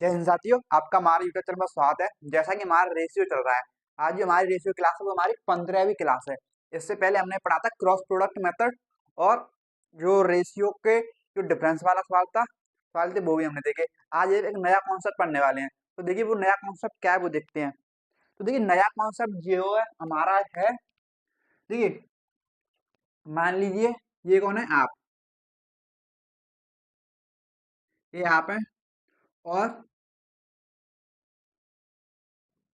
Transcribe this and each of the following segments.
जय हिंद साथियों, आपका हमारे यूट्यूब चैनल में स्वागत है। जैसा कि हमारा रेशियो चल रहा है, आज जो हमारी रेशियो क्लास है वो हमारी 15वीं क्लास है। इससे पहले हमने पढ़ा था क्रॉस प्रोडक्ट मेथड और जो रेशियो के जो डिफरेंस वाला सवाल थे वो भी हमने देखे। आज एक नया कॉन्सेप्ट पढ़ने वाले हैं, तो देखिए वो नया कॉन्सेप्ट क्या है वो देखते हैं। तो देखिए नया कॉन्सेप्ट जो है हमारा है, देखिए मान लीजिए ये कौन है, आप, ये आप है, और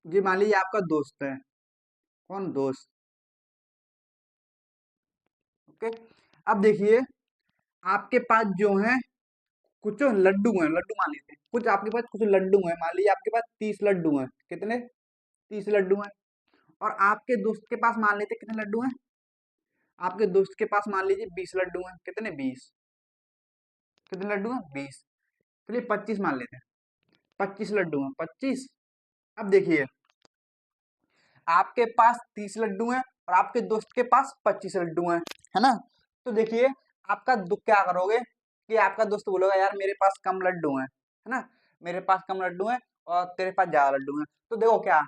ये मान लीजिए आपका दोस्त है। कौन? दोस्त। ओके। अब देखिए आपके पास जो है कुछ लड्डू हैं, लड्डू मान लेते हैं, कुछ आपके पास कुछ लड्डू हैं, मान लीजिए आपके पास 30 लड्डू हैं। कितने? 30 लड्डू हैं। और आपके दोस्त के पास मान लेते हैं कितने लड्डू हैं, आपके दोस्त के पास मान लीजिए 20 लड्डू हैं। कितने? 20। कितने लड्डू हैं? 20। चलिए 25 मान लेते हैं, 25 लड्डू हैं, 25। अब देखिए आपके पास 30 लड्डू हैं और आपके दोस्त के पास 25 लड्डू हैं, है ना। तो देखिए आपका दुख क्या करोगे कि आपका दोस्त बोलेगा यार मेरे पास कम लड्डू हैं, है ना, मेरे पास कम लड्डू हैं और तेरे पास ज्यादा लड्डू हैं। तो देखो क्या,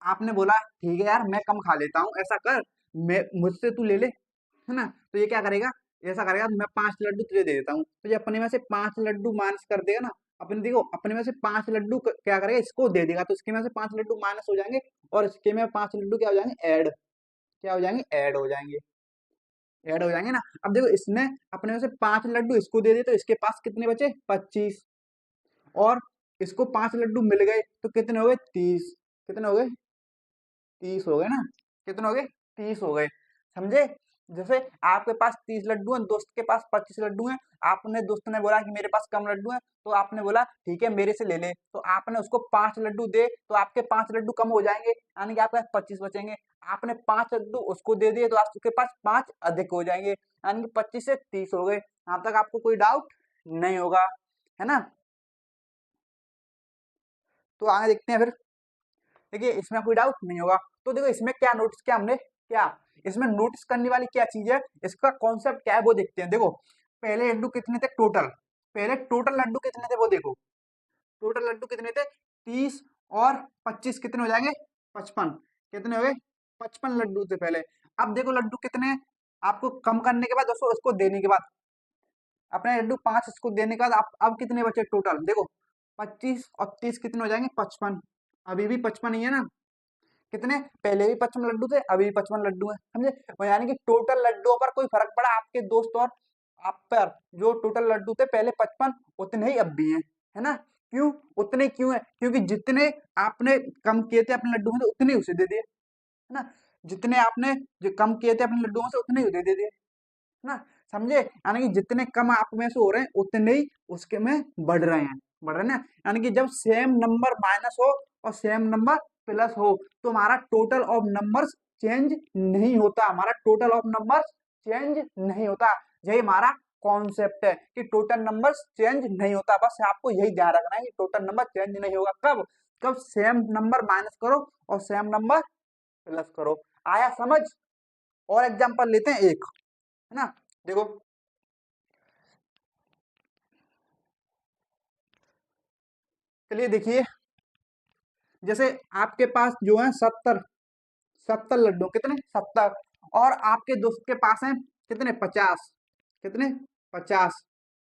आपने बोला ठीक है यार मैं कम खा लेता हूँ, ऐसा कर, मैं मुझसे तू ले ले, है ना। तो ये क्या करेगा, ऐसा करेगा, मैं 5 लड्डू तुझे दे देता हूँ, तो ये अपने में से 5 लड्डू माइनस कर देगा ना। अपने देखो अपने में से 5 लड्डू क्या करेगा, इसको दे देगा, तो इसके में से 5 लड्डू माइनस हो जाएंगे और इसके में 5 लड्डू क्या हो जाएंगे, ऐड। क्या हो जाएंगे? ऐड हो जाएंगे। ऐड हो जाएंगे ना। अब देखो इसने अपने में से 5 लड्डू इसको दे दिए, तो इसके पास कितने बचे? 25। और इसको 5 लड्डू मिल गए तो कितने हो गए? 30। कितने हो गए? 30 हो गए ना। कितने हो गए? 30 हो गए। समझे? जैसे आपके पास 30 लड्डू हैं, दोस्त के पास 25 लड्डू हैं। आपने दोस्त ने बोला कि मेरे पास कम लड्डू हैं, तो आपने बोला ठीक है मेरे से ले ले, तो आपने उसको 5 लड्डू दे, तो आपके 5 लड्डू कम हो जाएंगे, यानी कि आपके पास 25 बचेंगे। आपने 5 लड्डू उसको दे दिए तो आपके पास 5 अधिक हो जाएंगे, यानी कि 25 से 30 हो गए। यहाँ तक आपको कोई डाउट नहीं होगा, है ना। तो आगे देखते हैं फिर। देखिए इसमें कोई डाउट नहीं होगा। तो देखो इसमें क्या नोटिस किया हमने, क्या इसमें नोटिस करने वाली क्या चीज है, इसका कॉन्सेप्ट क्या है वो देखते हैं। देखो पहले लड्डू कितने थे टोटल, पहले टोटल लड्डू कितने थे वो देखो। टोटल लड्डू कितने थे? 30 और 25 कितने हो जाएंगे? 55। कितने हो गए? 55 लड्डू थे पहले। अब देखो लड्डू कितने हैं? आपको कम करने के बाद उसको देने के बाद, अपने लड्डू 5 इसको देने के बाद आप अब कितने बचे टोटल देखो। 25 और 30 कितने हो जाएंगे? 55। अभी भी 55 ही है ना। कितने? पहले भी 55 लड्डू थे, अभी भी 55 लड्डू हैं, समझे। और यानी कि टोटल लड्डुओं पर कोई फर्क पड़ा आपके दोस्त और आप पर, जो टोटल लड्डू थे पहले 55 उतने ही अब भी हैं, है ना। क्यों? उतने क्यों है? क्योंकि जितने आपने कम किए थे अपने लड्डू में से उतने ही उसे दे दिए, है ना। जितने आपने जो कम किए थे अपने लड्डुओं से उतने ही उसे दे दिए, है ना। समझे? यानी कि जितने कम आप में से हो रहे हैं उतने ही उसके में बढ़ रहे हैं, बढ़ रहे हैं ना। यानी कि जब सेम नंबर माइनस हो और सेम नंबर प्लस हो तो हमारा टोटल ऑफ नंबर्स चेंज नहीं होता, हमारा टोटल ऑफ नंबर्स चेंज नहीं होता। यही हमारा कॉन्सेप्ट है कि टोटल नंबर्स चेंज नहीं होता। बस आपको यही ध्यान रखना है कि टोटल नंबर चेंज नहीं होगा कब, कब सेम नंबर माइनस करो और सेम नंबर प्लस करो। आया समझ? और एग्जांपल लेते हैं एक, है ना। देखो चलिए देखिए, जैसे आपके पास जो है 70, 70 लड्डू, कितने? 70। और आपके दोस्त के पास है कितने? 50। कितने? 50,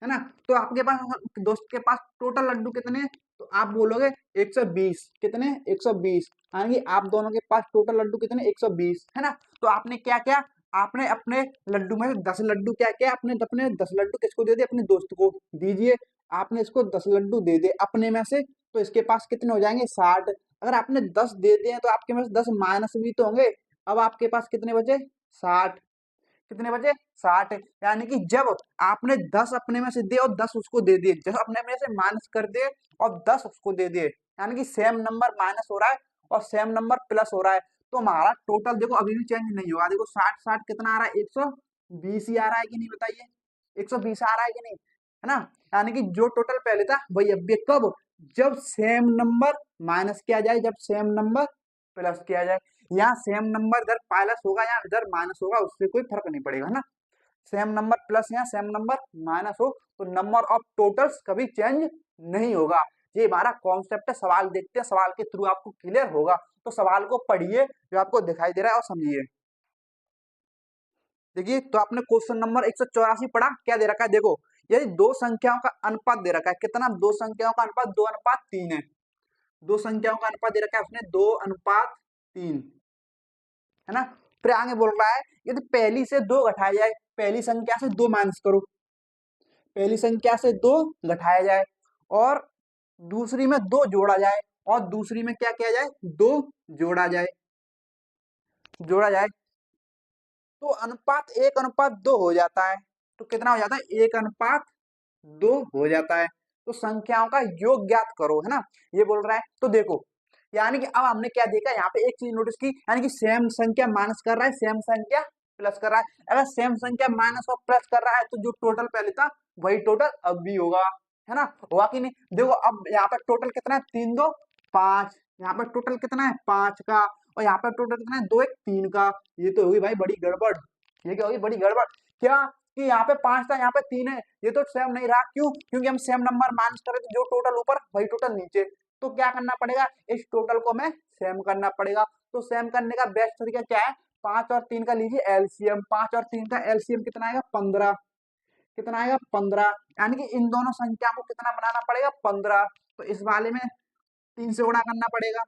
है ना। तो आपके पास दोस्त के पास टोटल लड्डू कितने हैं? तो आप बोलोगे 120। कितने? 120। यानी कि आप दोनों के पास टोटल लड्डू कितने? 120, है ना। तो आपने क्या किया, आपने अपने लड्डू में से 10 लड्डू क्या किया, अपने अपने 10 लड्डू किसको दे दिए? अपने दोस्त को दीजिए। आपने इसको 10 लड्डू दे दिए अपने में से, तो इसके पास कितने हो जाएंगे? 60। अगर आपने 10 दे दिए हैं तो आपके में से 10 माइनस भी तो होंगे। अब आपके पास कितने बचे? 60। कितने बचे? 60। यानी कि जब आपने 10 अपने में से दिए और 10 उसको दे दिए, जब अपने में से माइनस कर दिए और 10 उसको दे दिए, यानी कि सेम नंबर माइनस हो रहा है और सेम नंबर प्लस हो रहा है, तो हमारा टोटल देखो अभी भी चेंज नहीं हुआ। देखो 60 60 कितना आ रहा है? 120 ही आ रहा है कि नहीं बताइए? 120 आ रहा है कि नहीं, है ना। यानी कि जो टोटल पहले था वही अब भी, कब? जब सेम नंबर माइनस किया जाए, जब सेम नंबर प्लस किया जाए। यहाँ सेम नंबर इधर प्लस होगा या इधर माइनस होगा उससे कोई फर्क नहीं पड़ेगा, है ना। सेम नंबर प्लस या सेम नंबर माइनस हो तो नंबर ऑफ टोटल्स कभी चेंज नहीं होगा। ये हमारा कॉन्सेप्ट है। सवाल देखते हैं, सवाल के थ्रू आपको क्लियर होगा, तो सवाल को पढ़िए जो आपको दिखाई दे रहा है और समझिए। देखिए, तो आपने क्वेश्चन नंबर 184 पढ़ा, क्या दे रखा है देखो, यदि दो संख्याओं का अनुपात दे रखा है, कितना, दो संख्याओं का अनुपात 2:3 है, दो संख्याओं का अनुपात दे रखा है उसने 2:3, है ना। फिर आगे बोल रहा है यदि पहली से दो घटाया जाए, पहली संख्या से दो माइनस करो, पहली संख्या से दो घटाया जाए और दूसरी में दो जोड़ा जाए, और दूसरी में क्या किया जाए, दो जोड़ा जाए, जोड़ा जाए, तो अनुपात 1:2 हो जाता है। तो कितना हो जाता है, 1:2 हो जाता है। तो संख्याओं का योग ज्ञात करो, है ना, ये बोल रहा है। तो देखो, यानी कि अब हमने क्या देखा, यहाँ पे एक चीज नोटिस की, यानी कि सेम संख्या माइनस कर रहा है, सेम संख्या प्लस कर रहा है। अगर सेम संख्या माइनस और प्लस कर रहा है तो जो टोटल पहले था वही टोटल अब भी होगा, है ना, हुआ कि नहीं। देखो अब यहाँ पर टोटल कितना है, 3 2 5, यहाँ पर टोटल कितना है 5 का, और यहाँ पर टोटल कितना है 2 1 3 का। ये तो होगी भाई बड़ी गड़बड़, ये क्या होगी, बड़ी गड़बड़। क्या कि यहाँ पे 5 था, यहाँ पे 3 है, ये तो सेम नहीं रहा, क्यों, क्योंकि हम सेम नंबर माइनस करें तो जो टोटल ऊपर वही टोटल नीचे। तो क्या करना पड़ेगा, इस टोटल को हमें सेम करना पड़ेगा। तो सेम करने का बेस्ट तरीका क्या है, 5 और 3 का लीजिए एलसीएम, 5 और 3 का एलसीएम कितना आएगा, 15, कितना आएगा 15, यानी कि इन दोनों संख्या को कितना बनाना पड़ेगा, 15। तो इस वाले में 3 से गुणा करना पड़ेगा,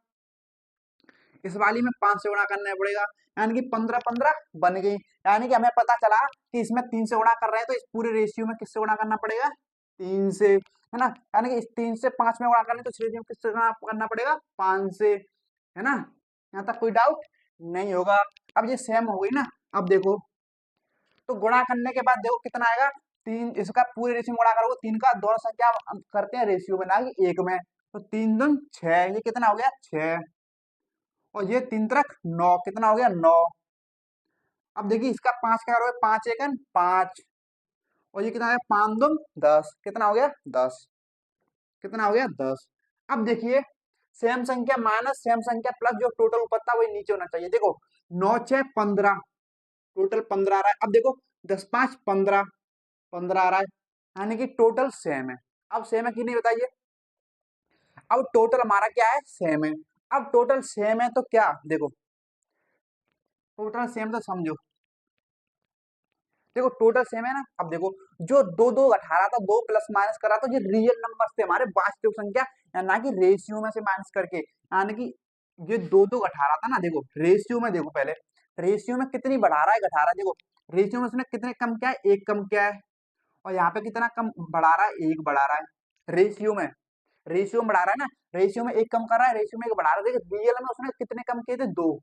इस वाली में 5 से गुणा करना पड़ेगा, यानी कि 15 15 बन गई। यानी कि हमें पता चला कि इसमें 3 से गुणा कर रहे हैं, तो इस पूरे रेशियो में किससे गुणा करना पड़ेगा, 3 से, है ना। यानी कि इस 3 से 5 में गुणा करने तो इस रेशियो में किससे गुणा करना पड़ेगा, 5 से, है ना। यहाँ तक कोई डाउट नहीं होगा। अब ये सेम हो गई ना। अब देखो, तो गुणा करने के बाद देखो कितना आएगा, 3, इसका पूरे रेशियो में गुणा करोगे 3 का, दोनों संख्या करते हैं रेशियो में ना कि एक में, तो 3 दूनी 6, ये कितना हो गया 6, और ये 3 त्रिक 9, कितना हो गया 9। अब देखिए इसका 5 क्या करोगे, 5 एकन 5, और ये कितना हो गया 5 दूम 10, कितना हो गया 10, कितना हो गया 10। अब देखिए, सेम संख्या माइनस सेम संख्या प्लस, जो टोटल ऊपर था वही नीचे होना चाहिए। देखो 9 6 15, टोटल 15 आ रहा है। अब देखो 10 5 15, 15 आ रहा है, यानी कि टोटल सेम है। अब सेम है कि नहीं बताइए, अब टोटल हमारा क्या है, सेम है। अब टोटल सेम है तो क्या, देखो टोटल सेम तो समझो, देखो टोटल सेम है ना। अब देखो, जो दो दो घटा रहा था, दो प्लस माइनस कर रहा था, ये रियल नंबर थे हमारे, वास्तविक संख्या, या ना कि रेशियो में से माइनस करके, यानी कि ये दो दो घटा रहा था ना। देखो रेशियो में, देखो पहले रेशियो में कितनी बढ़ा रहा है, घटा रहा है, देखो रेशियो में उसने कितने कम किया है, एक कम किया है, और यहाँ पे कितना कम बढ़ा रहा है, एक बढ़ा रहा है रेशियो में, रेशियो में बढ़ा रहा है ना, रेशियो में एक कम कर रहा है, रेशियो में एक बढ़ा रहा है। देखो रियल में उसने कितने कम किए थे, दो,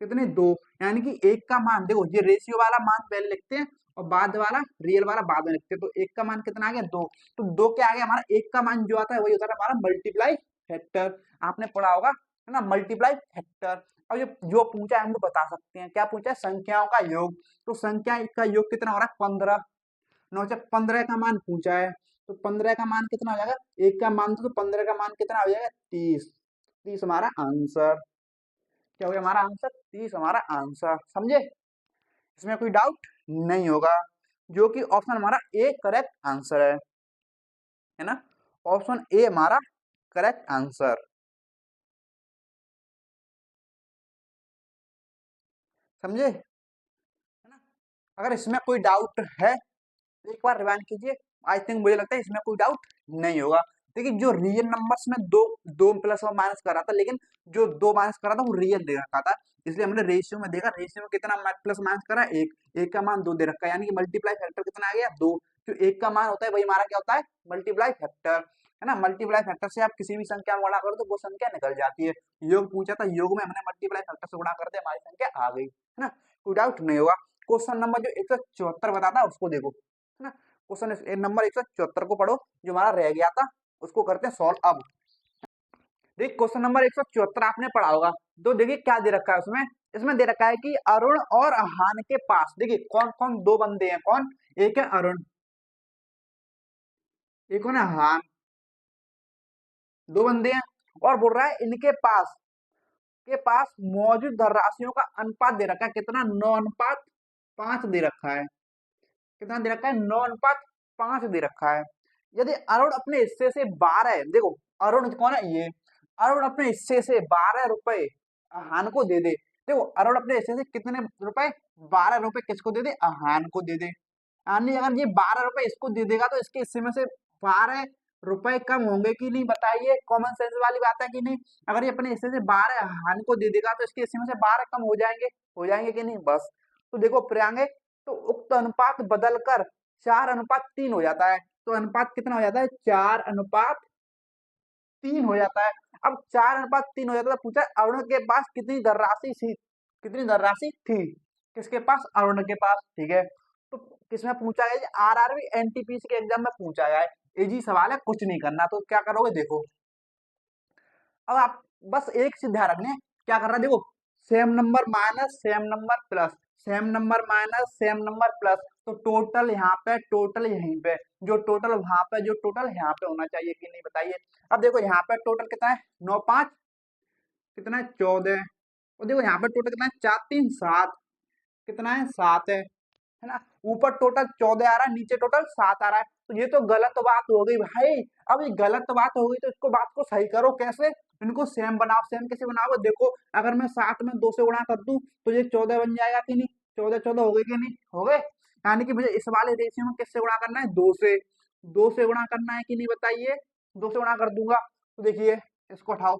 कितने दो, यानी कि एक का मान, देखो ये रेशियो वाला मान पहले लिखते हैं और बाद वाला रियल वाला बाद में लिखते हैं। तो एक का मान कितना आ गया, दो, तो दो क्या आ गया हमारा, एक का मान जो आता है वही होता है हमारा मल्टीप्लाई फैक्टर, आपने पढ़ा होगा, है ना, मल्टीप्लाई फैक्टर। अब ये जो पूछा है हम लोग बता सकते हैं, क्या पूछा है, संख्याओं का योग। तो संख्या का योग कितना हो रहा है, 15, 9 से 15 का मान पूछा है, तो 15 का मान कितना हो जाएगा, एक का मान तो 15 का मान कितना हो जाएगा, 30, 30 हमारा आंसर, क्या हो गया हमारा आंसर, 30 हमारा आंसर, समझे, इसमें कोई डाउट नहीं होगा, जो कि ऑप्शन हमारा ए करेक्ट आंसर है ना, ऑप्शन ए हमारा करेक्ट आंसर, समझे, है ना। अगर इसमें कोई डाउट है एक बार रिवाइंड कीजिए, आई थिंक मुझे लगता है इसमें कोई डाउट नहीं होगा। देखिए जो रियल नंबर्स में दो दो प्लस और माइनस कर रहा था, लेकिन जो दो माइनस कर रहा था वो रियल दे रखा था, इसलिए हमने रेशियो में देखा, रेशियो में कितना प्लस माइनस करा, एक, एक का मान दो दे रखा है, यानी कि मल्टीप्लाई फैक्टर कितना आ गया, दो। जो एक का मान होता है वही हमारा क्या होता है, मल्टीप्लाई फैक्टर, है ना। मल्टीप्लाई फैक्टर से आप किसी भी संख्या में गुणा करो तो वो संख्या निकल जाती है। योग पूछा था, योग में हमने मल्टीप्लाई फैक्टर से गुणा करते हमारी संख्या आ गई, है ना, कोई डाउट नहीं होगा। क्वेश्चन नंबर जो 174 बताता है उसको देखो, है ना, क्वेश्चन नंबर 174 को पढ़ो, जो हमारा रह गया था उसको करते हैं सॉल्व। अब देखिए क्वेश्चन नंबर 174 आपने पढ़ा होगा, तो देखिए क्या दे रखा है उसमें, इसमें दे रखा है कि अरुण और हान के पास, देखिए कौन कौन दो बंदे हैं, कौन, एक है अरुण, एक है हान, दो बंदे हैं, और बोल रहा है इनके पास, के पास मौजूद धनराशियों का अनुपात दे रखा है, कितना, 9:5 दे रखा है, कितना दे रखा है, 9:5 दे रखा है। यदि अरुण अपने हिस्से से 12, देखो अरुण कौन है? ये अरुण अपने हिस्से से 12 रुपए अहान को दे दे। देखो अरुण अपने हिस्से से कितने रुपए? 12 रुपए किसको दे दे? अहान को दे दे। यानी अगर ये 12 रुपए इसको दे देगा तो इसके हिस्से में से 12 रुपए कम होंगे कि नहीं? बताइए, कॉमन सेंस वाली बात है कि नहीं? अगर ये अपने हिस्से से 12 अहान को दे देगा तो इसके हिस्से में से 12 कम हो जाएंगे कि नहीं? बस। तो देखो प्रियांगे, तो उक्त अनुपात बदलकर 4:3 हो जाता है। तो अनुपात कितना हो जाता है? 4:3 हो जाता है। अब 4:3 हो जाता है, पूछा अरुण के पास कितनी धनराशि थी? कितनी धनराशि थी? किसके पास? अरुण के पास। ठीक है, तो किसमें पूछा गया? आरआरबी एनटीपीसी के एग्जाम में पूछा गया है। इजी सवाल है, कुछ नहीं करना। तो क्या करोगे? देखो अब आप बस एक चीज ध्यान रखने, क्या कर रहा है? देखो same number minus same number plus, same number minus same number plus, तो टोटल यहाँ पे, टोटल यहीं पे, जो टोटल वहां पे, जो टोटल यहाँ पे होना चाहिए कि नहीं? बताइए। अब देखो यहाँ पे टोटल कितना है? 9 5 कितना है? 14। और देखो यहाँ पे टोटल कितना है? 4 3 7, कितना है? 7 है ना? ऊपर टोटल 14 आ रहा है, नीचे टोटल 7 आ रहा है। तो ये तो गलत बात हो गई भाई। अब ये गलत बात हो गई तो इसको बात को सही करो कैसे? इनको सेम बनाओ। सेम कैसे बनाओ? देखो अगर मैं 7 में 2 से गुणा कर दूं तो ये 14 बन जाएगा कि नहीं? 14 14 हो गए कि नहीं? हो गए। यानी कि मुझे इस वाले रेशियो में किससे गुणा करना है? 2 से। 2 से गुणा करना है कि नहीं? बताइए। 2 से गुणा कर दूंगा तो देखिए, इसको उठाओ।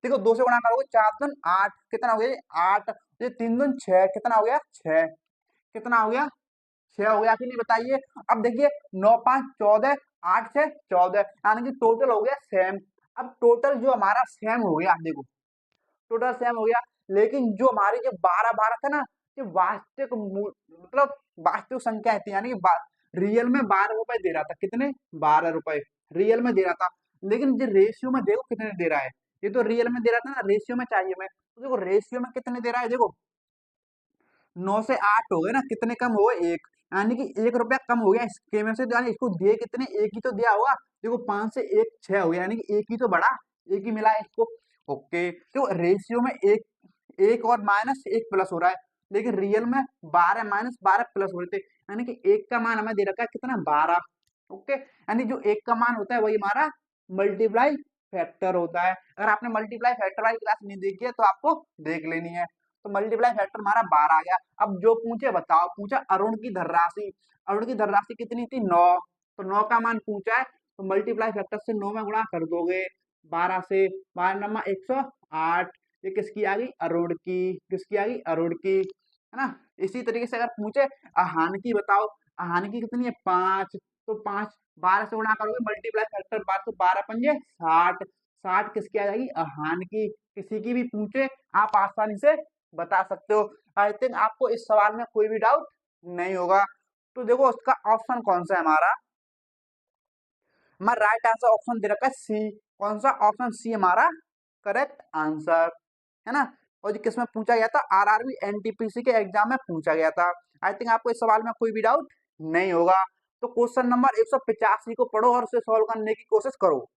देखो 2 से गुणा करोगे 4 दून 8, कितना हो गया? 8। ये 3 दून 6, कितना हो गया? 6। कितना हो गया? 6 हो गया कि नहीं? बताइए। अब देखिए 9 5 14, 8 6 14, यानी कि टोटल हो गया सेम। अब टोटल जो हमारा सेम हो गया, देखो टोटल सेम हो गया, लेकिन जो हमारी जो 12 12 था ना, ये वास्तविक मतलब वास्तविक संख्या थी, यानी कि रियल में 12 रुपए दे रहा था। कितने? 12 रुपए रियल में दे रहा था। लेकिन जो रेशियो में देखो कितने दे रहा है। ये तो रियल में दे रहा था ना, रेशियो में चाहिए मैं, तो देखो रेशियो में कितने दे रहा है? देखो 9 से 8 हो गए ना, कितने कम हो गए? 1, यानी कि 1 रुपया कम हो गया इसके में से। तो यानी इसको दिए कितने? 1 ही तो दिया होगा। देखो 5 से 1 6 हो गया, यानी कि 1 ही तो बढ़ा, 1 ही मिला है इसको। ओके, तो रेशियो में 1 1 और माइनस 1 प्लस हो रहा है, लेकिन रियल में 12 माइनस 12 प्लस हो रहे थे, यानी कि 1 का मान हमें दे रखा है कितना? 12। ओके, यानी जो 1 का मान होता है वही हमारा मल्टीप्लाई फैक्टर होता है। अगर आपने मल्टीप्लाई फैक्टर वाली क्लास नहीं देखी है तो आपको देख लेनी है। तो मल्टीप्लाई फैक्टर हमारा 12 आ गया। अब जो पूछे बताओ, पूछा अरुण की धनराशि। अरुण की धनराशि कितनी थी? 9। तो 9 का मान पूछा है, तो मल्टीप्लाई फैक्टर से 9 में गुणा कर दोगे 12 से। 12 नमा 108। ये किसकी आ गई? अरुण की। किसकी आ गई? अरुण की, है ना? इसी तरीके से अगर पूछे अहान की बताओ, अहान की कितनी है? 5। तो 5 12 से गुणा करोगे मल्टीप्लाई फैक्टर 12, तो 12 पंजे 60। 60 किसकी आ जाएगी? अहान की। किसी की भी पूछे आप आसानी से बता सकते हो। आई थिंक आपको इस सवाल में कोई भी डाउट नहीं होगा। तो देखो उसका ऑप्शन कौन सा है? हमारा हमारा राइट आंसर ऑप्शन दे रखा है सी। कौन सा? ऑप्शन सी हमारा करेक्ट आंसर, है ना? और किस में पूछा गया था? आरआरबी एनटीपीसी के एग्जाम में पूछा गया था। आई थिंक आपको इस सवाल में कोई भी डाउट नहीं होगा। तो क्वेश्चन नंबर 185 को पढ़ो और उसे सॉल्व करने की कोशिश करो।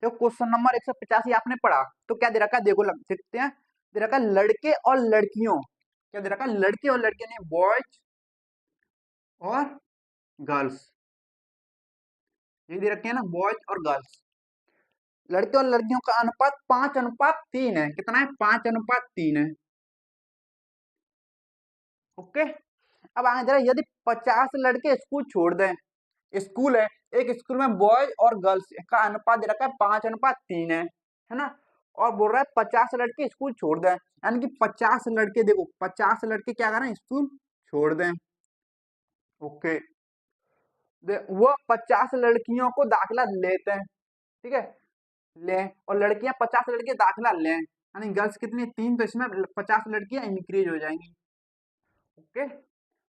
तो क्वेश्चन नंबर 185 आपने पढ़ा तो क्या दे रखा है? देखो लग सकते हैं, दे रखा है लड़के और लड़कियों। क्या दे रखा है? लड़के और लड़कियों, नहीं बॉयज और गर्ल्स। ये दे रखे हैं ना, बॉयज और गर्ल्स। लड़के और लड़कियों का अनुपात 5:3 है। कितना है? 5:3 है। ओके, अब आगे जरा, यदि 50 लड़के स्कूल छोड़ दें, स्कूल है, एक स्कूल में बॉयज और गर्ल्स का अनुपात दे रखा है 5:3 है ना? और बोल रहा है 50 लड़के स्कूल छोड़ दें, यानी कि 50 लड़के, देखो 50 लड़के क्या करें? स्कूल छोड़ दें। ओके, वो 50 लड़कियों को दाखिला लेते हैं, ठीक है, लें, और लड़कियां 50 लड़के दाखिला लें, यानी गर्ल्स कितनी? 3, तो इसमें 50 लड़कियां इंक्रीज हो जाएंगी। ओके,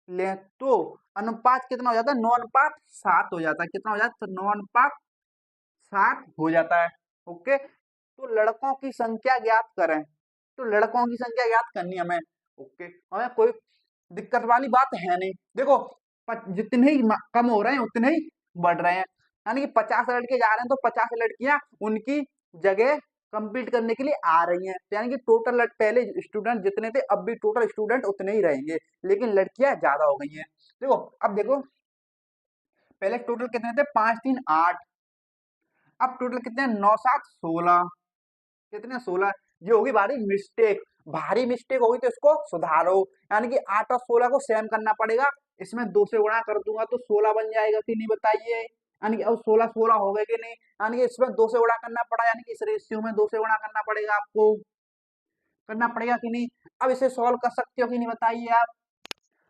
ले तो अनुपात कितना हो जाता है? 9:7 हो जाता है। कितना हो जाता है? 9:7 हो जाता है। ओके, तो लड़कों की संख्या ज्ञात करें। तो लड़कों की संख्या ज्ञात करनी है हमें। ओके, हमें कोई दिक्कत वाली बात है नहीं। देखो जितने ही कम हो रहे हैं उतने ही बढ़ रहे हैं, यानी कि 50 लड़के जा रहे हैं तो 50 लड़कियां उनकी जगह कंप्लीट करने के लिए आ रही हैं। तो यानी कि टोटल पहले स्टूडेंट जितने थे अब भी टोटल स्टूडेंट उतने ही रहेंगे, लेकिन लड़कियां ज्यादा हो गई हैं। देखो अब देखो, पहले टोटल कितने थे? 5 3 8, अब टोटल कितने, 9 7 16, कितने 16। ये होगी भारी मिस्टेक, भारी मिस्टेक होगी तो इसको सुधारो। यानी कि 8 और 16 को सेम करना पड़ेगा। इसमें 2 से गुणा कर दूंगा तो 16 बन जाएगा कि नहीं बताइए। यानी कि अब 16 16 हो गए कि नहीं, यानी कि इसमें 2 से गुणा करना पड़ा, यानी कि इस रेशियो में 2 से गुणा करना पड़ेगा आपको, करना पड़ेगा कि नहीं। अब इसे सॉल्व कर सकते हो कि नहीं बताइए आप।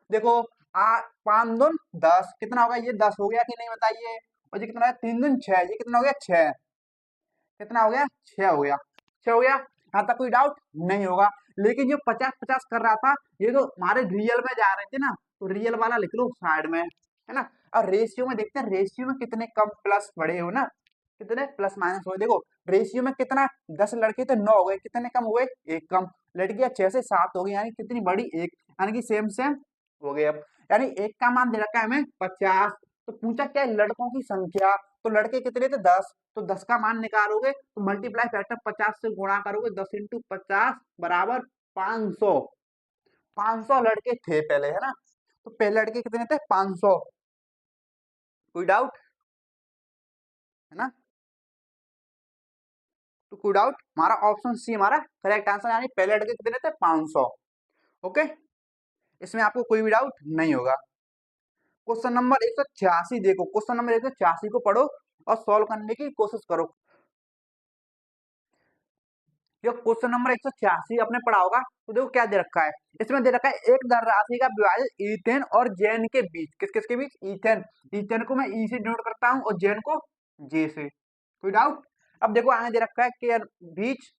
देखो 5 दून 10, कितना होगा ये 10 हो गया कि नहीं बताइए। और ये कितना है 3 दून 6, ये कितना हो गया 6, कितना हो गया 6 हो गया, 6 हो गया। यहाँ तक कोई डाउट नहीं होगा। लेकिन जो 50 50 कर रहा था, ये तो हमारे रियल में जा रहे थे ना, तो रियल वाला लिख लो साइड में, है ना। और रेशियो में देखते हैं, रेशियो में कितने कम प्लस बड़े हो ना, कितने प्लस माइनस हुए। देखो रेशियो में कितना, 10 लड़के थे 9 हो गए, कितने कम हुए, एक कम। लड़कियां 6 से 7 हो गई, यानी कितनी बड़ी, एक, यानी कि सेम सेम हो गए। अब यानी एक का मान दे रखा है हमें 50, तो पूछा क्या है लड़कों की संख्या, तो लड़के कितने थे 10, तो 10 का मान निकालोगे तो मल्टीप्लाई फैक्टर 50 से गुणा करोगे, 10 इंटू 50 बराबर 500। 500 लड़के थे पहले, है ना। तो पहले लड़के कितने थे 500, कोई डाउट है ना। तो कोई डाउट, हमारा ऑप्शन सी हमारा करेक्ट आंसर, यानी पहले लड़के कितने थे 500। ओके, इसमें आपको कोई भी डाउट नहीं होगा। क्वेश्चन नंबर 186 देखो, क्वेश्चन नंबर 186 को पढ़ो और सॉल्व करने की कोशिश करो। जो क्वेश्चन नंबर 186 आपने पढ़ा होगा, तो देखो क्या दे रखा है। इसमें दे रखा है एक धनराशि का विभाजन ईथेन और जैन के बीच, किस किस के बीच, ईथेन, ईथेन को मैं ई से डिनोट करता हूँ और जैन को जे से। कोई डाउट। अब देखो आगे दे रखा है कि बीच,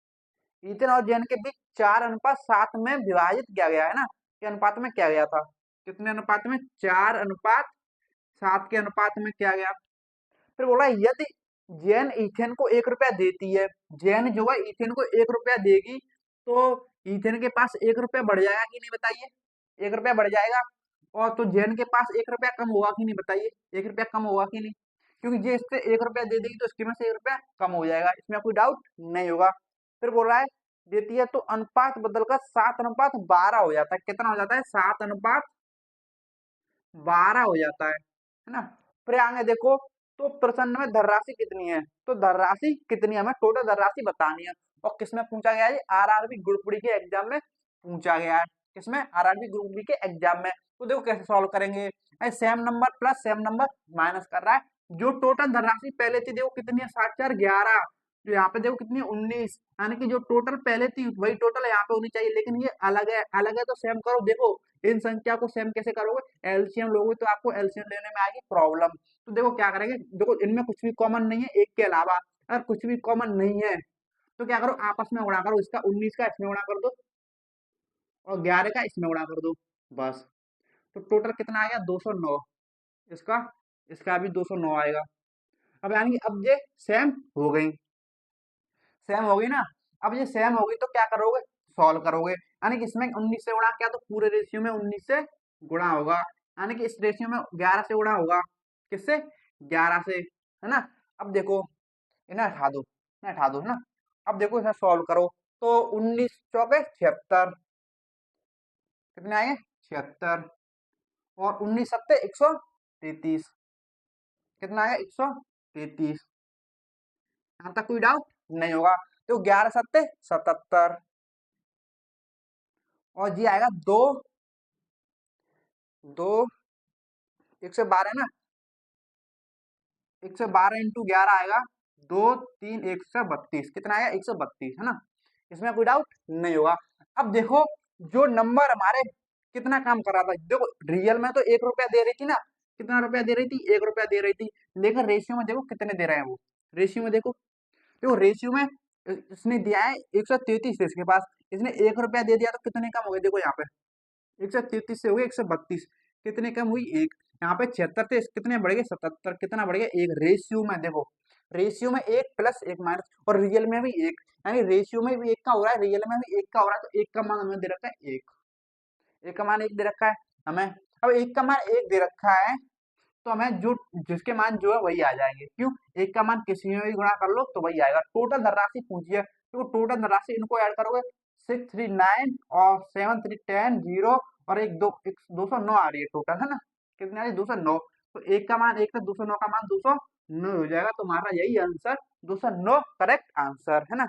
ईथेन और जैन के बीच 4:7 में विभाजित किया गया है ना, के अनुपात में किया गया था, कितने अनुपात में, 4:7 के अनुपात में किया गया। फिर बोला यदि जैन ईथेन को 1 रुपया देती है, जैन जो है ईथेन को 1 रुपया देगी, तो ईथेन के पास 1 रुपया बढ़ जाएगा कि नहीं बताइए, 1 रुपया बढ़ जाएगा। और तो जैन के पास 1 रुपया कम होगा कि नहीं बताइए, 1 रुपया कम होगा कि नहीं, क्योंकि जे इससे 1 रुपया दे देगी तो इसके में से 1 रुपया कम हो जाएगा, इसमें कोई डाउट नहीं होगा। फिर बोल रहा है देती है तो अनुपात बदलकर 7:12 हो जाता है, कितना हो जाता है 7:12 हो जाता है ना। फिर आगे देखो, तो प्रश्न में धनराशि कितनी है, तो धनराशि कितनी है, हमें टोटल धनराशि बतानी है। और किसमें पूछा गया है, आरआरबी ग्रुप डी के एग्जाम में पूछा गया है, किसमें, आरआरबी ग्रुप डी के एग्जाम में। तो देखो कैसे सॉल्व करेंगे, same number plus same number minus कर रहा है। जो टोटल धनराशि पहले थी देखो कितनी है, 7 4 11, जो यहाँ पे देखो कितनी है 19, यानी कि जो टोटल पहले थी वही टोटल यहाँ पे होनी चाहिए, लेकिन ये अलग है, अलग है तो सेम करो। देखो इन संख्या को सेम कैसे करोगे, एलसीएम लोगे तो आपको एलसीएम लेने में आएगी प्रॉब्लम। तो देखो क्या करेंगे, देखो इनमें कुछ भी कॉमन नहीं है एक के अलावा, अगर कुछ भी कॉमन नहीं है तो क्या करो आपस में गुणा करो, इसका 19 का इसमें गुणा कर दो और 11 का इसमें गुणा कर दो, बस। तो टोटल कितना आएगा 209, इसका इसका भी 209 आएगा। अब यानी कि अब ये सेम हो गई, सेम हो गई ना। अब ये सेम हो गई तो क्या करोगे, सॉल्व करोगे, यानी कि इसमें 19 से गुणा किया तो पूरे रेशियो में 19 से गुणा होगा, यानी कि इस रेशियो में 11 से गुणा होगा, किससे, 11 से, है ना। अब देखो इन्हें हटा दो, इन्हें हटा दो, है ना। अब देखो इसे सॉल्व करो, तो 19 चौके 76, कितने आएंगे 76, और 19 सत्ते 133, कितना आएगा 133। यहाँ तक कोई डाउट नहीं होगा। तो 11 सत्ते 77, और जी आएगा 2 2 112 ना, 112 इंटू 11 आएगा 2 3 132, कितना आएगा 132, है ना। इसमें कोई डाउट नहीं होगा। अब देखो जो नंबर हमारे कितना काम कर रहा था, देखो रियल में तो 1 रुपया दे रही थी ना, कितना रुपया दे रही थी, 1 रुपया दे रही थी, लेकिन रेशियो में देखो कितने दे रहे हैं वो, रेशियो में देखो, देखो रेशियो में इसने दिया है 133 इसके पास, इसने 1 रुपया दे दिया तो कितने कम हो गए, देखो यहाँ पे 133 से हो गए 132, कितने कम हुई एक, यहाँ पे 76 थे कितने बढ़ गए 77, कितना बढ़ गया एक, रेशियो में देखो, रेशियो में एक प्लस एक माइनस, और रियल में भी एक, यानी रेशियो में भी एक का हो रहा है, रियल में भी एक का हो रहा है, तो एक का मान हमें दे रखा है एक, एक का मान एक दे रखा है हमें। अब एक का मान एक दे रखा है तो हमें जो जिसके मान जो है वही आ जाएंगे, क्यों, एक का मान किसी में भी गुणा कर लो तो वही आएगा। टोटल धनराशि पूछिए तो टोटल धनराशि इनको ऐड करोगे 639 और 7310 जीरो, और एक 209 आ रही है टोटल, है ना, कितनी आ रही है 209, तो एक का मान एक, 209 का मान 209, 9 हो जाएगा, तो हमारा यही आंसर 209 करेक्ट आंसर है ना।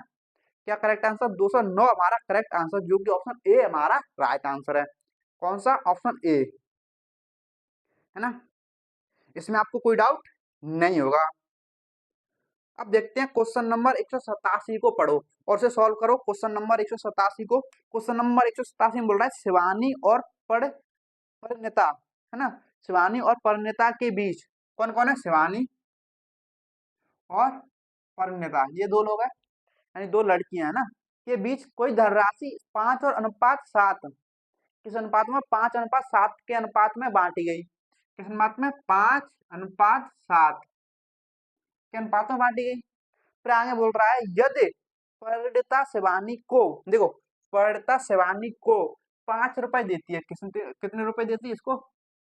क्या करेक्ट आंसर? 209 हमारा करेक्ट आंसर, जो कि ऑप्शन ए हमारा राइट आंसर है। कौन सा? ऑप्शन ए है ना। इसमें आपको कोई डाउट नहीं होगा। अब देखते हैं क्वेश्चन नंबर 187 को पढ़ो और उसे सॉल्व करो। क्वेश्चन नंबर 187 को, क्वेश्चन नंबर 187 में बोल रहा है शिवानी और परिणीता है ना। शिवानी और परिणीता के बीच कौन कौन है? शिवानी और परिणीता, ये दो लोग हैं, यानी दो लड़कियां है ना, के बीच कोई धनराशि 5 और अनुपात 7, किस अनुपात में? 5 अनुपात 7 के अनुपात में बांटी गई। किस अनुपात में? 5 अनुपात 7 के अनुपात में बांटी गई। फिर आगे बोल रहा है यदि परिणीता शिवानी को, देखो परिणीता शिवानी को 5 रुपए देती है, कितने रुपए देती है इसको?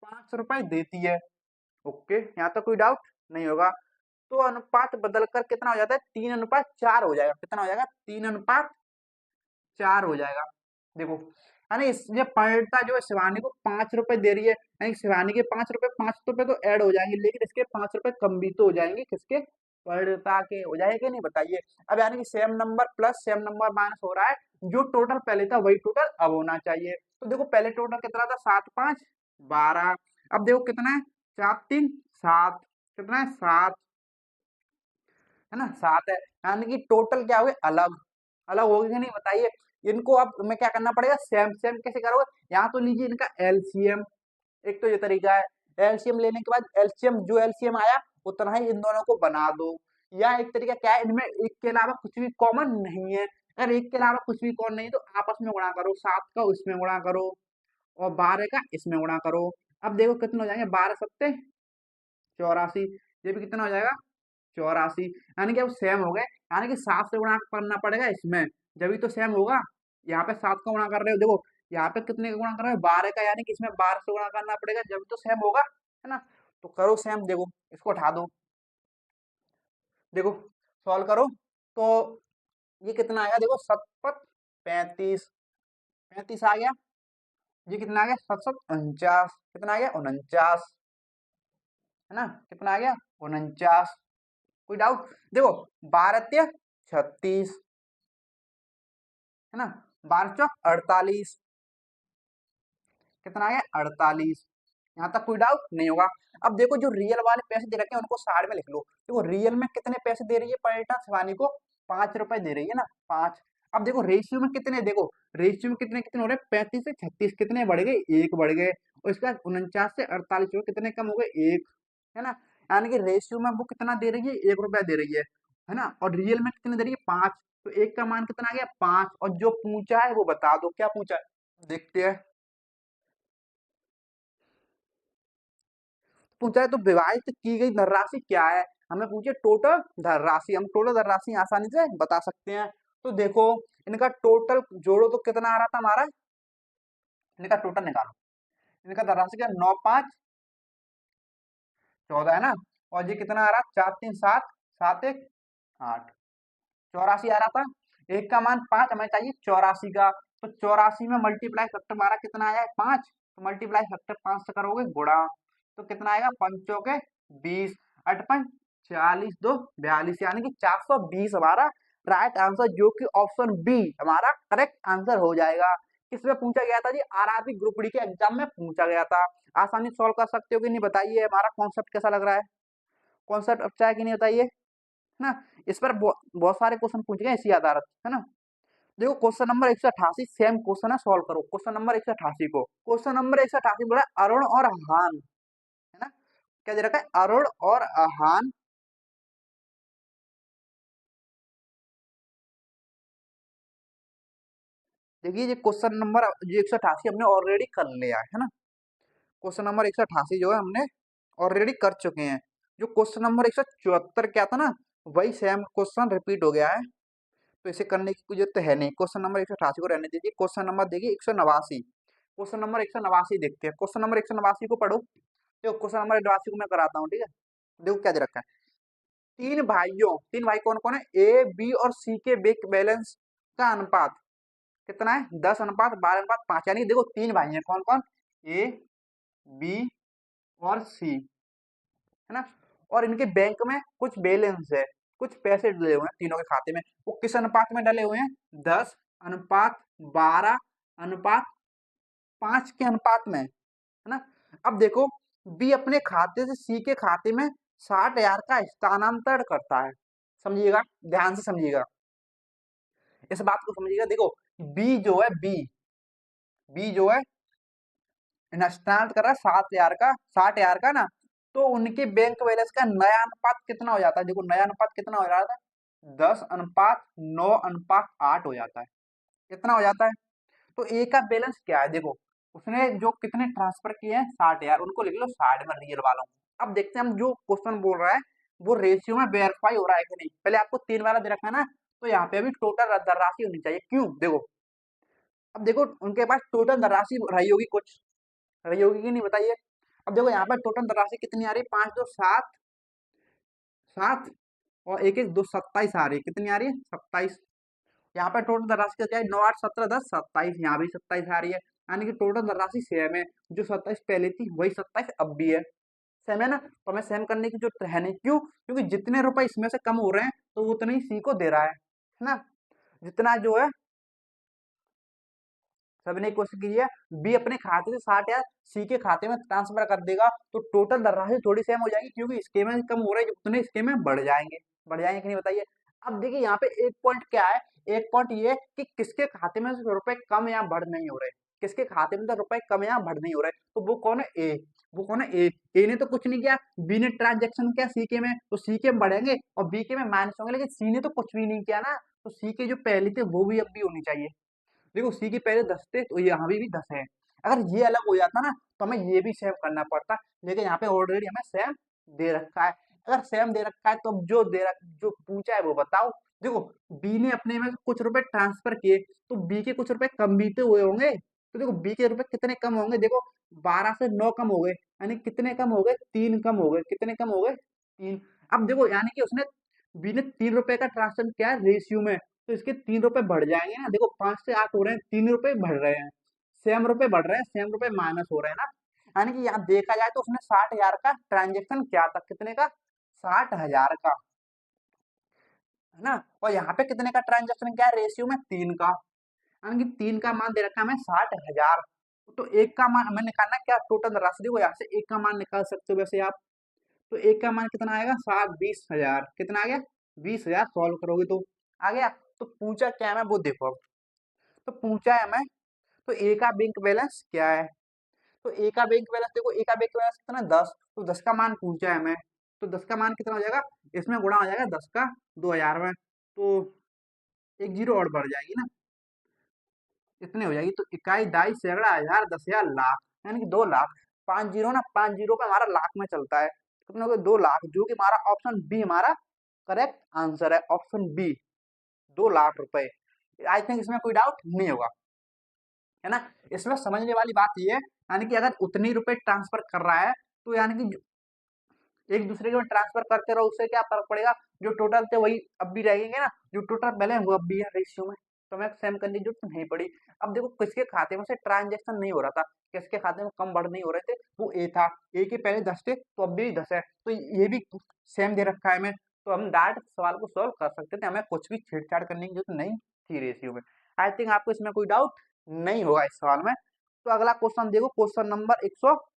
5 रुपए देती है। ओके, यहाँ तो कोई डाउट नहीं होगा। तो अनुपात बदलकर कितना हो जाता है? 3 अनुपात 4 हो जाएगा। कितना हो जाएगा? 3 अनुपात 4 हो जाएगा। देखो, यानी ये परिणीता जो है शिवानी को 5 रुपए दे रही है, यानी शिवानी के 5 रुपए तो ऐड हो जाएंगे, लेकिन इसके 5 रुपए कम भी तो हो जाएंगे। किसके? परिणीता के। हो जाएगा कि नहीं बताइए। अब यानी कि same number plus same number minus हो रहा है, जो टोटल पहले था वही टोटल अब होना चाहिए। तो देखो पहले टोटल कितना था? 7 5 12। अब देखो कितना है? 4 3 7। कितना है? 7 है ना, 7 है। यानी कि टोटल क्या हो गए? अलग अलग हो गए कि नहीं बताइए। इनको अब हमें क्या करना पड़ेगा? सेम सेम कैसे करोगे? यहाँ तो लीजिए इनका एलसीएम, एक तो ये तरीका है। एलसीएम लेने के बाद एलसीएम जो एलसीएम आया उतना ही इन दोनों को बना दो। या एक तरीका क्या है, इनमें एक के अलावा कुछ भी कॉमन नहीं है। अगर एक के अलावा कुछ भी कॉमन नहीं है तो आपस में गुणा करो। 7 का उसमें गुणा करो और 12 का इसमें गुणा करो। अब देखो कितने हो जाएंगे? 12 सत्ते 84। ये भी कितना हो जाएगा? 84। यानी कि अब सेम हो गए। यानी कि 7 से गुणा करना पड़ेगा इसमें, जब तो सेम होगा। यहाँ पे 7 का गुणा कर रहे हो, देखो यहाँ पे कितने का गुणा कर रहे हो? 12 का, यानी कि इसमें 12 से गुणा करना पड़ेगा, जब तो सेम होगा है ना। तो करो सेम, देखो इसको उठा दो, देखो सॉल्व करो। तो ये कितना आएगा? देखो 7 35, 35 आ गया। ये कितना आ गया? 7 7 49। कितना आ गया? 49 है ना। कितना आ गया? 49। कोई डाउट? देखो 12 36 है ना, 12 चौक 48। कितना आ गया? 48। यहाँ तक कोई डाउट नहीं होगा। अब देखो जो रियल वाले पैसे दे रखे हैं उनको साइड में लिख लो। देखो रियल में कितने पैसे दे रही है परिणीता शिवानी को? 5 रुपए दे रही है ना, 5। अब देखो रेशियो में कितने, देखो रेशियो में कितने कितने हो रहे हैं? 35 से 36 कितने बढ़ गए? 1 बढ़ गए। और इसके बाद 49 से 48 हो कितने कम हो गए? 1 है ना। यानी कि रेशियो में वो कितना दे रही है? 1 रुपया दे रही है ना। और रियल में कितने दे रही है? 5। तो 1 का मान कितना आ गया? 5। और जो पूछा है वो बता दो, क्या पूछा है देखते हैं। पूछा है तो विभाजित की गई धनराशि क्या है? हमें पूछे टोटल धनराशि, हम टोटल धनराशि आसानी से बता सकते हैं। तो देखो इनका टोटल जोड़ो तो कितना आ रहा था हमारा? इनका टोटल निकालो। इनका धनराशि क्या? 9 5 14 है ना। और ये कितना आ रहा? 4 3 7, 7 1 8, 84 आ रहा था। एक का मान 5, हमें चाहिए 84 का। तो 84 में मल्टीप्लाई फैक्टर हमारा कितना आया है? 5। तो मल्टीप्लाई फैक्टर 5 से करोगे गुणा, तो कितना आएगा? 5 के 20, 8 5 40 2 42, यानी कि 420 हमारा राइट आंसर, जो कि ऑप्शन बी हमारा करेक्ट आंसर हो जाएगा। किसमें पूछा गया था जी? आरआरबी ग्रुप डी के एग्जाम में पूछा गया था। आसानी सॉल्व कर सकते हो कि नहीं बताइए। हमारा कॉन्सेप्ट कैसा लग रहा है? कॉन्सेप्ट अच्छा है कि नहीं बताइए, है ना। इस पर बहुत सारे क्वेश्चन पूछे गए इसी आधार है ना। देखो क्वेश्चन नंबर 188 सेम क्वेश्चन है, सॉल्व करो क्वेश्चन नंबर 188 को। क्वेश्चन नंबर 188 बोला अरुण और हान है ना। क्या दे रखा है? अरुण और हान। देखिए ये क्वेश्चन नंबर जो 188 हमने ऑलरेडी कर लिया है ना। क्वेश्चन नंबर 188 जो है हमने ऑलरेडी कर चुके हैं। जो क्वेश्चन नंबर 174 क्या था ना, वही सेम क्वेश्चन रिपीट हो गया है। तो इसे करने की कोई जरूरत है नहीं। क्वेश्चन नंबर 188 को रहने दीजिए। क्वेश्चन नंबर देखिए 189। क्वेश्चन नंबर 189 देखते हैं। क्वेश्चन नंबर 189 को पढ़ो। देखो क्वेश्चन नंबर 189 को मैं कराता हूँ, ठीक है। देखो क्या दे रखा है। तीन भाई कौन कौन है? ए बी और सी के बैंक बैलेंस का अनुपात कितना है? 10 अनुपात 12 अनुपात 5। यानी देखो 3 भाई हैं, कौन कौन? ए बी और सी है ना। और इनके बैंक में कुछ बैलेंस है, कुछ पैसे डले हुए हैं तीनों के खाते में। वो किस अनुपात में डले हुए हैं? 10:12:5 के अनुपात में, है ना। अब देखो, बी अपने खाते से सी के खाते में 60,000 का स्थानांतरण करता है। समझिएगा, ध्यान से समझिएगा, इस बात को समझिएगा। देखो, बी जो है, बी जो है स्थानांतरण कर रहा है 60,000 का ना, तो उनके बैंक बैलेंस का नया अनुपात कितना हो जाता है? देखो, नया अनुपात कितना हो जाता है? 10:9:8 हो जाता है। कितना हो जाता है? तो ए का बैलेंस क्या है? देखो, उसने जो कितने ट्रांसफर किए हैं 60,000, उनको लिख लो 60 में रियल वालों। अब देखते हैं हम, जो क्वेश्चन बोल रहा है वो रेशियो में वेरीफाई हो रहा है कि नहीं। पहले आपको 3 वाला दे रखा है ना, तो यहाँ पे अभी टोटल धनराशि होनी चाहिए। क्यों? देखो, अब देखो उनके पास टोटल धनराशि रही होगी, कुछ रही होगी कि नहीं, बताइए। अब देखो, यहाँ पर टोटल धनराशि कितनी आ रही है? 5 2 7 7 और 1 1 2 27 आ रही है। कितनी आ रही है? 27। यहाँ पर टोटल धनराशि क्या है? 9 8 17 10 27, यहाँ भी 27 आ रही है। यानी कि टोटल धनराशि सेम है, जो 27 पहले थी वही 27 अब भी है। सेम है ना, तो हमें सेम करने की जरूरत है नहीं। क्यों? क्योंकि जितने रुपए इसमें से कम हो रहे हैं तो वो उतने ही सी को दे रहा है ना। जितना जो है सबने कोशिश की है, बी अपने खाते से 60,000 सी के खाते में ट्रांसफर कर देगा, तो टोटल धनराशि थोड़ी सेम हो जाएगी, क्योंकि इसके में कम हो रहे हैं, उतने इसके में बढ़ जाएंगे कि नहीं, बताइए। अब देखिए, यहाँ पे एक पॉइंट क्या है? एक पॉइंट ये है कि किसके खाते में से रुपए कम या बढ़ नहीं हो रहे, किसके खाते में तो रुपए कम या बढ़ नहीं हो रहे, तो वो कौन है? ए। वो कौन है? ए। ए ने तो कुछ नहीं किया, बी ने ट्रांजेक्शन किया सी के में, तो सी के में बढ़ेंगे और बी के में माइनस होंगे, लेकिन सी ने तो कुछ भी नहीं किया ना, तो सी के जो पहले थे वो भी अब भी होनी चाहिए। देखो, सी के पहले 10 थे, तो यहाँ भी 10 है। अगर ये अलग हो जाता ना, तो हमें ये भी सेव करना पड़ता, लेकिन यहाँ पे ऑलरेडी हमें सेम दे रखा है। अगर सेम दे रखा है तो अब जो पूछा है वो बताओ। देखो, बी ने अपने में कुछ रुपए ट्रांसफर किए, तो बी के कुछ रुपए कम भी तो हुए होंगे। तो देखो, बी के रुपए कितने कम होंगे? देखो, 12 से 9 कम हो गए, यानी कितने कम हो गए? 3 कम हो गए। कितने कम हो गए? 3। अब देखो, यानी कि उसने बी ने 3 रुपए का ट्रांसफर किया है रेशियो में, तो इसके 3 रुपए बढ़ जाएंगे ना। देखो, 5 से 8 हो रहे हैं, 3 रुपए बढ़ रहे हैं, सेम रुपए बढ़ रहे हैं, सेम रुपए माइनस हो रहे हैं ना। यानी कि यहाँ देखा जाए तो उसने 60,000 का ट्रांजेक्शन किया था। कितने का? 60,000 का, है ना। और यहाँ पे कितने का ट्रांजेक्शन क्या है रेशियो में? 3 का। यानी कि 3 का मान दे रखा है हमें 60,000, तो एक का मान हमें निकालना है क्या? टोटल राशि। देखो, यहाँ से एक का मान निकाल सकते हो वैसे आप, तो एक का मान कितना आएगा? 20,000। कितना आ गया? 20,000। सॉल्व करोगे तो आ गया। तो पूछा क्या है हमें, वो देखो अब। तो पूछा है हमें, तो ए का बैंक बैलेंस क्या है? तो ए का बैंक बैलेंस, देखो ए का बैंक बैलेंस कितना? 10। तो 10 का मान पूछा है हमें, तो 10 का मान कितना हो जाएगा? इसमें गुणा हो जाएगा 10 का 2,000 में, तो एक जीरो और बढ़ जाएगी ना, इतने हो जाएगी। तो इकाई, दाई, सैकड़ा, हजार, 10,000, लाख, यानी कि 2 लाख। 5 जीरो ना, 5 जीरो पे हमारा लाख में चलता है, कितना हो गया? 2 लाख, जो कि हमारा ऑप्शन बी हमारा करेक्ट आंसर है। ऑप्शन बी, 2 लाख रुपए। आई थिंक इसमें कोई डाउट नहीं होगा, है ना। इसमें समझने वाली बात ये है, यानी कि अगर उतनी रुपए ट्रांसफर कर रहा है, तो यानी कि एक दूसरे के में ट्रांसफर करते रहो, उससे क्या फर्क पड़ेगा? जो टोटल थे वही अब भी रहेंगे ना, जो टोटल पहले वो अब भी है रेशियो में, तो हमें सेम करने की जरूरत नहीं पड़ी। अब देखो, किसके खाते में से ट्रांजेक्शन नहीं हो रहा था, किसके खाते में कम बढ़ नहीं हो रहे थे, वो ए था। ए के पहले 10 थे, तो अब भी 10 है, तो ये भी सेम दे रखा है हमें, तो हम डायरेक्ट सवाल को सॉल्व कर सकते थे, हमें कुछ भी छेड़छाड़ करने की जरूरत नहीं थी रेशियो में। आई थिंक आपको इसमें कोई डाउट नहीं होगा इस सवाल में। तो अगला क्वेश्चन देखो, क्वेश्चन नंबर 100।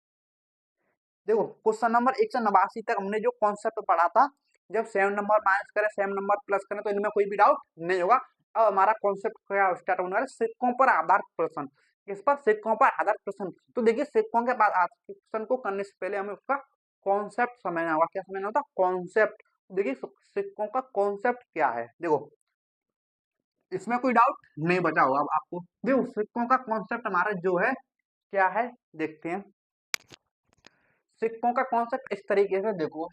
देखो, क्वेश्चन नंबर 189 तक हमने जो कॉन्सेप्ट पढ़ा था, जब सेम नंबर माइनस करें, सेम नंबर प्लस करें, तो इनमें कोई भी डाउट नहीं होगा। अब हमारा कॉन्सेप्ट क्या स्टार्ट होने वाला है? सिक्कों पर आधारित प्रश्न। इस पर सिक्कों पर आधारित प्रश्न, तो देखिए, सिक्कों के बाद क्वेश्चन को करने से पहले हमें उसका कॉन्सेप्ट समझना होगा। क्या समझना होता? कॉन्सेप्ट। देखिए, सिक्कों का कॉन्सेप्ट क्या है, देखो इसमें कोई डाउट नहीं बचा होगा अब आपको। देखो, सिक्कों का कॉन्सेप्ट हमारा जो है क्या है, देखते हैं। सिक्कों का कॉन्सेप्ट इस तरीके से, देखो,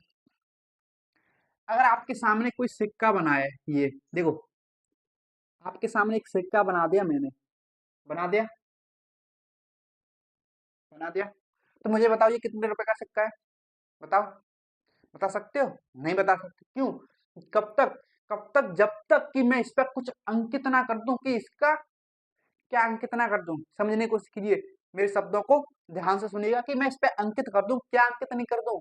अगर आपके सामने कोई सिक्का बना है, ये देखो, आपके सामने एक सिक्का बना दिया मैंने, बना दिया, बना दिया, तो मुझे बताओ ये कितने रुपए का सिक्का है? बताओ, बता सकते हो? नहीं बता सकते। क्यों? कब तक? कब तक? जब तक कि मैं इस पर कुछ अंकित ना कर दूं, कि इसका क्या अंकित ना कर दूं। समझने की कोशिश कीजिए, मेरे शब्दों को ध्यान से सुनिएगा, कि मैं इस पे अंकित कर दूं, क्या अंकित नहीं कर दूं?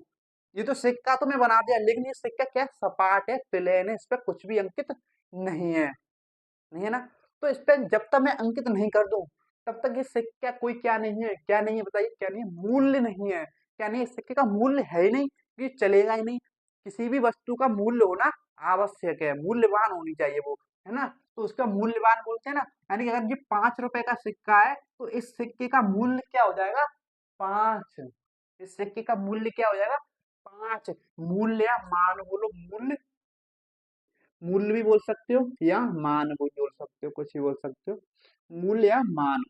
ये तो सिक्का तो मैं बना दिया, लेकिन ये सिक्का क्या है, सपाट है, प्लेन है, इस पे कुछ भी अंकित नहीं है, नहीं है ना। तो इस पे जब तक मैं अंकित नहीं कर दूं, तब तक ये सिक्का कोई क्या नहीं है, क्या नहीं है बताइए, क्या नहीं है, मूल्य नहीं है। क्या नहीं है, इस सिक्के का मूल्य है ही नहीं, ये चलेगा ही नहीं। किसी भी वस्तु का मूल्य होना आवश्यक है, मूल्यवान होनी चाहिए वो, है ना। तो उसका मूल्यवान बोलते हैं ना, यानी कि अगर ये 5 रुपए का सिक्का है, तो इस सिक्के का मूल्य क्या हो जाएगा, 5। इस सिक्के का मूल्य क्या हो जाएगा, 5। मूल्य या मान बोलो, मूल्य, मूल्य भी बोल सकते हो या मान भी बोल सकते हो, कुछ भी बोल सकते हो, मूल्य या मान।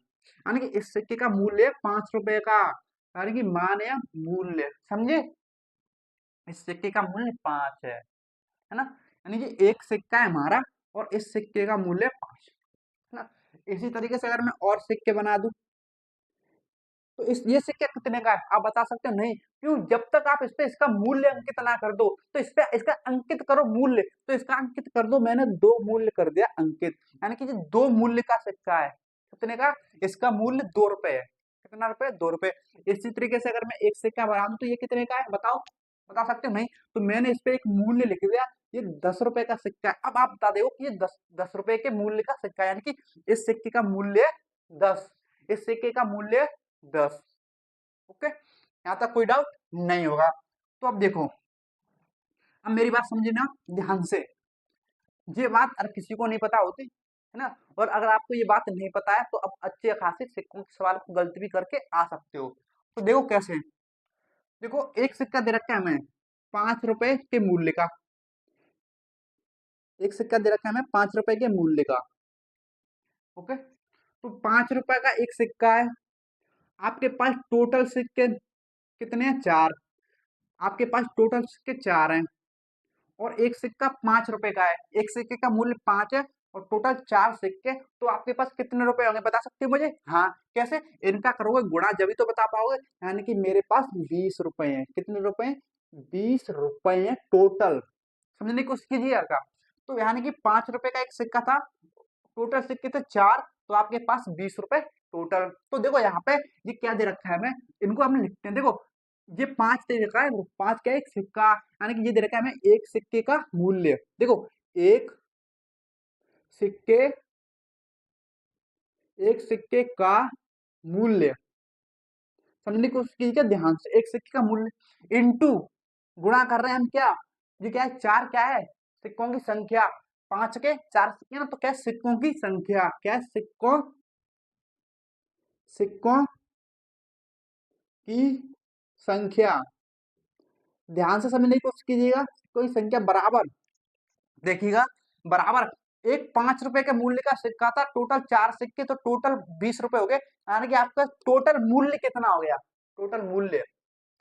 यानी कि इस सिक्के का मूल्य है 5 रुपए का, यानी कि मान या मूल्य, समझे। इस सिक्के का मूल्य 5 है ना। यानी कि एक सिक्का है हमारा, और इस सिक्के का मूल्य 5, है ना। इसी तरीके से अगर मैं और सिक्के बना दूं, तो इस ये सिक्का कितने का है आप बता सकते हो, नहीं। क्यों, जब तक आप इस पे इसका मूल्य अंकित ना कर दो, तो इस पे इसका अंकित करो मूल्य, तो इसका अंकित कर दो, मैंने 2 मूल्य कर दिया अंकित, यानी कि ये 2 मूल्य का सिक्का है। कितने का, इसका मूल्य 2 रुपए है। कितना रुपए, 2 रुपए। इसी तरीके से अगर मैं एक सिक्का बना दूं, तो ये कितने का है बताओ, बता सकते हो, नहीं। तो मैंने इस पे एक मूल्य लिख दिया, ये 10 रुपए का सिक्का है। अब आप बता दो कि ये दस दस रुपए के मूल्य का सिक्का है, यानी कि इस सिक्के का मूल्य 10, इस सिक्के का मूल्य 10। ओके, यहां तक कोई डाउट नहीं होगा। तो अब देखो, अब मेरी बात समझे ना ध्यान से। ये बात अगर किसी को नहीं पता होती, है ना, और अगर आपको ये बात नहीं पता है, तो अब अच्छे खासे सिक्कों के सवाल को गलती भी करके आ सकते हो। तो देखो कैसे, देखो एक सिक्का दे रखा है हमें 5 रुपए के मूल्य का, एक सिक्का दे रखा है हमें 5 रुपए के मूल्य का। ओके, तो 5 रुपए का एक सिक्का है, आपके पास टोटल सिक्के कितने हैं, 4। आपके पास टोटल सिक्के 4 हैं, और एक सिक्का 5 रुपए का है, एक सिक्के का मूल्य 5 है, और टोटल 4 सिक्के, तो आपके पास कितने रुपए होंगे बता सकते हो मुझे, हाँ। कैसे, इनका करोगे गुणा, जब तो बता पाओगे। यानी कि मेरे पास 20 रुपए हैं, कितने रुपए हैं, 20 रुपए हैं टोटल, समझने की कोशिश कीजिए यार का। तो यानी कि 5 रुपए का एक सिक्का था, टोटल सिक्के थे 4, तो आपके पास 20 रुपए टोटल। तो देखो यहाँ पे ये क्या दे रखा है हमें, इनको हम लिखते हैं, देखो ये 5 दे रखा है, 5 क्या है, एक सिक्का, यानी कि ये दे रखा है हमें एक सिक्के का मूल्य। देखो, एक सिक्के, एक सिक्के का मूल्य, समझने की कोशिश कीजिए ध्यान से, एक सिक्के का मूल्य इंटू, गुणा कर रहे हैं हम क्या, ये क्या है, 4 क्या है, सिक्कों की संख्या, 5 के 4 सिक्के ना, तो क्या है, सिक्कों की संख्या, क्या है, सिक्कों, सिक्कों की संख्या। ध्यान से समझने की कोशिश कीजिएगा, कोई संख्या बराबर, देखिएगा, बराबर, एक 5 रुपए के मूल्य का सिक्का था, टोटल 4 सिक्के, तो टोटल 20 रुपए हो गए, यानी कि आपका टोटल मूल्य कितना हो गया, टोटल मूल्य,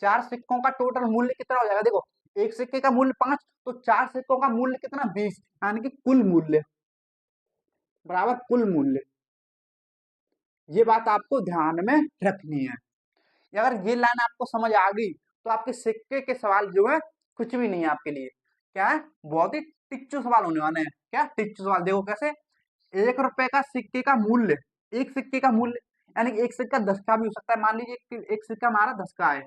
4 सिक्कों का टोटल मूल्य कितना हो जाएगा, देखो एक सिक्के का मूल्य 5, तो 4 सिक्कों का मूल्य कितना, 20, यानी कि कुल मूल्य बराबर कुल मूल्य। ये बात आपको ध्यान में रखनी है। अगर ये लाइन आपको समझ आ गई, तो आपके सिक्के के सवाल जो है कुछ भी नहीं है आपके लिए, क्या है, बहुत ही टिच्चू सवाल होने वाले हैं। क्या टिच्चू सवाल, देखो कैसे, 1 रुपए का सिक्के का मूल्य, एक सिक्के का मूल्य, यानी कि एक सिक्का 10 का भी हो सकता है, मान लीजिए एक सिक्का हमारा 10 का है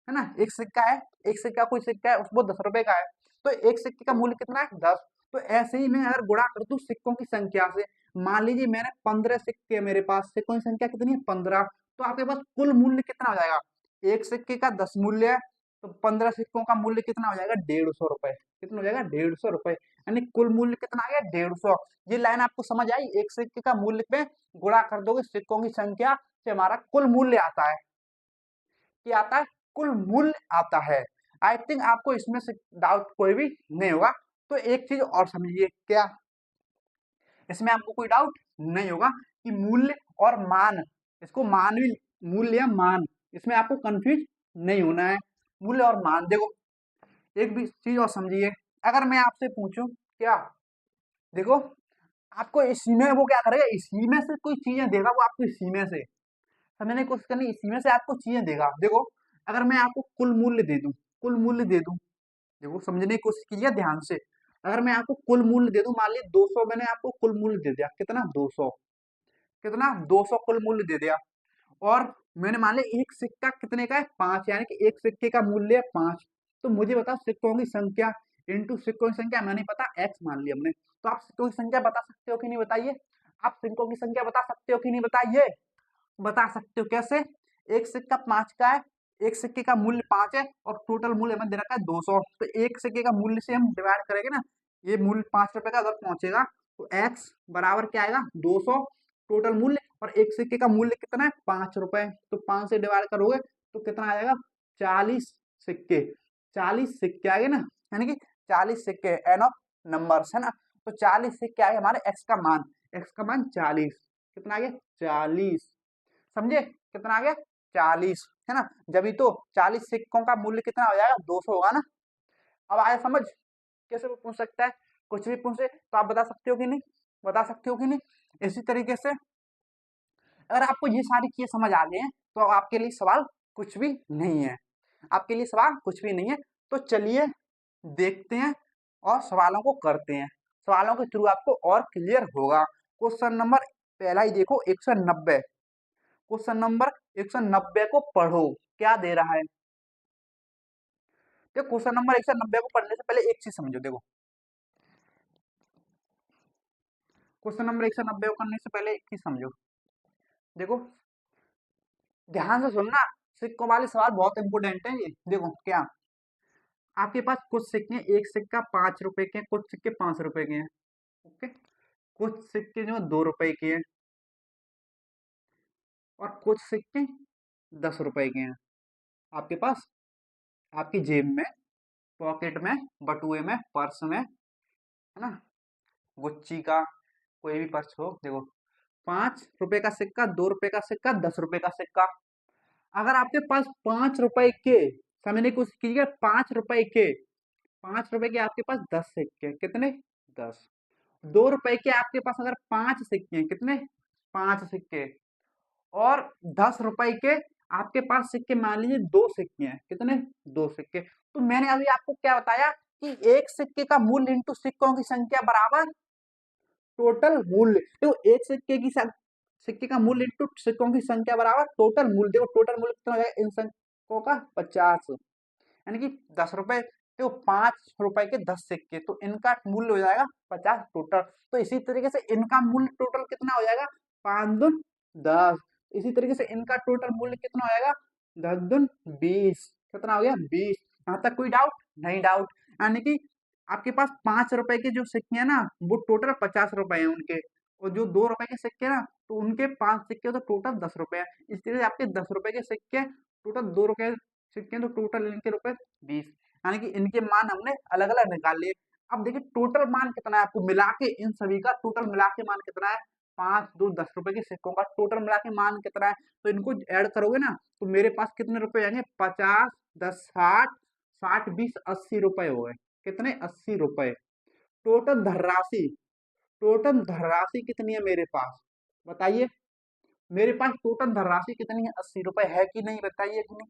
ना, एक सिक्का है, एक सिक्का कोई सिक्का है उसको 10 रुपए का है, तो एक सिक्के का मूल्य कितना है, 10। तो ऐसे ही मैं अगर गुणा कर दूं सिक्कों की संख्या से, मान लीजिए मैंने 15 सिक्के हैं मेरे पास, सिक्कों की संख्या कितनी है, 15, तो आपके पास कुल मूल्य कितना हो जाएगा, एक सिक्के का 10 मूल्य है, तो 15 सिक्कों का मूल्य कितना हो जाएगा, 150 रुपए, कितना हो जाएगा, 150 रुपए, यानी कुल मूल्य कितना आ गया, 150। ये लाइन आपको समझ आई, एक सिक्के का मूल्य पे गुणा कर दोगे सिक्कों की संख्या से, हमारा कुल मूल्य आता है, क्या आता है, कुल मूल्य आता है। आई थिंक आपको इसमें से डाउट कोई भी नहीं होगा। तो एक चीज और समझिए, क्या इसमें आपको कोई डाउट नहीं होगा कि मूल्य और मान, इसको मान भी, मूल्य या मान, इसमें आपको कंफ्यूज नहीं होना है। मूल्य और मान, देखो एक भी चीज और समझिए, अगर मैं आपसे पूछूं, क्या, देखो आपको इसी में वो क्या करेगा, इसी में से कोई चीजें देगा, वो आपको इसी में से समझने की कोशिश करनी, इसी में से आपको चीजें देगा। देखो अगर मैं आपको कुल मूल्य दे दूं, कुल मूल्य दे दूं, देखो समझने की कोशिश कीजिए ध्यान से, अगर मैं आपको कुल मूल्य दे दूं, मान लीजिए 200, मैंने आपको कुल मूल्य दे दिया, कितना, 200, कितना, 200 कुल मूल्य दे दिया, और मैंने मान लिया एक सिक्का कितने का है, 5, यानी कि एक सिक्के का मूल्य है 5, तो मुझे बताओ सिक्कों की संख्या इंटू सिक्कों की संख्या, हमें नहीं पता, एक्स मान ली हमने। तो आप सिक्कों की संख्या बता सकते हो कि नहीं, बताइए। आप सिक्कों की संख्या बता सकते हो कि नहीं, बताइए। बता सकते हो कैसे? एक सिक्का 5 का है, एक सिक्के का मूल्य 5 है और टोटल मूल्य हमें दे रखा है 200। तो एक सिक्के का मूल्य से हम डिवाइड करेंगे ना, ये मूल्य 5 रुपए का अगर पहुंचेगा तो एक्स बराबर क्या आएगा, 200 टोटल मूल्य। और एक सिक्के का मूल्य कितना है, 5 रुपए। तो 5 से डिवाइड करोगे तो कितना आएगा, 40 सिक्के। 40 सिक्के आएंगे ना, यानी कि 40 सिक्के एन ऑफ नंबर्स है ना। तो 40 सिक्के आए हमारे एक्स का मान, एक्स का मान 40। कितना आ गया, 40। समझे, कितना आ गया, 40 है ना। जब तो 40 सिक्कों का मूल्य कितना हो जाएगा, 200 होगा ना। अब आया समझ, कैसे भी पूछ सकता है, कुछ भी पूछे तो आप बता सकते हो कि नहीं, बता सकते हो कि नहीं। इसी तरीके से अगर आपको ये सारी चीजें समझ आ गई हैं तो आपके लिए सवाल कुछ भी नहीं है, आपके लिए सवाल कुछ भी नहीं है। तो चलिए देखते हैं और सवालों को करते हैं, सवालों के थ्रू आपको और क्लियर होगा। क्वेश्चन नंबर पहला ही देखो, 190। क्वेश्चन नंबर 190 को पढ़ो, क्या दे रहा है। देखो क्वेश्चन नंबर 190 को पढ़ने से पहले एक चीज समझो। देखो क्वेश्चन नंबर 190 को करने से पहले एक चीज समझो। देखो ध्यान से सुनना, सिक्कों वाले सवाल बहुत इंपोर्टेंट है ये। देखो क्या, आपके पास कुछ सिक्के हैं, एक सिक्का 5 रुपए के हैं, कुछ सिक्के 5 रुपए के हैं। ओके, कुछ सिक्के जो 2 रुपए के हैं और कुछ सिक्के 10 रुपए के हैं। आपके पास, आपकी जेब में, पॉकेट में, बटुए में, पर्स में, है ना, गुच्ची का कोई भी पर्स हो। देखो 5 रुपए का सिक्का, 2 रुपए का सिक्का, 10 रुपए का सिक्का। अगर आपके पास 5 रुपए के, समझने की कोशिश कीजिए, 5 रुपए के, 5 रुपए के आपके पास 10 सिक्के, कितने, 10। 2 रुपए के आपके पास अगर 5 सिक्के हैं, कितने, 5 सिक्के। और 10 रुपए के आपके पास सिक्के मान लीजिए 2 सिक्के हैं, कितने, 2 सिक्के। तो मैंने अभी आपको क्या बताया कि एक सिक्के का मूल्य इंटू सिक्कों की संख्या बराबर टोटल मूल्य। देखो एक सिक्के की सिक्के का मूल्य इंटू सिक्कों की संख्या बराबर टोटल मूल्य। देखो टोटल मूल्य कितना हो जाएगा इन सिक्कों का, 50, यानी कि 10 रुपए। तो 5 रुपए के 10 सिक्के, तो इनका मूल्य हो जाएगा 50 टोटल। तो इसी तरीके से इनका मूल्य टोटल कितना हो जाएगा, 5 दून 10। इसी तरीके से इनका टोटल मूल्य कितना हो जाएगा, 10 दून 20। कितना हो गया, 20। यहाँ तक कोई डाउट नहीं, डाउट। यानी कि आपके पास 5 रुपए के जो सिक्के हैं ना, वो टोटल 50 रुपए हैं उनके। और जो 2 रुपए के सिक्के हैं ना, तो उनके 5 सिक्के तो टोटल 10 रुपए हैं। इस तरह से आपके 10 रुपए के सिक्के टोटल, 2 रुपए सिक्के तो टोटल इनके रुपए 20। यानी कि इनके मान हमने अलग अलग निकाल लिए। अब देखिए टोटल मान कितना है, आपको मिला के इन सभी का टोटल मिला के मान कितना है, 5 2 10 रुपए के सिक्कों का टोटल मिला के मान कितना है। तो इनको ऐड करोगे ना तो मेरे पास कितने रुपए आएंगे, 50 10 60, 60 20 80 रुपए हो गए। कितने, 80 रुपए। टोटल धनराशि, टोटल धनराशि कितनी है मेरे पास, बताइए। मेरे पास टोटल धनराशि कितनी है, 80 रुपए है कि नहीं, बताइए कि नहीं,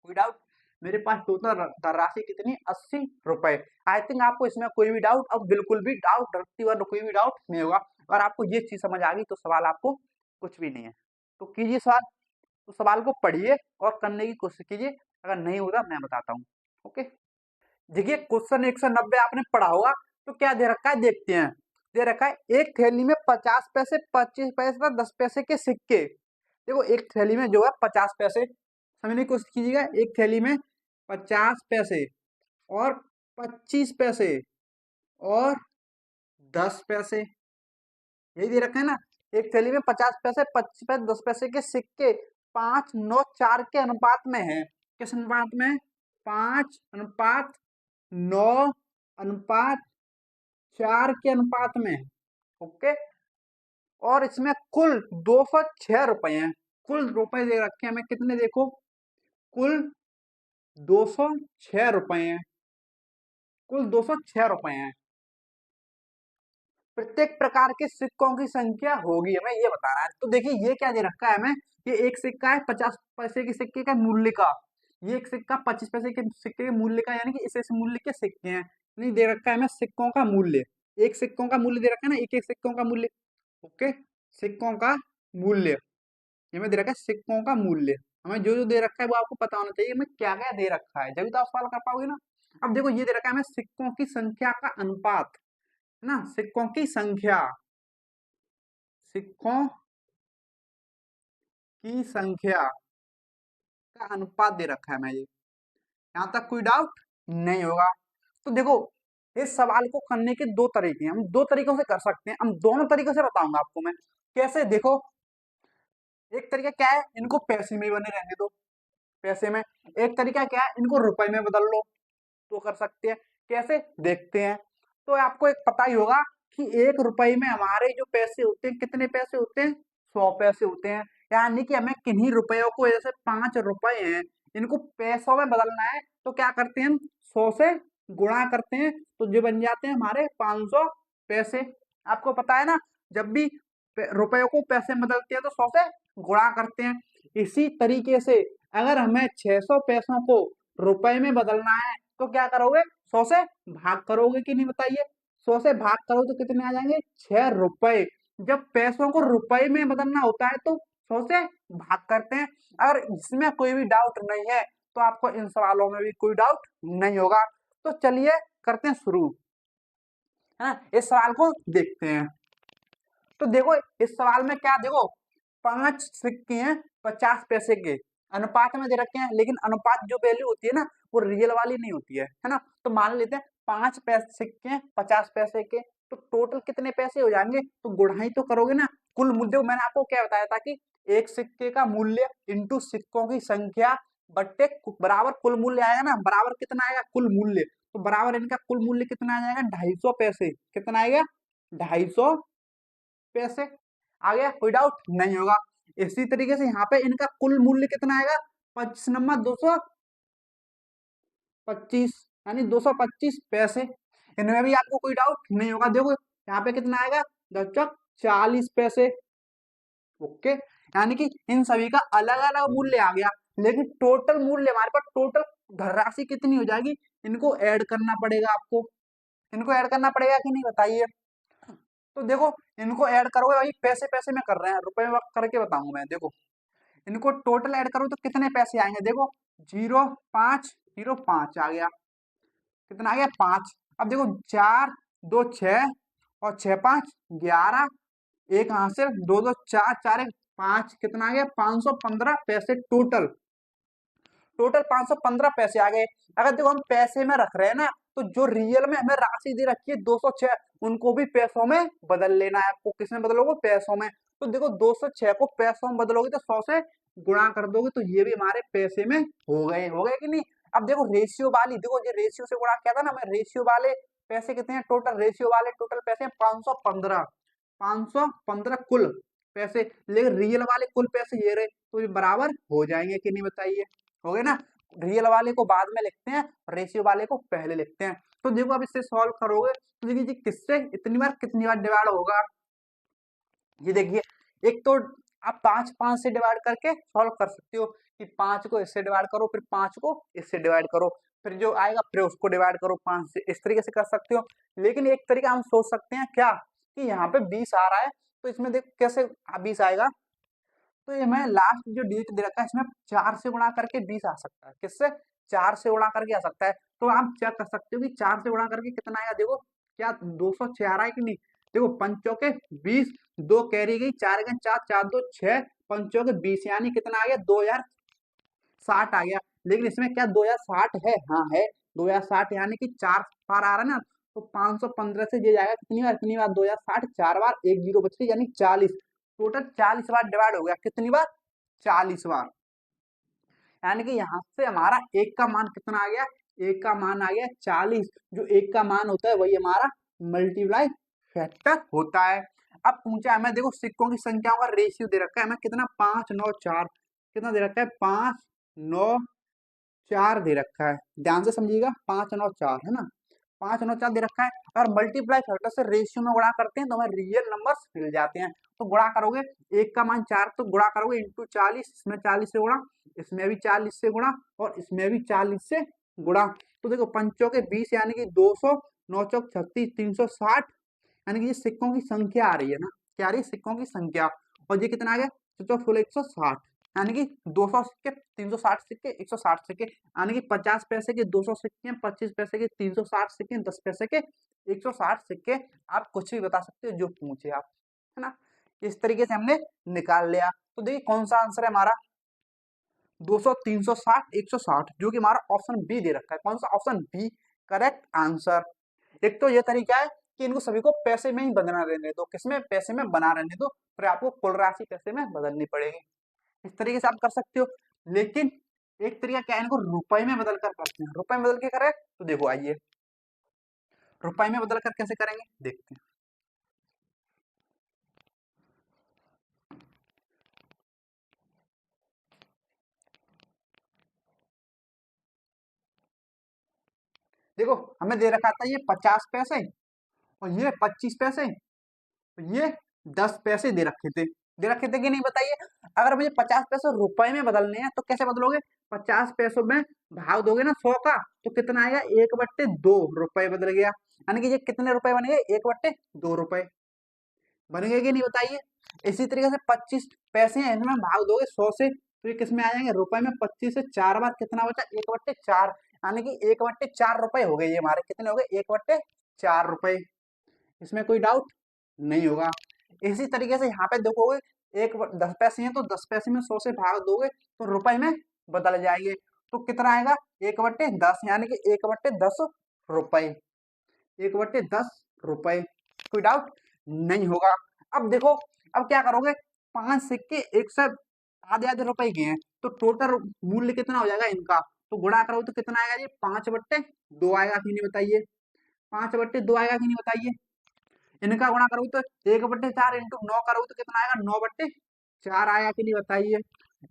कोई डाउट। मेरे पास टोटल धनराशि कितनी, 80 रुपए। आई थिंक आपको इसमें कोई भी डाउट, अब बिल्कुल भी डाउट रखती हुआ कोई भी डाउट नहीं होगा। अगर आपको ये चीज समझ आ गई तो सवाल आपको कुछ भी नहीं है। तो कीजिए सवाल, तो सवाल को पढ़िए और करने की कोशिश कीजिए। अगर नहीं होगा मैं बताता हूँ। ओके, देखिए क्वेश्चन 190 आपने पढ़ा होगा। तो क्या दे रखा है, देखते हैं। दे रखा है एक थैली में 50 पैसे, 25 पैसे, 10 पैसे के सिक्के। देखो एक थैली में जो है 50 पैसे, समझने की कोशिश कीजिएगा। एक थैली में 50 पैसे और 25 पैसे और 10 पैसे, यही दे रखा है ना। एक थैली में 50 पैसे, 25 पैसे, 10 पैसे के सिक्के 5 9 4 के अनुपात में है। किस अनुपात में, 5:9:4 के अनुपात में। ओके, और इसमें कुल 206 रुपए हैं। कुल रुपए दे रखे हैं हमें कितने, देखो कुल 206 रुपए हैं, कुल 206 रुपए हैं। प्रत्येक प्रकार के सिक्कों की संख्या होगी, हमें ये बताना है। तो देखिए ये क्या दे रखा है हमें, ये एक सिक्का है 50 पैसे के सिक्के का मूल्य का, ये एक सिक्का 25 पैसे के सिक्के के मूल्य का, यानी कि इस मूल्य के सिक्के हैं। नहीं दे रखा है हमें सिक्कों का मूल्य, एक सिक्कों का मूल्य दे रखा है ना, एक एक सिक्कों का मूल्य। ओके, सिक्कों का मूल्य, ये में दे रखा है सिक्कों का मूल्य। हमें जो जो दे रखा है वो आपको पता होना चाहिए, हमें क्या क्या दे रखा है, जब तो आप सवाल कर पाओगे ना। अब देखो ये दे रखा है हमें सिक्कों की संख्या का अनुपात, है ना, सिक्कों की संख्या, सिक्कों की संख्या का अनुपात दे रखा है हमें ये, यहाँ तक कोई डाउट नहीं होगा। तो देखो इस सवाल को करने के दो तरीके हैं, हम दो तरीकों से कर सकते हैं, हम दोनों तरीकों से बताऊंगा आपको मैं कैसे। देखो एक तरीका क्या है, इनको पैसे में ही बने रहने दो, पैसे में। एक तरीका क्या है, इनको रुपए में बदल लो, तो कर सकते हैं। कैसे देखते हैं। तो आपको एक पता ही होगा कि 1 रुपए में हमारे जो पैसे होते हैं, कितने पैसे होते हैं, 100 पैसे होते हैं। यानी कि हमें किन्हीं रुपयों को, जैसे 5 रुपए हैं, इनको पैसों में बदलना है, तो क्या करते हैं हम, 100 से गुणा करते हैं, तो जो बन जाते हैं हमारे 500 पैसे। आपको पता है ना, जब भी रुपयों को पैसे में बदलते हैं तो 100 से गुणा करते हैं। इसी तरीके से अगर हमें 600 पैसों को रुपए में बदलना है, तो क्या करोगे, 100 से भाग करोगे कि नहीं, बताइए। 100 से भाग करो तो कितने आ जाएंगे, 6 रुपए। जब पैसों को रुपए में बदलना होता है तो 100 से भाग करते हैं। अगर इसमें कोई भी डाउट नहीं है तो आपको इन सवालों में भी कोई डाउट नहीं होगा। तो चलिए करते हैं शुरू, है ना, इस सवाल को देखते हैं। तो देखो इस सवाल में क्या, देखो 5 सिक्के हैं 50 पैसे के, अनुपात में दे रखे हैं, लेकिन अनुपात जो वैल्यू होती है ना वो रियल वाली नहीं होती है ना। तो मान लेते हैं 5 सिक्के हैं 50 पैसे के, तो टोटल कितने पैसे हो जाएंगे, तो गुणाई तो करोगे ना। कुल मूल्य मैंने आपको क्या बताया था कि एक सिक्के का मूल्य इंटू सिक्कों की संख्या बट्टे बराबर कुल मूल्य आएगा ना, बराबर कितना आएगा, कुल मूल्य। तो बराबर इनका कुल मूल्य कितना आ जाएगा, 250 पैसे। कितना आएगा, 250 पैसे। आ गया, कोई डाउट नहीं होगा। इसी तरीके से यहाँ पे इनका कुल मूल्य कितना आएगा, 25 225, यानी 225 पैसे। इनमें भी आपको कोई डाउट नहीं होगा। देखो यहाँ पे कितना आएगा, 40 पैसे। ओके, यानी कि इन सभी का अलग अलग मूल्य आ गया, लेकिन टोटल मूल्य हमारे पास, टोटल धनराशि कितनी हो जाएगी, इनको ऐड करना पड़ेगा आपको। इनको ऐड करना पड़ेगा कि नहीं, बताइए। तो देखो इनको ऐड करोगे, भाई पैसे पैसे में कर रहे हैं, रुपए में करके बताऊंगा मैं। देखो इनको टोटल ऐड करो तो कितने पैसे आएंगे, देखो 0 5 0 5 आ गया, कितना आ गया, 5। अब देखो 4 2 6 और 6 5 11, एक हासिल, 2 2 4 4 1 5, कितना आ गया, 515 पैसे टोटल। टोटल 515 पैसे आ गए। अगर देखो हम पैसे में रख रहे हैं ना, तो जो रियल में हमें राशि दे रखी है 206, उनको भी पैसों में बदल लेना है आपको। किसमें बदलोगे, पैसों में। तो देखो 206 को पैसों में बदलोगे तो 100 से गुणा कर दोगे, तो ये भी हमारे पैसे में हो गए कि नहीं। अब देखो रेशियो वाली, देखो ये रेशियो से गुणा किया था ना, मैं रेशियो वाले पैसे कितने हैं, टोटल रेशियो वाले टोटल पैसे हैं 515, 515 कुल पैसे। लेकिन रियल वाले कुल पैसे ये रहे, तो ये बराबर हो जाएंगे कि नहीं, बताइए। हो गए ना। रियल वाले को बाद में लिखते हैं, रेशियो वाले को पहले लिखते हैं। तो देखो अब इससे सॉल्व करोगे तो देखिए जी किससे इतनी बार कितनी बार डिवाइड होगा, ये देखिए। एक तो आप 5 5 से डिवाइड करके सॉल्व कर सकते हो, कि 5 को इससे डिवाइड करो, फिर 5 को इससे डिवाइड करो, फिर जो आएगा फिर उसको डिवाइड करो 5 से, इस तरीके से कर सकते हो। लेकिन एक तरीका हम सोच सकते हैं क्या, कि यहाँ पे 20 आ रहा है, तो इसमें देखो कैसे 20 आएगा। तो ये मैं लास्ट जो डिजिट दे रखा है इसमें 4 से गुणा करके 20 आ सकता है, किससे, 4 से गुणा करके आ सकता है। तो आप चेक कर सकते हो कि 4 से गुणा करके कितना आएगा, देखो क्या 206 आ रहा है कि नहीं। देखो पंचों के 20, 2 कैरी गई, 4 गए 4, 4 2 6, पंचों के 20, यानी कितना आ गया, 2060 आ गया। लेकिन इसमें क्या 2060 है, हाँ है 2060, यानी कि 4 बार आ रहा है ना, तो 515 से ये जाएगा कितनी बार 2060, 4 बार, एक जीरो बच गई, यानी 40। टोटल 40 बार डिवाइड हो गया, कितनी बार, 40 बार। यानी कि यहाँ से हमारा एक का मान कितना आ गया, एक का मान आ गया 40। जो एक का मान होता है वही हमारा मल्टीप्लाई फैक्टर होता है। अब पूछा हमें, देखो सिक्कों की संख्याओं का रेशियो दे रखा है हमें कितना, 5 9 4, कितना दे रखा है, 5 9 4 दे रखा है। ध्यान से समझिएगा, 5 9 4 है ना, 5 9 4 दे रखा है। अगर मल्टीप्लाई फैक्टर से रेशियो में गुणा करते हैं तो हमें रियल नंबर्स मिल जाते हैं। तो गुणा करोगे, एक का मान 4, तो गुणा करोगे इंटू 40, इसमें 40 से गुणा, इसमें भी 40 से गुणा, और इसमें भी 40 से गुणा। तो देखो पंचों के 20, यानी कि 200, 9 चौक 36, 360, यानी कि ये सिक्कों की संख्या आ रही है ना, क्या आ रही है, सिक्कों की संख्या। और ये कितना आ गया, 160। यानी कि 200 सिक्के, 360 सिक्के, 160 सिक्के, यानी कि 50 पैसे के 200 सिक्के, 25 पैसे के 360 सिक्के, 10 पैसे के 160 सिक्के। आप कुछ भी बता सकते हो जो पूछे आप, है ना। इस तरीके से हमने निकाल लिया। तो देखिए कौन सा आंसर है हमारा, 200, 360, 160, जो कि हमारा ऑप्शन बी दे रखा है। कौन सा, ऑप्शन बी करेक्ट आंसर। एक तो ये तरीका है कि इनको सभी को पैसे में ही बदलना रहने दो, किसमें, पैसे में बना रहने दो, फिर आपको कुल राशि पैसे में बदलनी पड़ेगी। इस तरीके से आप कर सकते हो। लेकिन एक तरीका क्या है, इनको रुपए में बदल कर करते हैं। रुपए में बदल के करें तो देखो आइए, रुपए में बदल कर कैसे करेंगे देखते हैं। देखो हमें दे रखा था ये 50 पैसे और ये 25 पैसे, तो ये 10 पैसे दे रखे थे कि नहीं बताइए। अगर मुझे 50 पैसे रुपए में बदलने हैं तो कैसे बदलोगे, 50 पैसों में भाग दोगे ना 100 का, तो कितना आएगा, 1/2 रुपए बदल गया। यानी कि ये कितने रुपए बन गए, 1/2 रुपए बन गए कि नहीं बताइए। इसी तरीके से 25 पैसे हैं, इनमें भाग दोगे 100 से, तो ये किस में आ जाएंगे, रुपए में। 25 से 4 बार कितना बचा, 1/4, यानी कि 1/4 रुपए हो गए ये हमारे, कितने हो गए, 1/4 रुपए। इसमें कोई डाउट नहीं होगा। इसी तरीके से यहाँ पे देखोगे, 10 पैसे हैं तो 10 पैसे में 100 से भाग दोगे तो रुपए में बदल जाएंगे। तो कितना आएगा, 1/10, यानी कि 1/10 रुपए, 1/10 रुपए। कोई डाउट नहीं होगा। अब देखो, अब क्या करोगे, 5 सिक्के एक से आधे आधे रुपए के हैं, तो टोटल मूल्य कितना हो जाएगा इनका, तो गुणा करो तो कितना आएगा, ये 5/2 आएगा कि नहीं बताइए, 5/2 आएगा कि नहीं बताइए। इनका गुणा करो तो 1/4 इंटू 9 करो तो कितना आएगा, 9/4 आएगा कि नहीं बताइए।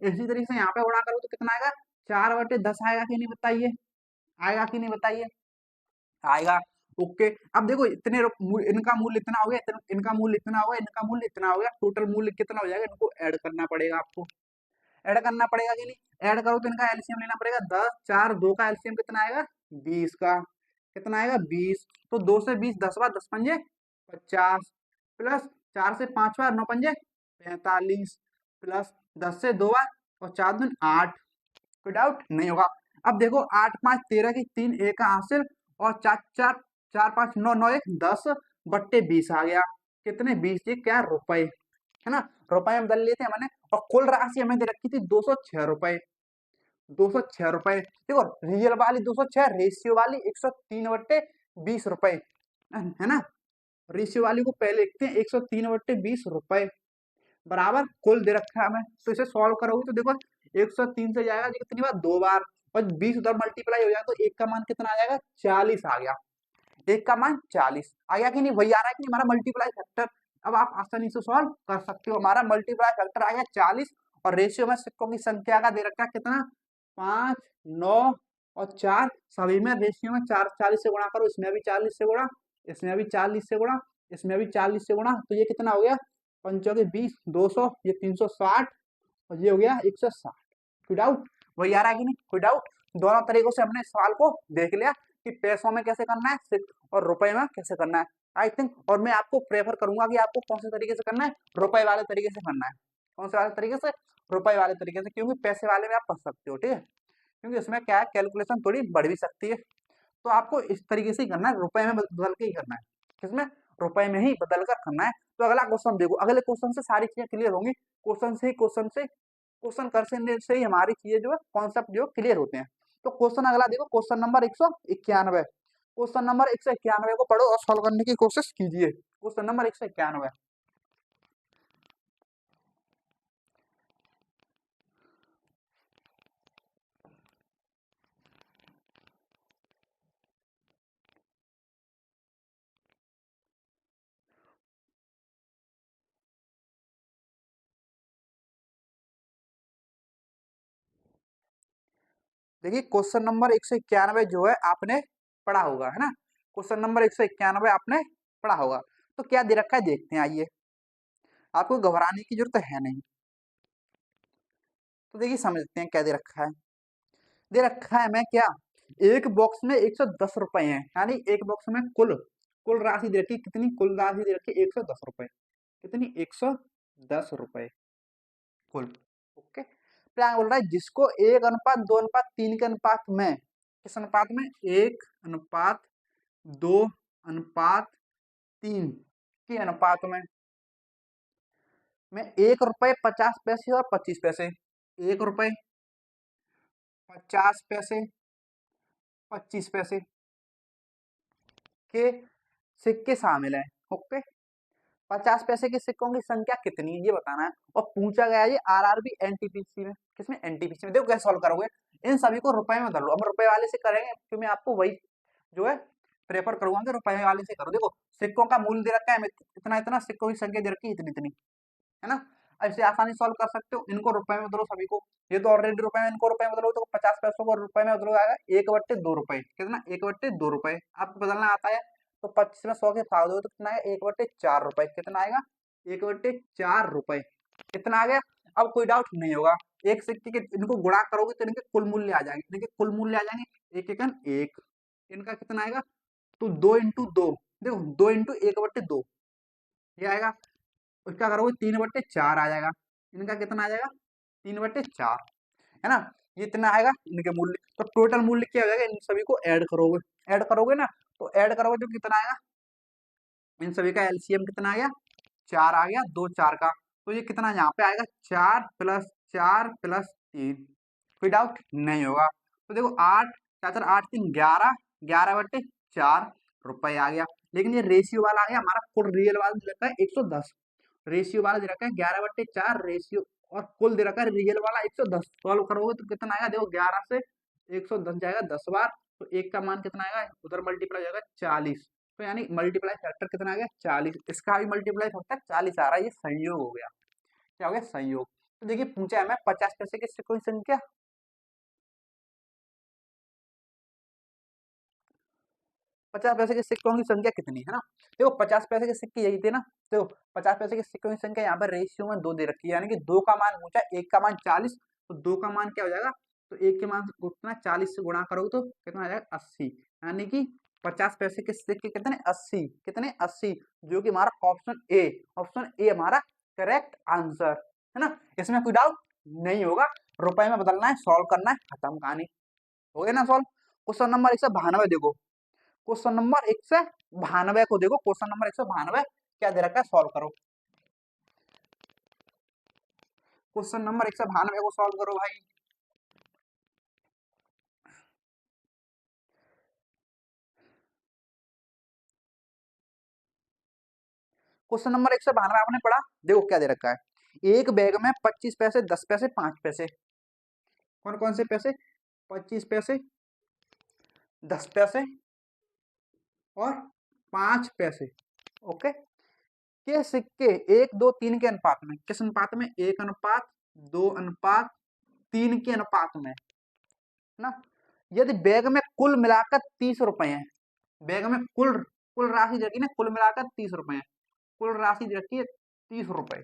इसी तरीके से यहाँ पे गुणा करो तो कितना आएगा, 4/10 आएगा कि नहीं बताइए, आएगा कि नहीं बताइए, आएगा। ओके, अब देखो इनका मूल्य इतना हो गया, इनका मूल्य इतना हो गया, इनका मूल्य इतना हो गया, टोटल मूल्य कितना हो जाएगा, इनको ऐड करना पड़ेगा आपको, ऐड करना पड़ेगा कि नहीं। ऐड करो तो इनका एलसीएम लेना पड़ेगा, 10, 4, 2 का एलसीएम कितना आएगा, 20 का, कितना आएगा, 20। तो 2 से 20, 10 बार 10 पंजे 50, प्लस 4 से 5 बार 9 पंजे 45, प्लस 10 से 2 बार और 4 दूनी 8। कोई डाउट नहीं होगा। अब देखो 8 5 13 की 3 एक का हासिल, और 4 4 4 5 9 9 1 10/20 आ गया, कितने, 20, ये क्या, रुपए, है ना। रुपए में बदल लिए थे हमने। और कुल राशि हमें दे रखी थी 206 रुपए, 206 रुपए। देखो रियल वाली 206, रेशियो वाली 103/20 रुपए, है ना। रेशियो वाली को पहले लिखते हैं, 103/20 रुपए बराबर कुल दे रखा है हमें। तो इसे सॉल्व करोगे तो देखो 103 से जाएगा ये कितनी बार, 2 बार, और 20 उधर मल्टीप्लाई हो जाएगा तो एक का मान कितना आ जाएगा, 40 आ गया, एक का मान 40 आ गया कि नहीं, वही आ रहा है कि नहीं हमारा मल्टीप्लाई फैक्टर। अब आप आसानी से सॉल्व कर सकते हो, हमारा मल्टीप्लाई फैक्टर आ गया 40, और रेशियो में सिक्कों की संख्या का दे रखा है कितना, 5, 9 और 4, सभी में रेशियो में 4, 40 से गुणा करो, इसमें भी 40 से गुणा, इसमें भी 40 से गुणा, इसमें भी 40 से गुणा, तो ये कितना हो गया, 5 के 20, 200, ये 360, और ये हो गया 160। कोई डाउट, वही आ रहा है कि नहीं, कोई डाउट। दोनों तरीकों से हमने सवाल को देख लिया कि पैसों में कैसे करना है और रुपए में कैसे करना है, आई थिंक। और मैं आपको प्रेफर करूंगा कि आपको कौन से तरीके से करना है, रुपए वाले तरीके से करना है। कौन से वाले तरीके से, रुपए वाले तरीके से, क्योंकि पैसे वाले में आप फंस सकते हो, ठीक है, क्योंकि उसमें क्या है, कैलकुलेशन थोड़ी बढ़ भी सकती है। तो आपको इस तरीके से ही करना है, रुपए में बदल के ही करना है, किसमें, रुपए में ही बदल कर करना है। तो अगला क्वेश्चन देखो, अगले क्वेश्चन से सारी चीजें क्लियर होंगी, क्वेश्चन करने से ही हमारी चीजें जो है, कॉन्सेप्ट जो क्लियर होते हैं। तो क्वेश्चन अगला देखो, क्वेश्चन नंबर 191, क्वेश्चन नंबर 191 को पढ़ो और सॉल्व करने की कोशिश कीजिए। क्वेश्चन नंबर 191, देखिए क्वेश्चन नंबर 191 जो है आपने पढ़ा होगा, है ना। क्वेश्चन नंबर 191 आपने पढ़ा होगा। तो क्या दे रखा है देखते हैं, आइए, आपको घबराने की जरूरत है नहीं। तो देखिए समझते हैं क्या दे रखा है। दे रखा है हमें क्या, एक बॉक्स में 110 रुपए हैं, यानी एक बॉक्स में कुल कुल राशि दे रखी है, कितनी, कुल राशि दे रखी है 110 रुपए, कितनी, 110 रुपए कुल। ओके, क्या बोल रहा है, जिसको 1:2:3 के अनुपात में, किस अनुपात में, 1:2:3 के अनुपात में 1 रुपए 50 पैसे और 25 पैसे, 1 रुपए 50 पैसे 25 पैसे के सिक्के शामिल है। ओके, 50 पैसे के सिक्कों की संख्या कितनी है ये बताना है, और पूछा गया है ये आरआरबी एनटीपीसी में, किसमें, एनटीपीसी में। देखो कैसे सॉल्व करोगे, इन सभी को रुपए में बदल लो। हम रुपए वाले से करेंगे क्योंकि मैं आपको वही जो है प्रेफर करूंगा कि रुपए वाले से करो। देखो सिक्कों का मूल्य दे रखा है इतना इतना, सिक्कों की संख्या दे रखी है इतनी इतनी, है ना। ऐसे आसानी सॉल्व कर सकते हो, इनको रुपए में बदलो सभी को, ये तो ऑलरेडी रुपए में, इनको रुपए में बदलो तो 50 पैसों को रुपए में बदलो आएगा 1/2 रुपए, कितना, 1/2 रुपए। आपको बदलना आता है तो 25 में 100 के भाग दो तो कितना आएगा, 1/4 रुपए, कितना आएगा, 1/4 रुपए, कितना आ गया। अब कोई डाउट नहीं होगा, एक सिक्के के इनको गुणा करोगे तो इनके कुल मूल्य आ जाएंगे, इनके कुल मूल्य आ जाएंगे, एक एकन एक, इनका कितना आएगा, तो 2 × 2, देखो 2 × 1/2 ये आएगा, उसका करोगे 3/4 आ जाएगा, इनका कितना आ जाएगा, 3/4, है ना। ये इतना आएगा इनके मूल्य, तो टोटल मूल्य क्या हो जाएगा, इन सभी को ऐड करोगे ना, तो ऐड करोगे तो कितना आएगा, इन सभी का एलसीएम कितना आ गया, 4 आ गया, 2 4 का, तो ये कितना यहाँ पे आएगा, 4+4+3, कोई डाउट नहीं होगा। तो देखो 8 4 8 3 11, 11/4 रुपए आ गया। लेकिन ये रेशियो वाला आ गया हमारा, कुल रियल वाला दे रखा है 110, रेशियो वाला दे रखा है 11/4 रेशियो, और कुल दे रखा है रियल वाला 110। सॉल्व करोगे तो कितना आएगा, देखो 11 से 110 जाएगा 10 बार, तो एक का मान कितना आएगा, उधर मल्टीप्लाई हो जाएगा 40, तो यानी मल्टीप्लाई फैक्टर कितना आ गया, 40, इसका भी मल्टीप्लाई फैक्टर 40 आ रहा है, ये संयोग हो गया, क्या हो गया, संयोग। तो देखिए पूछा है हमें 50 पैसे के सिक्कों की संख्या, 50 पैसे के सिक्कों की संख्या कितनी है ना। देखो 50 पैसे के सिक्के यही थे ना, देखो 50 पैसे के सिक्कों की संख्या यहाँ पर रेशियो में 2 दे रखी है, यानी कि 2 का मान पूछा, 1 का मान 40, तो 2 का मान क्या हो जाएगा, तो 1 के मान को कितना 40 से गुणा करोगे तो कितना आ जाएगा 80, यानी कि 50 पैसे के सिक्के कितने 80, कितने 80, जो कि हमारा ऑप्शन ए हमारा करेक्ट आंसर है ना। इसमें कोई डाउट नहीं होगा, रुपए में बदलना है, सॉल्व करना है, खत्म कहानी, हो गया ना सॉल्व। क्वेश्चन नंबर 192 देखो, क्वेश्चन नंबर 192 को देखो, क्वेश्चन नंबर 192 क्या दे रखा है, सॉल्व करो। क्वेश्चन नंबर 192 को सॉल्व करो भाई। क्वेश्चन नंबर 192 आपने पढ़ा, देखो क्या दे रखा है, एक बैग में 25 पैसे 10 पैसे 5 पैसे, कौन कौन से पैसे, 25 पैसे 10 पैसे और 5 पैसे, ओके, के सिक्के 1:2:3 के अनुपात में, किस अनुपात में, 1:2:3 के अनुपात में ना। यदि बैग में कुल मिलाकर 30 रुपए हैं, बैग में कुल कुल राशि रखी ना, कुल मिलाकर 30 रुपए है, कुल राशि रखी है 30 रुपए,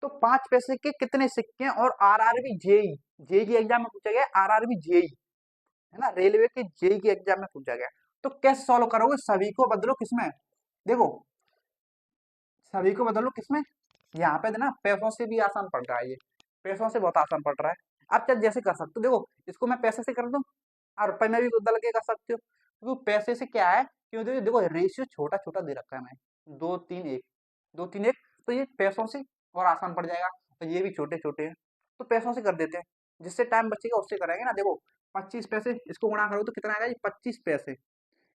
तो 5 पैसे के कितने सिक्के हैं, और आरआरबी जेई, जेई की एग्जाम में पूछा गया, आरआरबी जेई है ना, रेलवे के जेई की एग्जाम में पूछा गया। तो कैसे सॉल्व करोगे, सभी को बदलो किसमें, देखो सभी को बदलो किसमें, यहाँ पे ना पैसों से भी आसान पड़ रहा है, ये पैसों से बहुत आसान पड़ रहा है। आप चाहे जैसे कर सकते हो, देखो इसको मैं पैसे से कर दूं और रुपए में भी बदल के कर सकते हो, क्योंकि पैसे से क्या है, क्योंकि देखो रेशियो छोटा छोटा दे रखा है मैं, 2 3 1, 2 3 1, तो ये पैसों से और आसान पड़ जाएगा, और ये भी छोटे छोटे हैं, तो पैसों से कर देते हैं, जिससे टाइम बचेगा उससे करेंगे ना। देखो 25 पैसे, इसको गुणा करो तो कितना आएगा, ये 25 पैसे,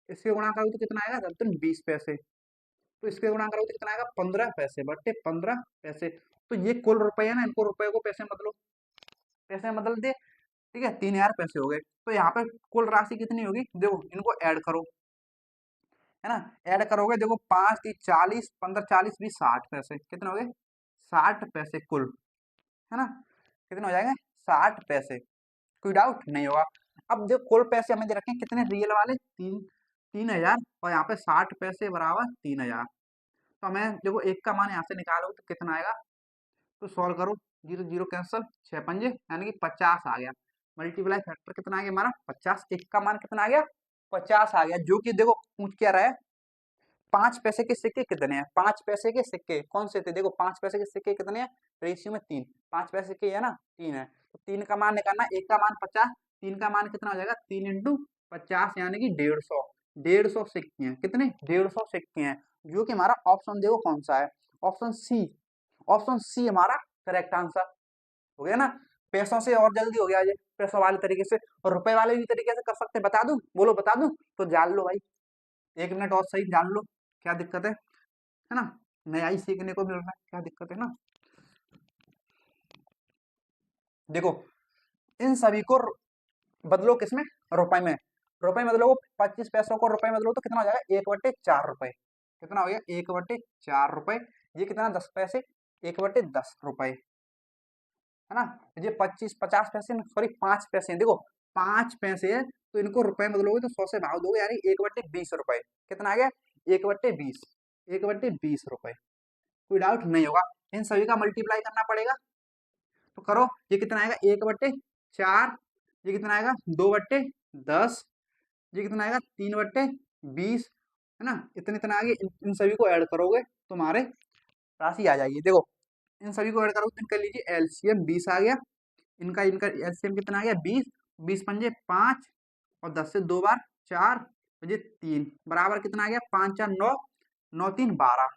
इसके गुणा करो तो कितना आएगा, 20 पैसे, तो इसके गुणा करो तो कितना आएगा, 15 पैसे बटे 15 पैसे, तो ये कुल रुपए है ना, इनको रुपए को पैसे में बदलो, पैसे में बदल दे, ठीक है, 3000 पैसे हो गए। तो यहाँ पे कुल राशि कितनी होगी, देखो इनको ऐड करो, है ना, ऐड करोगे, देखो 5 3 40, 15 40 20 60 पैसे, कितने हो गए, 60 पैसे कुल, है ना, कितने हो जाएंगे, 60 पैसे, कोई डाउट नहीं होगा। अब देखो कुल पैसे हमें दे रखे हैं कितने, रियल वाले 3000, और यहाँ पे 60 पैसे बराबर 3000, तो हमें देखो एक का मान यहाँ से निकालोगे तो कितना आएगा, तो सॉल्व करो, 0 0 कैंसल, 6 पंजे यानी कि 50 आ गया, मल्टीप्लाई फैक्टर कितना आ गया हमारा 50, एक का मान कितना आ गया 50 आ गया, जो कि देखो पूछ क्या रहा है 5 पैसे के सिक्के कितने हैं? 5 पैसे के सिक्के कौन से थे? देखो 5 पैसे के सिक्के कितने हैं? रेशियो में 3। 5 पैसे के है ना 3 है, तो 3 का मान निकालना, एक का मान 50, 3 का मान कितना हो जाएगा? 3 इंटू 50 यानी कि 150। 150 सिक्के हैं, कितने? 150 सिक्के हैं, जो कि हमारा ऑप्शन देखो कौन सा है? Option C. ऑप्शन सी हमारा करेक्ट आंसर हो गया ना। पैसों से और जल्दी हो गया ये, पैसों वाले तरीके से, और रुपए वाले भी तरीके से कर सकते हैं। बता दूं? बोलो बता दूं? तो जान लो भाई, 1 मिनट और सही जान लो, क्या दिक्कत है ना? नया ही सीखने को मिल रहा है, क्या दिक्कत है ना? देखो इन सभी को बदलो किसमें? रुपए में। रुपए में बदलो, 25 पैसों को रुपए में बदलो तो कितना हो जाएगा? 1/4 रुपए। कितना हो गया? 1/4 रुपए। ये कितना? 10 पैसे। 1/10 रुपए, है ना? ये 50 पैसे, सॉरी 5 पैसे हैं। देखो 5 पैसे है, तो इनको रुपए में बदलोगे तो 100 से भाग दोगे, यानी 1/20 रुपए। कितना आ गया? 1/20। 1/20 रुपए। कोई डाउट नहीं होगा। इन सभी का मल्टीप्लाई करना पड़ेगा, तो करो। ये कितना आएगा? 1/4। ये कितना आएगा? 2/10। ये कितना आएगा? 3/20, है ना? इतने इतना आगे, इन सभी को ऐड करोगे तुम्हारे राशि आ जाएगी। देखो इन सभी को ऐड करोगे तो इनका लीजिए एलसीएम 20 आ गया। इनका इनका एलसीएम कितना आ गया? 20। 20 पंजे 5, और 10 से 2 बार 4, और ये 3 बराबर कितना आ गया? 5 4 9, 9 3 12।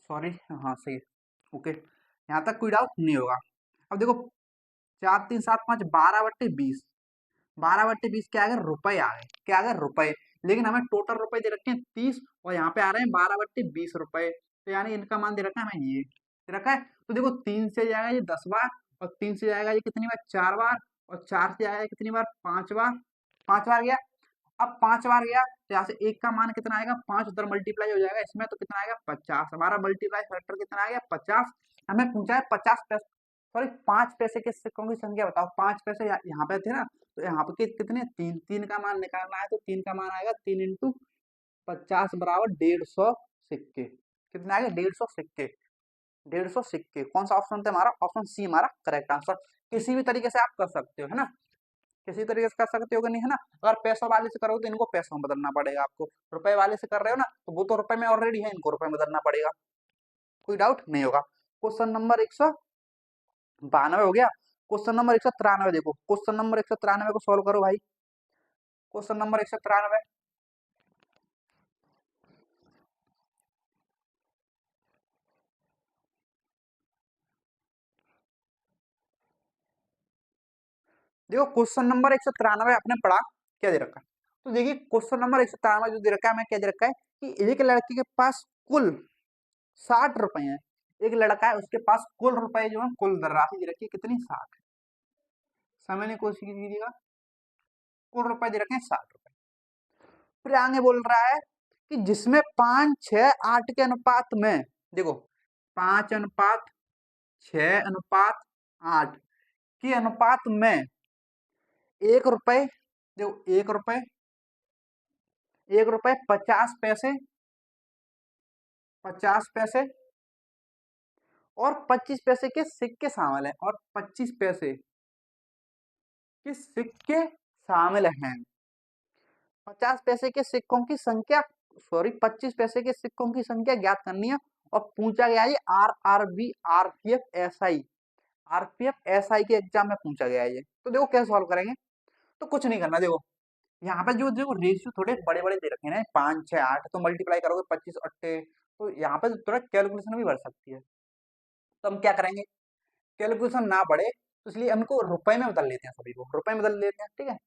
सॉरी, हाँ सही है। ओके, यहाँ तक कोई डाउट नहीं होगा। अब देखो 4 3 7 5, 12/20। 12/20 क्या आ गया? रुपए आ गए। क्या आ गए? रुपए। लेकिन हमें टोटल रुपए दे रखे हैं 30, और यहाँ पे आ रहे हैं 12/20 रुपए। तो यानी इनका मान दे रखा है हमें, ये दे रखा है। तो देखो 3 से जाएगा ये 10 बार, और 3 से जाएगा ये कितनी बार? 4 बार, और 4 से जाएगा कितनी बार? 5 बार। 5 बार गया। अब 5 बार गया तो यहाँ से एक का मान कितना आएगा? 5 उधर मल्टीप्लाई हो जाएगा इसमें, तो कितना आएगा? 50। हमारा मल्टीप्लाई फैक्टर कितना आ गया? 50। हमें पूछा है 50 पैसे, सॉरी 5 पैसे के सिक्कों की संख्या बताओ। 5 पैसे यहाँ पे थे ना, तो यहाँ पे कितने? 3। 3 का मान निकालना है, तो 3 का मान आएगा 3 इंटू 50 बराबर 150 सिक्के। कितना आएगा? 150 सिक्के। 150 सिक्के। कौन सा ऑप्शन था हमारा? ऑप्शन सी हमारा करेक्ट आंसर। किसी भी तरीके से आप कर सकते हो, है ना? किसी तरीके से कर सकते हो कि नहीं, है ना? अगर पैसों वाले से करोगे तो इनको पैसों में बदलना पड़ेगा आपको। रुपए वाले से कर रहे हो ना, तो वो तो रुपए में ऑलरेडी है, इनको रुपए में बदलना पड़ेगा। कोई डाउट नहीं होगा। क्वेश्चन नंबर 192 हो गया। क्वेश्चन नंबर 193 देखो, क्वेश्चन नंबर 193 को सॉल्व करो भाई। Question number 193। देखो क्वेश्चन नंबर 193 आपने पढ़ा, क्या दे रखा है? तो देखिए क्वेश्चन नंबर 193 जो दे रखा है, हमें क्या दे रखा है कि एक लड़के के पास कुल 60 रुपए हैं। एक लड़का है, उसके पास कुल रुपए जो है, कुल राशि दे रखी है कितनी? 60। समझने की कोशिश कीजिएगा, कुल रुपए दे रखे हैं 60 रुपए। फिर आगे बोल रहा है कि जिसमें 5 6 8 के अनुपात में, देखो 5:6:8 के अनुपात में 1 रुपए, देखो 1 रुपए, 1 रुपए 50 पैसे, 50 पैसे और 25 पैसे के सिक्के शामिल है, और 25 पैसे के सिक्के शामिल हैं। 50 पैसे के सिक्कों की संख्या, सॉरी 25 पैसे के सिक्कों की संख्या ज्ञात करनी है, और पूछा गया है RRB RPF SI, RPF SI के एग्जाम में पूछा गया है ये। तो देखो कैसे सॉल्व करेंगे, तो कुछ नहीं करना। देखो यहाँ पे जो जो रेशियो थोड़े बड़े बड़े दे रखे हैं ना, 5 6 8, तो मल्टीप्लाई करोगे 25 8, तो यहाँ पे थोड़ा कैलकुलेशन भी बढ़ सकती है। तो हम क्या करेंगे, कैलकुलेशन ना बढ़े, तो इसलिए हमको रुपए में बदल लेते हैं, सभी को रुपए में बदल लेते हैं, ठीक है?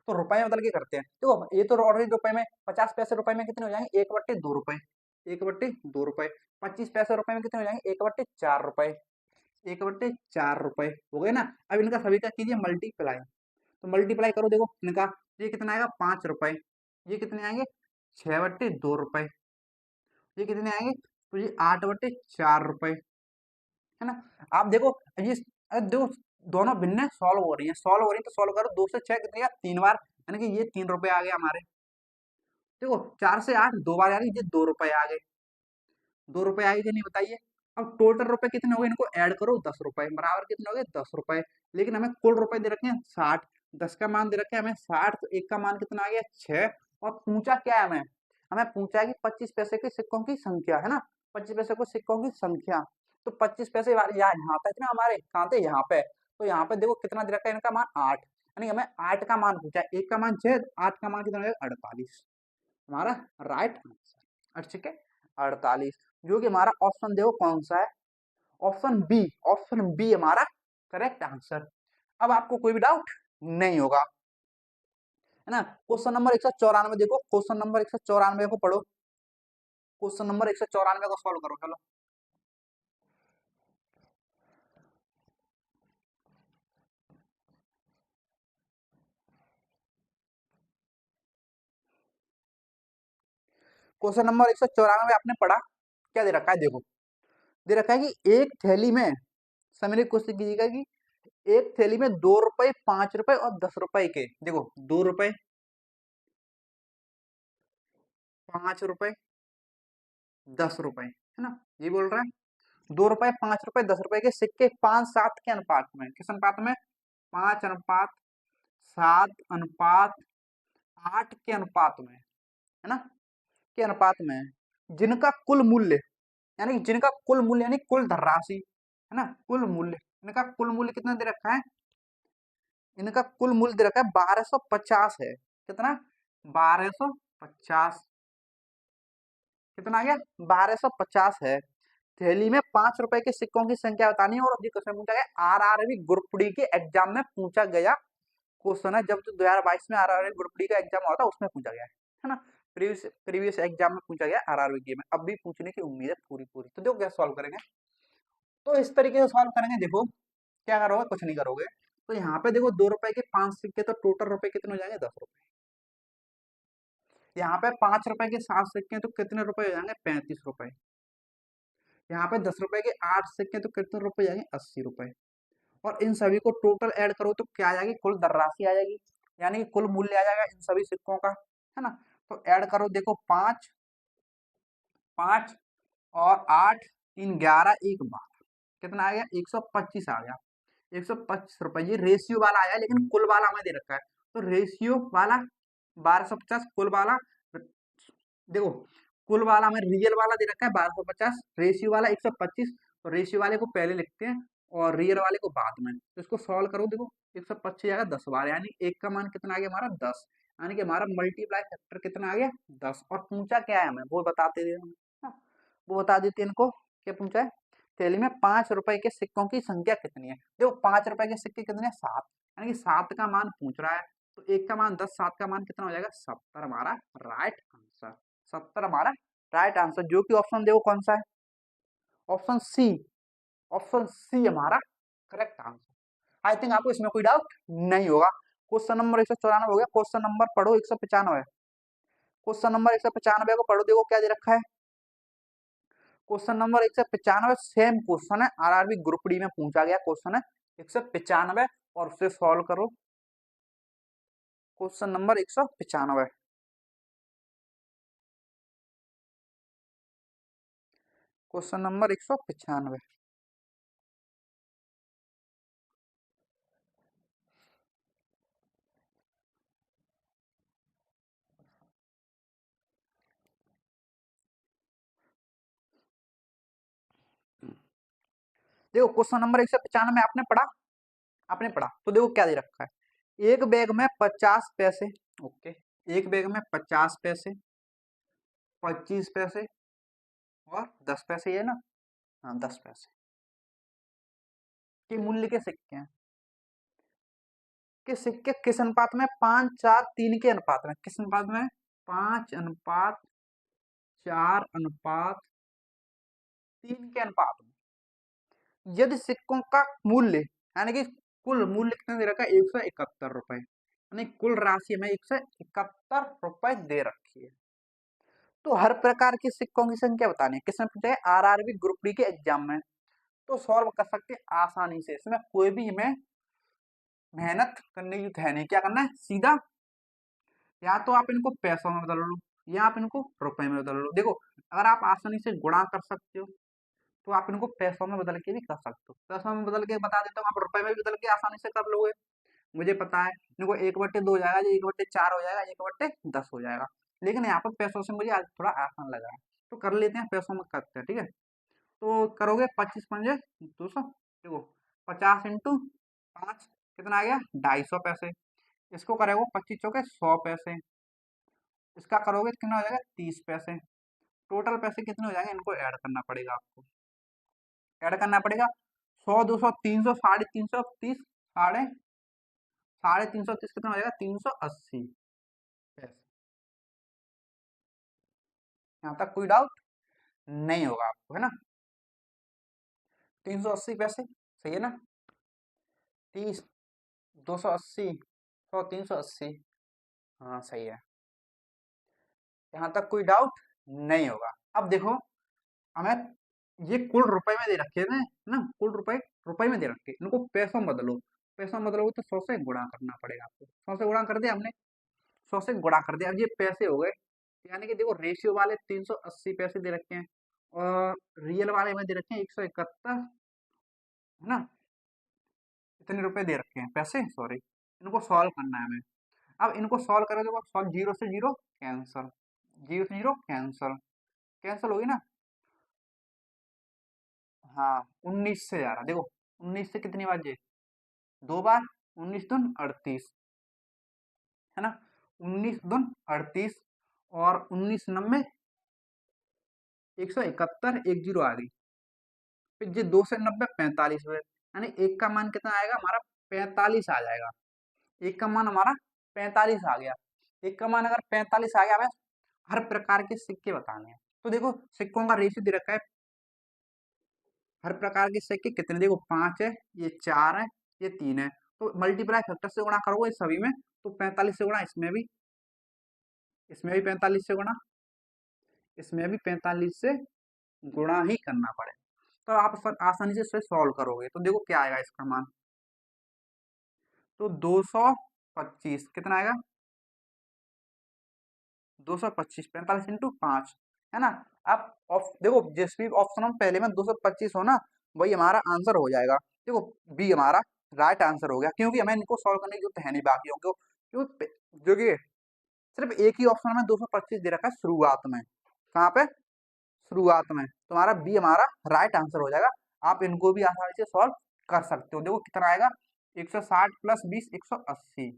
तो रुपए में बदल के करते हैं। देखो ये तो ऑलरेडी रुपए में, 50 पैसे रुपए में कितने हो जाएंगे? 1/2 रुपए। 1/2 रुपए। 25 पैसे रुपए में कितने हो जाएंगे? 1/4 रुपए। 1/4 रुपए हो गए ना। अब इनका सभी का कीजिए मल्टीप्लाई, तो मल्टीप्लाई करो। देखो इनका ये कितना आएगा? 5 रुपए। ये कितने आएंगे? 6/2 रुपए। ये कितने आएंगे? तो ये 8/4 रुपए, है ना? आप देखो ये दो दोनों भिन्न सॉल्व हो रही है, सॉल्व हो रही है, तो सॉल्व करो। 2 से 6 कितनी है? 3 बार, यानी कि ये 3 रुपए आ गए हमारे। देखो 4 से 8 2 बार, यानी ये 2 रुपए आ गए। 2 रुपए आए कि नहीं बताइए? अब टोटल रुपए कितने हो गए? इनको ऐड करो, 10 रुपए बराबर कितने हो गए? 10 रुपए। लेकिन हमें कुल रुपए दे रखे हैं 60, 10 का मान दे रखा है हमें 60, तो 1 का मान कितना आ गया 6। और पूछा क्या है हमें, हमें पूछा है कि 25 पैसे के सिक्कों की संख्या, है ना, 25 पैसे को सिक्कों की संख्या। तो 25 पैसे वाले यहाँ तक ना, हमारे कहाँ थे, यहाँ पे। तो यहाँ पे देखो कितना दे रखा है, इनका मान 8, यानी हमें 8 का मान पूछा है। 1 का मान 6, 8 का मान कितना हो जाएगा 48, हमारा राइट आंसर। ठीक है, 48, जो कि हमारा ऑप्शन देखो कौन सा है, ऑप्शन बी। ऑप्शन बी हमारा करेक्ट आंसर। अब आपको कोई भी डाउट नहीं होगा, है ना। क्वेश्चन नंबर 194 देखो, क्वेश्चन नंबर 194 को पढ़ो, क्वेश्चन नंबर 194 को सॉल्व करो, चलो। क्वेश्चन नंबर 194 आपने पढ़ा, क्या दे रखा है, देखो दे रखा है कि एक थैली में, समय क्वेश्चन कीजिएगा कि एक थैली में 2 रुपए, 5 रुपए और 10 रुपए के, देखो 2 रुपए, 5 रुपए, 10 रुपए, है ना, ये बोल रहा है 2 रुपए, 5 रुपए, 10 रुपए के सिक्के 5-7 के अनुपात में, किस अनुपात में, 5 अनुपात 7 अनुपात 8 के अनुपात में, है ना, के अनुपात में, जिनका कुल मूल्य, यानी जिनका कुल मूल्य यानी कुल धनराशि, है ना, कुल मूल्य, इनका कुल मूल्य कितना दे रखा है, इनका कुल मूल्य दे रखा है 1250 है। कितना, 1250, कितना आ गया 1250 है। थैली में 5 रुपए के सिक्कों की संख्या बतानी है, और अभी क्वेश्चन पूछा गया आरआरबी ग्रुप डी के एग्जाम में पूछा गया क्वेश्चन है, जब 2022 में आरआरबी ग्रुप डी का एग्जाम हुआ था उसमें पूछा गया है ना, प्रीवियस प्रीवियस एग्जाम में पूछा गया आरआरबी के में, अब भी पूछने की उम्मीद है पूरी पूरी। तो देखो क्या सॉल्व करेंगे, तो इस तरीके से सॉल्व करेंगे, देखो क्या करोगे, कुछ नहीं करोगे। तो यहाँ पे देखो 2 रुपए के 5 सिक्के, तो टोटल रुपए कितने हो जाएंगे, 10 रुपए। यहाँ पे 5 रुपए के 7 सिक्के, तो कितने रुपए हो जाएंगे, 35 रुपए। यहाँ पे 10 रुपए के 8 सिक्के, तो कितने रुपए जाएंगे, 80 रुपए। और इन सभी को टोटल ऐड करो तो क्या आ जाएगी, कुल धनराशि आ जाएगी, यानी कि कुल मूल्य आ जाएगा इन सभी सिक्कों का, है ना। तो ऐड करो, देखो 5, 5 और 8, 3, 11, 1, 12, कितना आ गया, 125 आ गया। 125 रुपए, ये रेशियो वाला आया, लेकिन कुल वाला हमें दे रखा है, तो रेशियो वाला 1250, कुल वाला देखो, कुल वाला हमें रियल वाला दे रखा है 1250, रेशियो वाला 125, तो रेशियो वाले को पहले लिखते हैं और रियल वाले को बाद में। तो इसको सॉल्व करो, देखो 125 आएगा 10 बार, यानी एक का मान कितना आ गया हमारा 10, यानी कि हमारा मल्टीप्लाई फैक्टर कितना आ गया 10। और पूछा क्या है हमें, वो बताते थे हमें, हाँ, वो बता देते हैं इनको, क्या पूछा है, थैली में 5 रुपए के सिक्कों की संख्या कितनी है। देखो 5 रुपए के सिक्के कितने हैं, 7, यानी कि 7 का मान पूछ रहा है, तो एक का मान 10, 7 का मान कितना हो जाएगा 70, हमारा राइट आंसर। 70 हमारा राइट आंसर, जो कि ऑप्शन देखो कौन सा है, ऑप्शन सी। ऑप्शन सी हमारा करेक्ट आंसर। आई थिंक आपको इसमें कोई डाउट नहीं होगा। क्वेश्चन नंबर 194 हो गया, क्वेश्चन नंबर पढ़ो 195। क्वेश्चन नंबर 195 को पढ़ो, देखो क्या दे रखा है, क्वेश्चन नंबर 195 सेम क्वेश्चन है, आरआरबी ग्रुप डी में पूछा गया क्वेश्चन है 195, और उसे सॉल्व करो। क्वेश्चन नंबर 195, क्वेश्चन नंबर 195, देखो क्वेश्चन नंबर 195 आपने पढ़ा, आपने पढ़ा, तो देखो क्या दे रखा है, एक बैग में 50 पैसे, ओके, एक बैग में 50 पैसे, 25 पैसे और 10 पैसे, ये ना, हाँ 10 पैसे के मूल्य के सिक्के हैं, कि सिक्के किस अनुपात में, 5-4-3 के अनुपात में, किस अनुपात में, 5:4:3 के अनुपात में। यदि सिक्कों का मूल्य, यानी कि कुल मूल्य कितना दे रखा है, 171 रुपए, यानी कुल राशि में 171 रुपए दे रखी है। तो हर प्रकार के सिक्कों की संख्या बतानी है, किसमें पूछा है, आरआरबी ग्रुप डी के एग्जाम में। तो सॉल्व कर सकते हैं आसानी से, इसमें कोई भी हमें मेहनत करने की है नहीं, क्या करना है, सीधा या तो आप इनको पैसों में बदल लो, या आप इनको रुपए में बदल लो। देखो अगर आप आसानी से गुणा कर सकते हो, तो आप इनको पैसों में बदल के भी कर सकते हो, पैसों में बदल के बता देता हूँ, आप रुपए में भी बदल के आसानी से कर लोगे। मुझे पता है इनको 1/2 हो जाएगा, ये 1/4 हो जाएगा, 1/10 हो जाएगा। लेकिन यहाँ पर पैसों से मुझे आज थोड़ा आसान लगा है, तो कर लेते हैं, पैसों में करते हैं, ठीक है। तो करोगे 25×5 200, देखो 50 × 5 कितना आ गया, 250 पैसे। इसको करोगे 25 × 100 पैसे, इसका करोगे तो कितना हो जाएगा, 30 पैसे। टोटल पैसे कितने हो जाएंगे, इनको ऐड करना पड़ेगा आपको, ऐड करना पड़ेगा। 100 200 300 350 साढ़े साढ़े 330 कितना हो जाएगा, 380 पैसे। यहाँ तक कोई डाउट नहीं होगा आपको, है ना। 380 पैसे सही है ना, 30 280 100 380, हाँ सही है। यहाँ तक कोई डाउट नहीं होगा। अब देखो, हमें ये कुल रुपए में दे रखे थे ना, कुल रुपए रुपए में दे रखे, इनको पैसों में बदलो। पैसों में बदलोगे तो 100 से गुणा करना पड़ेगा आपको। 100 से गुणा कर दिया हमने, 100 से गुणा कर दिया, अब ये पैसे हो गए। यानी कि देखो, रेशियो वाले 380 पैसे दे रखे हैं, और रियल वाले में दे रखे हैं 171, है ना। इतने रुपए दे रखे हैं, पैसे सॉरी। इनको सॉल्व करना है हमें। अब इनको सॉल्व करोगे तो सॉल्व, जीरो से जीरो कैंसल, जीरो से जीरो कैंसल, कैंसल होगी ना। हाँ, 19 से जा रहा, देखो 19 से कितनी बार जे, 2 बार, 19 दून 38, है ना। 19 दून 38, और 19 9 171, एक जीरो आ गई। फिर ये 2 से 90 45 हुए, यानी एक का मान कितना आएगा हमारा, 45 आ जाएगा। एक का मान हमारा 45 आ गया। एक का मान अगर 45 आ गया, हमें हर प्रकार के सिक्के बताने हैं। तो देखो, सिक्कों का रेशियो दे रखा है, हर प्रकार के सिक्के कितने, देखो 5 है, ये 4 है, ये 3 है। तो मल्टीप्लाई फैक्टर से गुणा करोगे सभी में, तो 45 से गुणा, इसमें भी 45 से गुणा, इसमें भी 45 से गुणा ही करना पड़ेगा। तो आप आसानी से इसे सॉल्व करोगे, तो देखो क्या आएगा इसका मान। तो 225 कितना आएगा, 225, 45 × 5, है ना। अब देखो, जिस भी ऑप्शन में पहले में 225 हो ना, वही हमारा आंसर हो जाएगा। देखो, बी हमारा राइट आंसर हो गया, क्योंकि हमें इनको सॉल्व करने की जरूरत है नहीं बाकियों को, क्योंकि जो कि सिर्फ एक ही ऑप्शन में 225 दे रखा है शुरुआत में। कहाँ पे, शुरुआत में। तुम्हारा बी हमारा राइट आंसर हो जाएगा। आप इनको भी आसानी से सॉल्व कर सकते हो। देखो कितना आएगा, 160 + 20 180,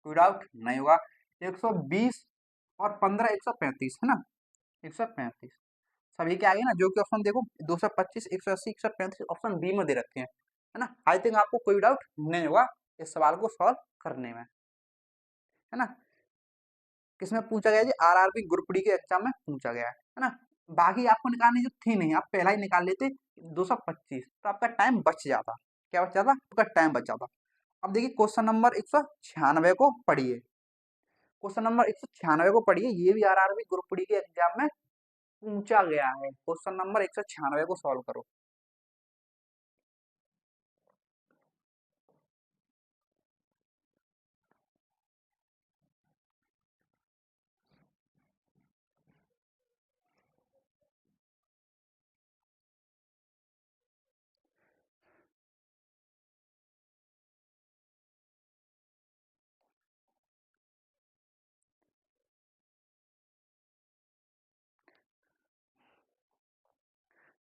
कोई डाउट नहीं होगा। 120 और 15 135, है ना, 135 सभी के आगे ना, जो कि ऑप्शन देखो 225 180 135 ऑप्शन बी में दे रखे हैं, है ना। आई थिंक आपको कोई डाउट नहीं होगा इस सवाल को सॉल्व करने में, है ना। किसमें पूछा गया जी, आरआरबी ग्रुप डी के एग्जाम में पूछा गया है ना। बाकी आपको निकालने जो थी नहीं, आप पहला ही निकाल लेते 225, तो आपका टाइम बच जाता। क्या बच जाता, आपका टाइम बच जाता। अब देखिए, क्वेश्चन नंबर 196 को पढ़िए, क्वेश्चन नंबर 196 को पढ़िए, ये भी आरआरबी ग्रुप डी के एग्जाम में पूछा गया है। क्वेश्चन नंबर 196 को सॉल्व करो।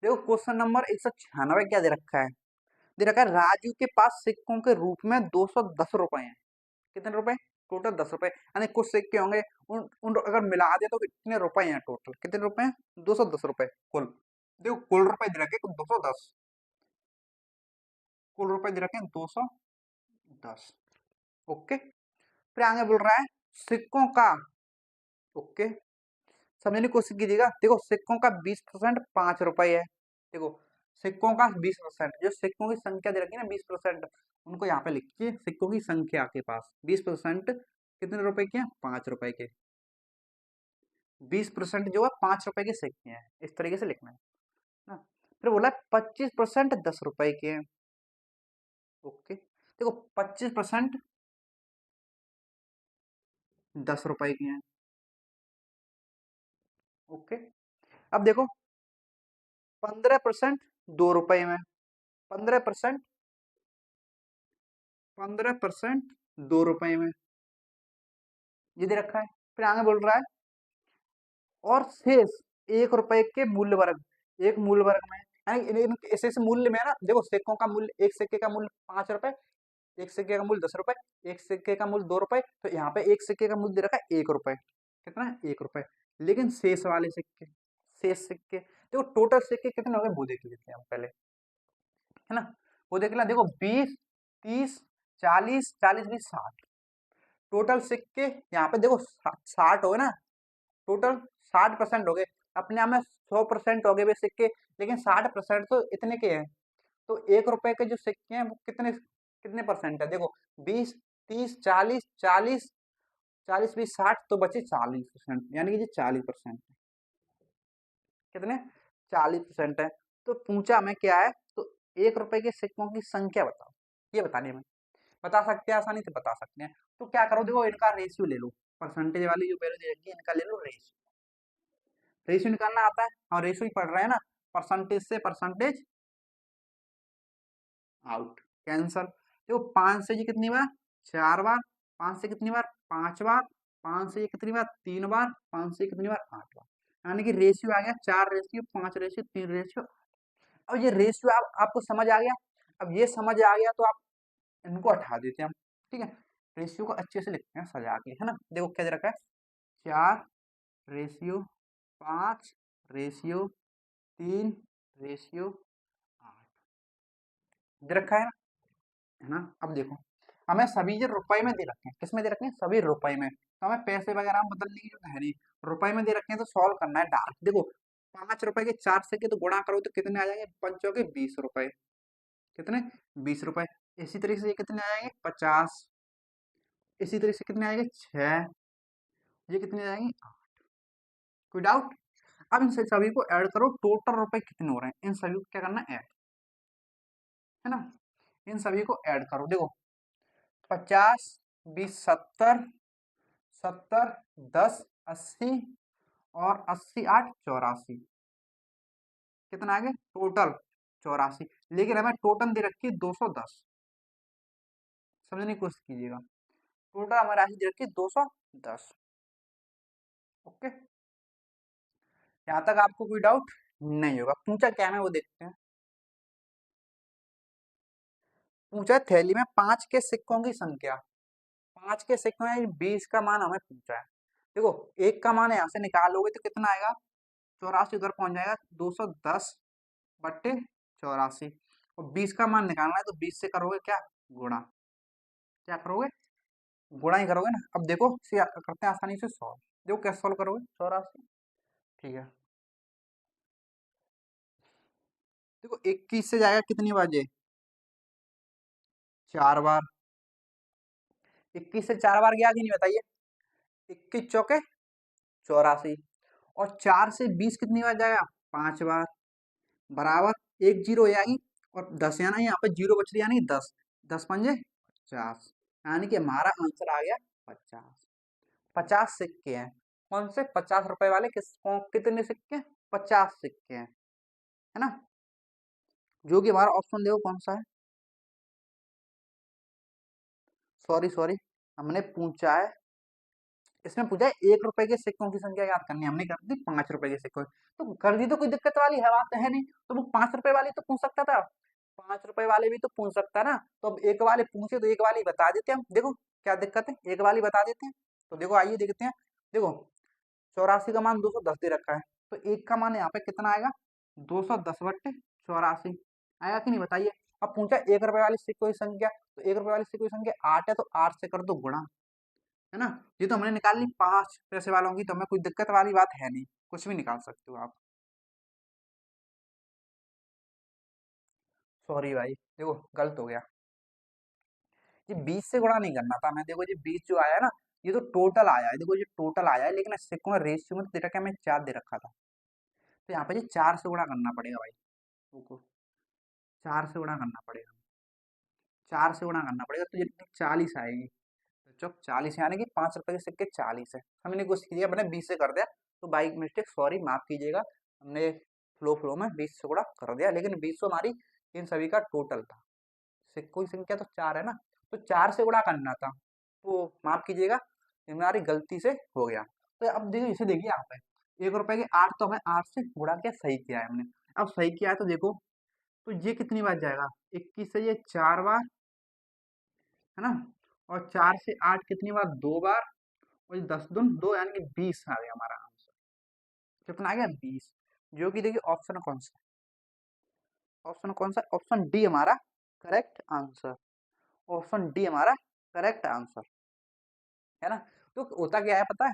देखो, क्वेश्चन नंबर 196 क्या दे रखा है, दे रखा है राजू के पास सिक्कों के रूप में 210 रुपए हैं। कितने रुपए, टोटल 10 रुपए, यानी कुछ सिक्के होंगे, उन अगर मिला दे तो कितने रुपए हैं, टोटल कितने रुपए हैं, 210 रुपए कुल। देखो, कुल रुपए दे रखे 210, कुल रुपए दे रखे 210। ओके, फिर आगे बोल रहा है सिक्कों का, ओके, समझने की कोशिश कीजिएगा। देखो, सिक्कों का 20% 5 रुपए है। देखो, सिक्कों का 20%, जो सिक्कों की संख्या दे रखी है ना 20%, उनको यहाँ पे लिखिए, सिक्कों की संख्या के पास 20% कितने रुपए के हैं, 5 रुपए के। 20% जो है 5 रुपए के सिक्के हैं, इस तरीके से लिखना है ना। फिर बोला 25% 10 रुपए के हैं। ओके, देखो 25% 10 रुपए के हैं। ओके, अब देखो 15% 2 रुपए में, 15% 15% 2 रुपए में, ये दे रखा है। फिर आगे बोल रहा है और शेष 1 रुपए के मूल्य वर्ग, एक मूल्य वर्ग में, यानी ऐसे ऐसे मूल्य में है ना, देखो सिक्कों का मूल्य, एक सिक्के का मूल्य 5 रुपए, एक सिक्के का मूल्य 10 रुपए, एक सिक्के का मूल्य 2 रुपए, तो यहाँ पे एक सिक्के का मूल्य दे रखा है 1 रुपए, कितना है 1 रुपए। लेकिन शेष वाले सिक्के, शेष सिक्के, देखो टोटल सिक्के कितने हो गए वो देख लेते हैं हम पहले, है ना। वो देख लेना, देखो 20, 30, 40, 40, 20, 60, टोटल सिक्के यहाँ पे देखो 60 हो गए ना, टोटल 60% हो गए। अपने आप में 100% हो गए वे सिक्के, लेकिन 60% तो इतने के हैं। तो 1 रुपए के जो सिक्के हैं वो कितने कितने परसेंट है, देखो 20, 30, 40, 40, 40, 20, 60, तो बचे 40%, यानी कि ये 40% है। कितने 40% है। तो पूछा हमें क्या है, तो 1 रुपए के सिक्कों की संख्या बताओ, ये बताने में बता सकते हैं, आसानी से बता सकते हैं। तो क्या करो, देखो इनका रेशियो ले लो, परसेंटेज वाली जो वैल्यू दे रखी है इनका ले लो रेशियो, रेशियो निकालना आता है और रेशियो ही पढ़ रहे हैं ना, परसेंटेज से परसेंटेज आउट, कैंसल। देखो 5 से ये कितनी बार 4 बार, 5 से कितनी बार 5 बार, 5 से ये कितनी बार 3 बार, 5 से कितनी बार 8 बार, यानी कि रेशियो आ गया 4:5:3:3। अब ये रेशियो आपको समझ आ गया। अब ये समझ आ गया तो आप इनको हटा देते हैं हम, ठीक है। रेशियो को अच्छे से लिखते हैं सजा के, है ना। देखो क्या दे रखा है, 4:5:3:8 दे रखा है ना। अब देखो हमें सभी ये रुपए में दे रखे हैं, किसमें दे रखे हैं, सभी रुपए में, तो हमें पैसे वगैरह हम बदलने की जरूरत है नहीं, रुपए में दे रखे हैं तो सॉल्व करना है डायरेक्ट। देखो 5 रुपए के 4 से तो गुणा करो तो कितने आ जाएंगे, 5 के 20 रुपए, कितने 20 रुपए। इसी तरीके से ये कितने आ जाएंगे 50, इसी तरीके से कितने आएंगे 6, ये कितने आ जाएंगे 8। कोई डाउट। अब इन सभी को ऐड करो, टोटल रुपए कितने हो रहे हैं, इन सभी को क्या करना है ऐड, है ना। इन सभी को ऐड करो, देखो 50, 20, 70, 70, 10, 80 और 80, 8, 84, कितना आ गया टोटल 84। लेकिन हमें टोटल दे रखी है 210, समझने की कोशिश कीजिएगा, टोटल हमारी राशि दे रखी है 210। ओके, यहाँ तक आपको कोई डाउट नहीं होगा। पूछा क्या है वो देखते हैं। पूछा थैली में 5 के सिक्कों की संख्या, 5 के सिक्कों में 20 का मान हमें पूछा है। देखो एक का मान यहाँ से निकालोगे तो कितना आएगा 84, उधर पहुंच जाएगा 210/84, और 20 का मान निकालना है तो 20 से करोगे क्या गुणा, क्या करोगे गुणा ही करोगे ना। अब देखो करते हैं आसानी से सॉल्व, देखो कैसे सॉल्व करोगे 84, ठीक है। देखो 21 से जाएगा कितनी बार ये 4 बार, 21 से 4 बार गया कि नहीं बताइए, 21 चौके 84, और 4 से 20 कितनी बार जाएगा 5 बार, बराबर एक जीरो हो जाएगी, और 10 यानी यहाँ पे जीरो बच रही यानी 10, 10×5 = 50, यानी कि हमारा आंसर आ गया 50। 50 सिक्के हैं, कौन से 50 रुपए वाले, कितने सिक्के 50 सिक्के हैं, है ना। जो कि हमारा ऑप्शन देखो कौन सा है, सॉरी सॉरी, हमने पूछा है, इसमें पूछा है 1 रुपए के सिक्कों की संख्या याद करनी है, हमने कर दी 5 रुपए के सिक्कों, तो कर दी तो कोई दिक्कत वाली है बात है नहीं, तो वो 5 रुपए वाली तो पूछ सकता था, 5 रुपए वाले भी तो पूछ सकता ना। तो अब एक वाले पूछे तो एक वाली बता देते हम, देखो क्या दिक्कत है, एक वाली बता देते हैं। तो देखो आइए देखते हैं, देखो 84 का मान 210 दे रखा है, तो एक का मान यहाँ पे कितना आएगा 210/84 आएगा कि नहीं बताइए। अब पूछा 1 रुपए वाली सिक्कों की संख्या, तो 1 रुपए वाली सिक्कों की संख्या 8 है, तो 8 से कर दो गुणा, है ना। ये तो हमने निकाल ली 5 पैसे वालों की, तो हमें कोई दिक्कत वाली बात है नहीं, कुछ भी निकाल सकते हो आप। सॉरी भाई, देखो गलत हो गया, ये 20 से गुणा नहीं करना था हमें, देखो ये 20 जो आया है ना, ये तो टोटल आया है, देखो ये टोटल आया है, लेकिन सिक्कों में रेशियो में तो दे रखा है, हमें 4 दे रखा था, तो यहाँ पे ये 4 से गुणा करना पड़ेगा भाई, रुको 4 से गुणा करना पड़ेगा, 4 से गुणा करना पड़ेगा, तो ये 40 आएगी, तो चुप 40 यानी कि 5 रुपए के सिक्के 40 है, हमने कुछ किया मैंने 20 से कर दिया, तो बाई मिस्टेक सॉरी माफ कीजिएगा, हमने फ्लो फ्लो में 20 से गुणा कर दिया, लेकिन 20 हमारी इन सभी का टोटल था, सिक्कों की संख्या तो 4 है ना, तो 4 से गुणा करना था, तो माफ कीजिएगा ये हमारी गलती से हो गया। तो अब देखिए इसे देखिए यहाँ पे 1 रुपए के 8, तो हमें 8 से गुणा किया, सही किया है हमने। अब सही किया है तो देखो, तो ये कितनी बार जाएगा, 21 से ये 4 बार, है ना, और 4 से 8 कितनी बार, 2 बार, और ये 10 दूनी 2 यानी कि 20 आ गया हमारा आंसर। कितना आ गया, 20, जो कि देखिए ऑप्शन कौन सा, ऑप्शन कौन सा, ऑप्शन डी हमारा करेक्ट आंसर, ऑप्शन डी हमारा करेक्ट आंसर, है ना। तो होता क्या है पता है,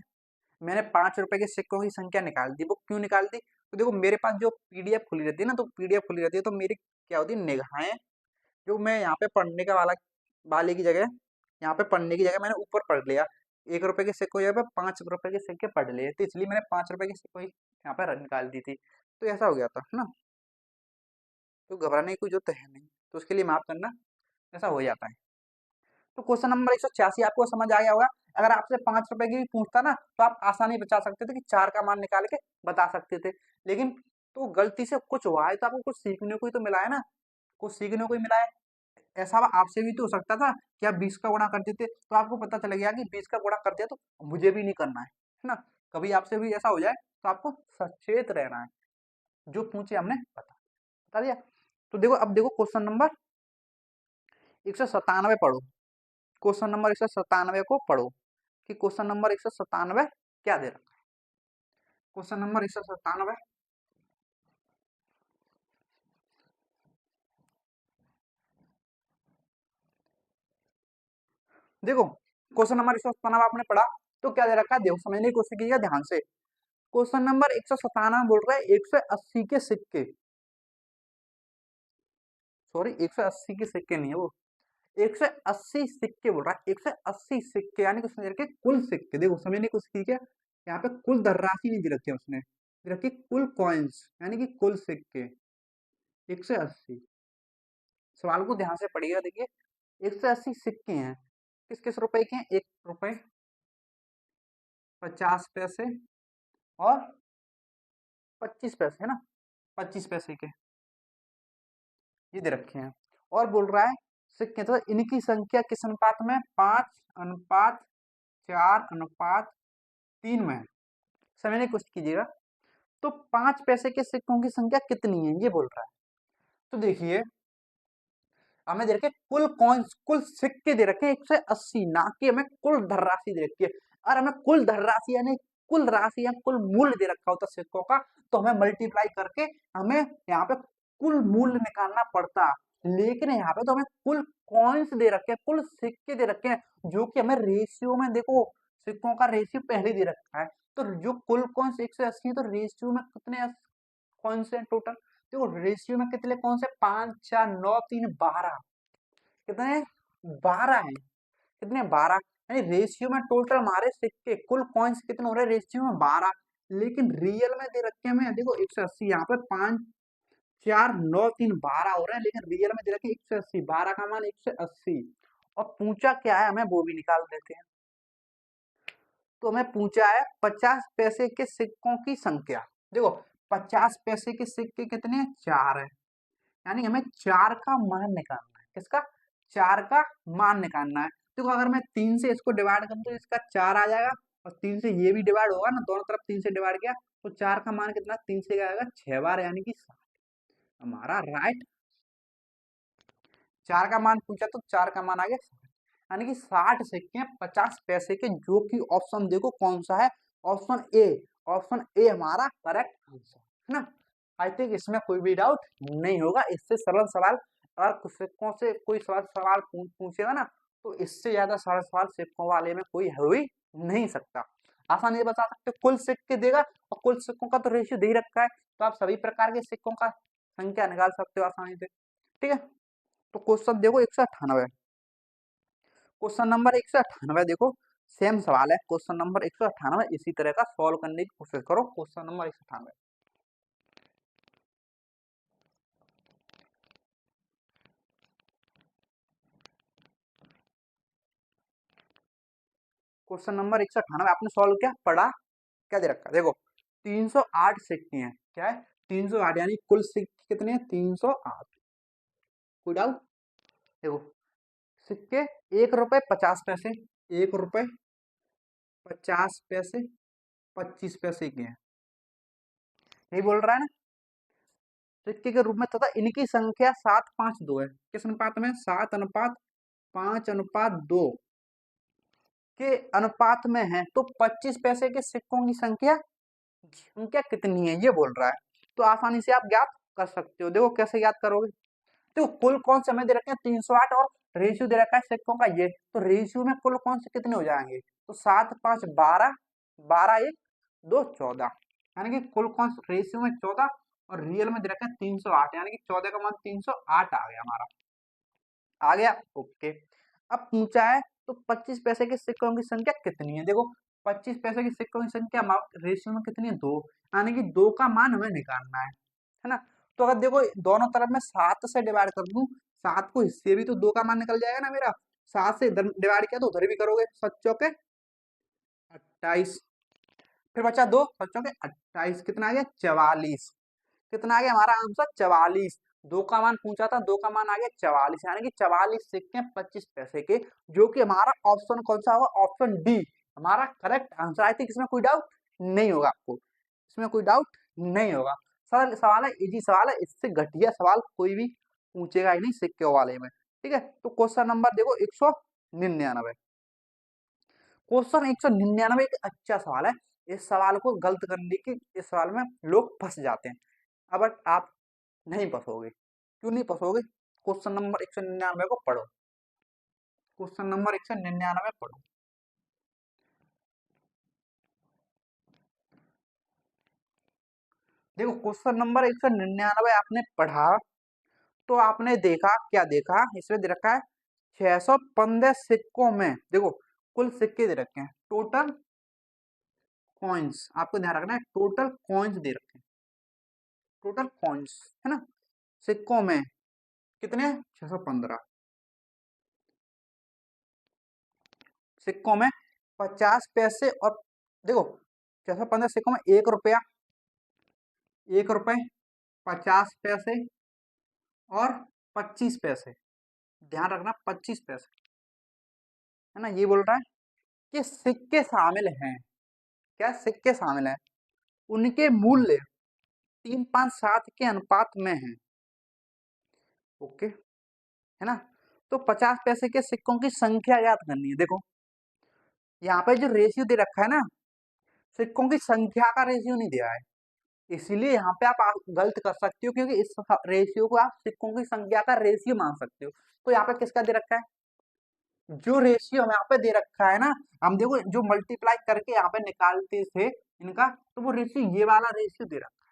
मैंने 5 रुपए के सिक्कों की संख्या निकाल दी, वो क्यों निकाल दी, तो देखो मेरे पास जो पीडीएफ खुली रहती है ना, तो पीडीएफ खुली रहती है तो मेरी क्या होती है, निगाहें, जो मैं यहाँ पे पढ़ने का वाला वाले की जगह, यहाँ पे पढ़ने की जगह मैंने ऊपर पढ़ लिया, 1 रुपए के सिक्कों की जगह पे 5 रुपए के सिक्के पढ़ लिए, तो इसलिए मैंने 5 रुपए के सिक्कों की यहाँ पे निकाल दी थी, तो ऐसा हो गया था, है ना। तो घबराने की कोई जरूरत है नहीं, तो उसके लिए माफ करना, ऐसा हो जाता है। तो क्वेश्चन नंबर 186 आपको समझ आ गया होगा। अगर आपसे 5 रुपए की भी पूछता ना, तो आप आसानी बचा सकते थे कि 4 का मान निकाल के बता सकते थे, लेकिन तो गलती से कुछ हुआ है तो आपको कुछ सीखने को ही तो मिला है ना, कुछ सीखने को ही मिला है। ऐसा आपसे भी तो हो सकता था कि आप 20 का गुणा कर देते, तो आपको पता चल गया कि 20 का गुणा कर दिया तो मुझे भी नहीं करना है ना। कभी आपसे भी ऐसा हो जाए तो आपको सचेत रहना है, जो पूछे हमने बता दिया। तो देखो अब देखो क्वेश्चन नंबर 197 पढ़ो, क्वेश्चन नंबर 197 को पढ़ो कि क्वेश्चन नंबर 197 क्या दे रखा है। क्वेश्चन नंबर 197, देखो क्वेश्चन नंबर 197 आपने पढ़ा, तो क्या दे रखा है, देखो समझने की कोशिश कीजिएगा ध्यान से। क्वेश्चन नंबर 197 बोल रहा है 180 के सिक्के, सॉरी 180 के सिक्के नहीं है वो, 180 सिक्के बोल रहा है, 180 सिक्के यानी कि उसने दे रखे कुल सिक्के, देखो समझने की कोशिश कीजिए, यहाँ पे कुल धनराशि नहीं दे रखी है उसने, दे रखी कुल कॉइन्स यानी कि कुल सिक्के 180। सवाल को ध्यान से पढ़िएगा, देखिए 180 सिक्के हैं, किस किस रुपए के हैं, 1 रुपए, 50 पैसे और 25 पैसे, है ना, 25 पैसे के ये दे रखे हैं। और बोल रहा है सिक्के, तो इनकी संख्या किस अनुपात में, 5:4:3 में है। समझने की कोशिश कीजिएगा, तो 5 पैसे के सिक्कों की संख्या कितनी है ये बोल रहा है। तो देखिए हमें दे रखे कुल कॉइन्स, कुल सिक्के दे रखे हैं 180, ना कि हमें कुल धनराशि दे रखी है। और हमें कुल धनराशि यानी कुल राशि या कुल मूल्य दे रखा होता सिक्कों का, तो हमें मल्टीप्लाई करके हमें यहाँ पे कुल मूल्य निकालना पड़ता, लेकिन यहाँ पे तो हमें कुल कॉइन्स दे रखे हैं, कुल सिक्के दे रखे हैं, जो कि हमें रेशियो में, देखो सिक्कों का रेशियो पहले दे रखा है, तो जो कुल कॉइन्स 180 है, तो रेशियो में कितने कॉइन्स हैं टोटल, देखो रेशियो में कितने कौन से, 5, 4, 9, 3, 12, कितने, 12 है, कितने, 12, यानी रेशियो में टोटल हमारे सिक्के कुल कॉइन्स कितने हो रहे हैं, रेशियो में 12, लेकिन रियल में दे रखे हैं हमें, देखो 180, यहाँ पे 5, 4, 9, 3, 12 हो रहे हैं, लेकिन रियल में दे रखे 180, 12 का मान 180, और पूछा क्या है हमें वो भी निकाल देते हैं। तो हमें पूछा है 50 पैसे के सिक्कों की संख्या, देखो 50 पैसे के सिक्के कितने हैं, 4 है, यानी हमें 4 का मान निकालना है, किसका, 4 का मान निकालना है। देखो अगर मैं 3 से इसको डिवाइड कर दूं तो इसका 4 आ जाएगा, और 3 से ये भी डिवाइड होगा ना, दोनों तरफ 3 से डिवाइड किया, तो 4 का मान कितना, 3 से क्या आएगा, 6 बार यानी कि 60, हमारा राइट। 4 का मान पूछा तो 4 का मान आ गया 60, यानी कि 60 सिक्के 50 पैसे के, जो कि ऑप्शन देखो कौन सा है, ऑप्शन ए, ऑप्शन ए हमारा करेक्ट आंसर, है ना। आई थिंक इसमें कोई भी डाउट नहीं होगा, इससे सरल सवाल, अगर कुछ सिक्कों से कोई सवाल सवाल पूछेगा ना, तो इससे ज्यादा सरल सवाल सिक्कों वाले में कोई हो ही नहीं सकता। आसानी से बता सकते हो, कुल सिक्के देगा और कुल सिक्कों का तो रेशियो दे ही रखा है, तो आप सभी प्रकार के सिक्कों का संख्या निकाल सकते हो आसानी से, ठीक है। तो क्वेश्चन देखो 198, क्वेश्चन नंबर 198 देखो, सेम सवाल है, क्वेश्चन नंबर 198 इसी तरह का सॉल्व करने की कोशिश करो, क्वेश्चन नंबर 198। क्वेश्चन नंबर 198 आपने सॉल्व किया, पढ़ा, क्या दे रखा है, देखो 308 सिक्के हैं, क्या है, 308, यानी कुल सिक्के कितने हैं, 308, कोई डाउट, देखो सिक्के 1 रुपए 50 पैसे, 1 रुपए 50 पैसे 25 पैसे के हैं, यही बोल रहा है ना, सिक्के के रूप में, तथा इनकी संख्या 7:5:2 है। किस अनुपात में? 7:5:2 के अनुपात में है। तो 25 पैसे के सिक्कों की संख्या संख्या कितनी है, ये बोल रहा है। तो आसानी से आप ज्ञात कर सकते हो। देखो कैसे ज्ञात करोगे, तो कुल कौन से हमें दे रखे हैं 308 और रेशियो दे रखा है सिक्कों का ये, तो रेशियो में कुल कौन से कितने हो जाएंगे, तो 7:5:12, 12:1:2 14, यानी कि कुल कौन रेशियो में 14 और रियल में दे रखा है 308, यानी कि 14 का मान 308 आ गया हमारा, आ गया। ओके, अब पूछा है तो 25 पैसे के सिक्कों की संख्या कितनी है। देखो 25 पैसे के सिक्कों की संख्या रेशियो में कितनी है, 2, यानी कि 2 का मान हमें निकालना है ना। तो अगर देखो दोनों तरफ मैं 7 से डिवाइड कर दूं, 7 को हिस्से भी तो 2 का मान निकल जाएगा ना मेरा, 7 से इधर डिवाइड किया तो उधर भी करोगे, 7 चौके 28, फिर बचा 2, 7 चौके 28, कितना आ गया 44, कितना आ गया हमारा आंसर 44। 2 का मान पूछा था, 2 का मान आ गया 44, यानी कि 44 सिक्के 25 पैसे के, जो कि हमारा ऑप्शन कौन सा होगा, ऑप्शन डी हमारा करेक्ट आंसर। आई थिंक इसमें कोई डाउट नहीं होगा आपको, इसमें कोई डाउट नहीं होगा। सरल सवाल है, इजी सवाल है, इससे घटिया सवाल कोई भी पूछेगा ही नहीं सिक्के वाले में। ठीक है, तो क्वेश्चन नंबर देखो 199, क्वेश्चन 199 एक अच्छा सवाल है। इस सवाल को गलत करने की, इस सवाल में लोग फंस जाते हैं, अब आप नहीं फंसोगे। क्यों नहीं फंसोगे, क्वेश्चन नंबर 199 को पढ़ो, क्वेश्चन नंबर 199 पढ़ो। देखो क्वेश्चन नंबर 199 आपने पढ़ा तो आपने देखा, क्या देखा, इसमें दे रखा है 615 सिक्कों में, देखो कुल सिक्के दे रखे हैं, टोटल कॉइन्स, आपको ध्यान रखना है टोटल कॉइन्स दे रखे हैं, टोटल कॉइन्स है ना, सिक्कों में कितने 615 सिक्कों में 50 पैसे, और देखो 615 सिक्कों में 1 रुपया, 1 रुपए 50 पैसे और 25 पैसे, ध्यान रखना 25 पैसे, है ना, ये बोल रहा है कि सिक्के शामिल हैं, क्या सिक्के शामिल हैं, उनके मूल्य 3:5:7 के अनुपात में है। ओके, है ना, तो 50 पैसे के सिक्कों की संख्या याद करनी है। देखो यहाँ पे जो रेशियो दे रखा है ना, सिक्कों की संख्या का रेशियो नहीं दिया है, इसीलिए यहाँ पे आप गलत कर सकते हो, क्योंकि इस रेशियो को आप सिक्कों की संख्या का रेशियो मान सकते हो। तो यहाँ पे किसका दे रखा है, जो रेशियो हमें यहाँ पे दे रखा है ना, हम देखो जो मल्टीप्लाई करके यहाँ पे निकालते थे इनका, तो वो रेशियो ये वाला रेशियो दे रखा है।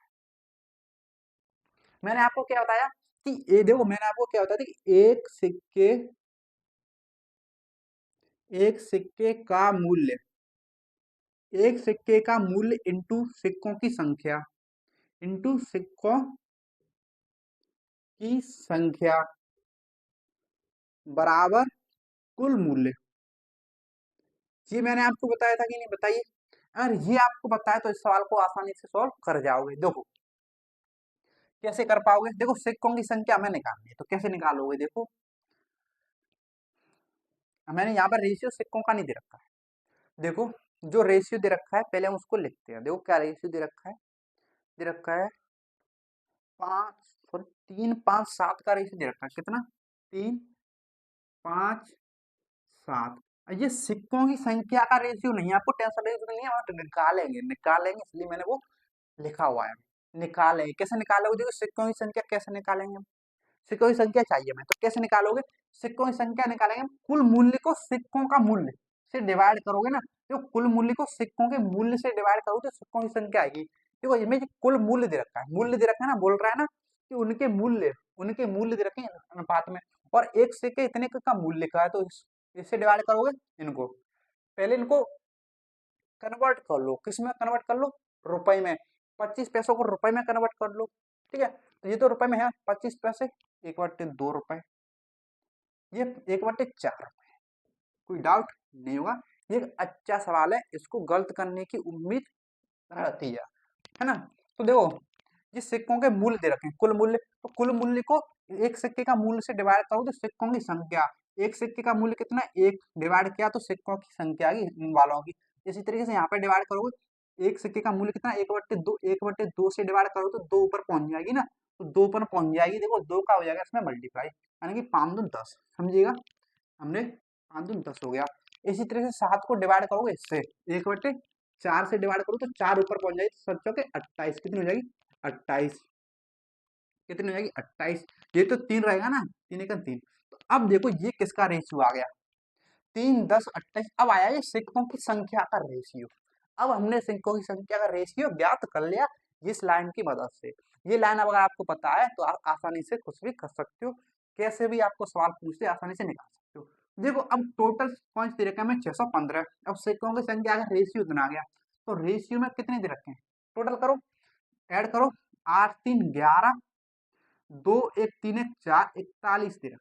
मैंने आपको क्या बताया कि ये देखो, मैंने आपको क्या बताया था कि एक सिक्के का मूल्य, एक सिक्के का मूल्य इंटू सिक्कों की संख्या, इंटू सिक्कों की संख्या बराबर कुल मूल्य। ये मैंने आपको बताया था कि नहीं, बताइए। अगर ये आपको बताया तो इस सवाल को आसानी से सॉल्व कर जाओगे। देखो कैसे कर पाओगे, देखो सिक्कों की संख्या हमें निकालनी है, तो कैसे निकालोगे, देखो मैंने यहाँ पर रेशियो सिक्कों का नहीं दे रखा है, देखो जो रेशियो दे रखा है पहले हम उसको लिखते हैं। देखो क्या रेशियो दे रखा है, दे रखा है 3:5:7 का रेशियो दे रखा है, कितना 3:5:7। ये सिक्कों की संख्या का रेशियो नहीं है, आपको टेंशन नहीं है, हम तो निकालेंगे निकालेंगे, इसलिए मैंने वो लिखा हुआ है, निकालेंगे। कैसे निकालोगे, देखो सिक्कों की संख्या कैसे निकालेंगे हम, सिक्कों की संख्या चाहिए हमें, तो कैसे निकालोगे, सिक्कों की संख्या निकालेंगे हम, कुल मूल्य को सिक्कों का मूल्य से डिवाइड करोगे ना, तो कुल मूल्य को सिक्कों के मूल्य से डिवाइड करोगे तो सिक्कों की संख्या आएगी। देखो इसमें जो कुल मूल्य दे रखा है, मूल्य दे रखा है ना, बोल रहा है ना कि उनके मूल्य दे रखे हैं अनुपात में, और एक सिक्के इतने का मूल्य लिखा है, तो इससे डिवाइड करोगे इनको, पहले इनको कन्वर्ट कर लो, किस में कन्वर्ट कर लो, रुपए में, 25 पैसों को रुपए में कन्वर्ट कर लो। ठीक है, तो ये तो रुपए में है 25 पैसे, 1/2 रुपए, ये 1/4 रुपए, कोई डाउट नहीं होगा। ये एक अच्छा सवाल है, इसको गलत करने की उम्मीद रहती है ना। तो देखो जिस सिक्कों के मूल्य दे रखे हैं, कुल मूल्य, तो कुल मूल्य को एक सिक्के का मूल्य से डिवाइड करो तो सिक्कों की संख्या एक सिक्के का मूल्य कितना, एक डिवाइड किया तो सिक्कों की संख्या आ गई इन वालों की। इसी तरीके से यहाँ पे डिवाइड करोगे, एक सिक्के का मूल्य कितना, 1/2, 1/2 से डिवाइड करो तो 2 ऊपर पहुंच जाएगी ना, तो 2 ऊपर पहुंच जाएगी, देखो 2 का हो जाएगा इसमें मल्टीप्लाई, यानी कि 5 दूनी 10, समझिएगा, हमने 5 दूनी 10 हो गया। इसी तरह से 7 को डिवाइड करोगे इससे, 1/4 से डिवाइड करो तो 4 ऊपर पहुंच जाएगी, तो 7 चौके 28, कितनी हो जाएगी 28, कितनी हो जाएगी 28, ये तो 3 रहेगा ना, 3 एक 3। तो अब देखो ये किसका रेशियो आ गया, 3, 10, 28, अब आया ये सिक्कों की संख्या का रेशियो। अब हमने सिक्कों की संख्या का रेशियो ज्ञात कर लिया इस लाइन की मदद से। ये लाइन अगर आपको पता है तो आप आसानी से कुछ भी कर सकते हो, कैसे भी आपको सवाल पूछते आसानी से निकाल सकते हो। देखो अब टोटल पॉइंट दे रखा है हमें 615, अब सिक्कों की संख्या का रेशियो इतना आ गया, तो रेशियो में कितने दे रखे हैं, टोटल करो, ऐड करो, 8 3 11, 2 1 3 1 4, 41 दे रखे हैं,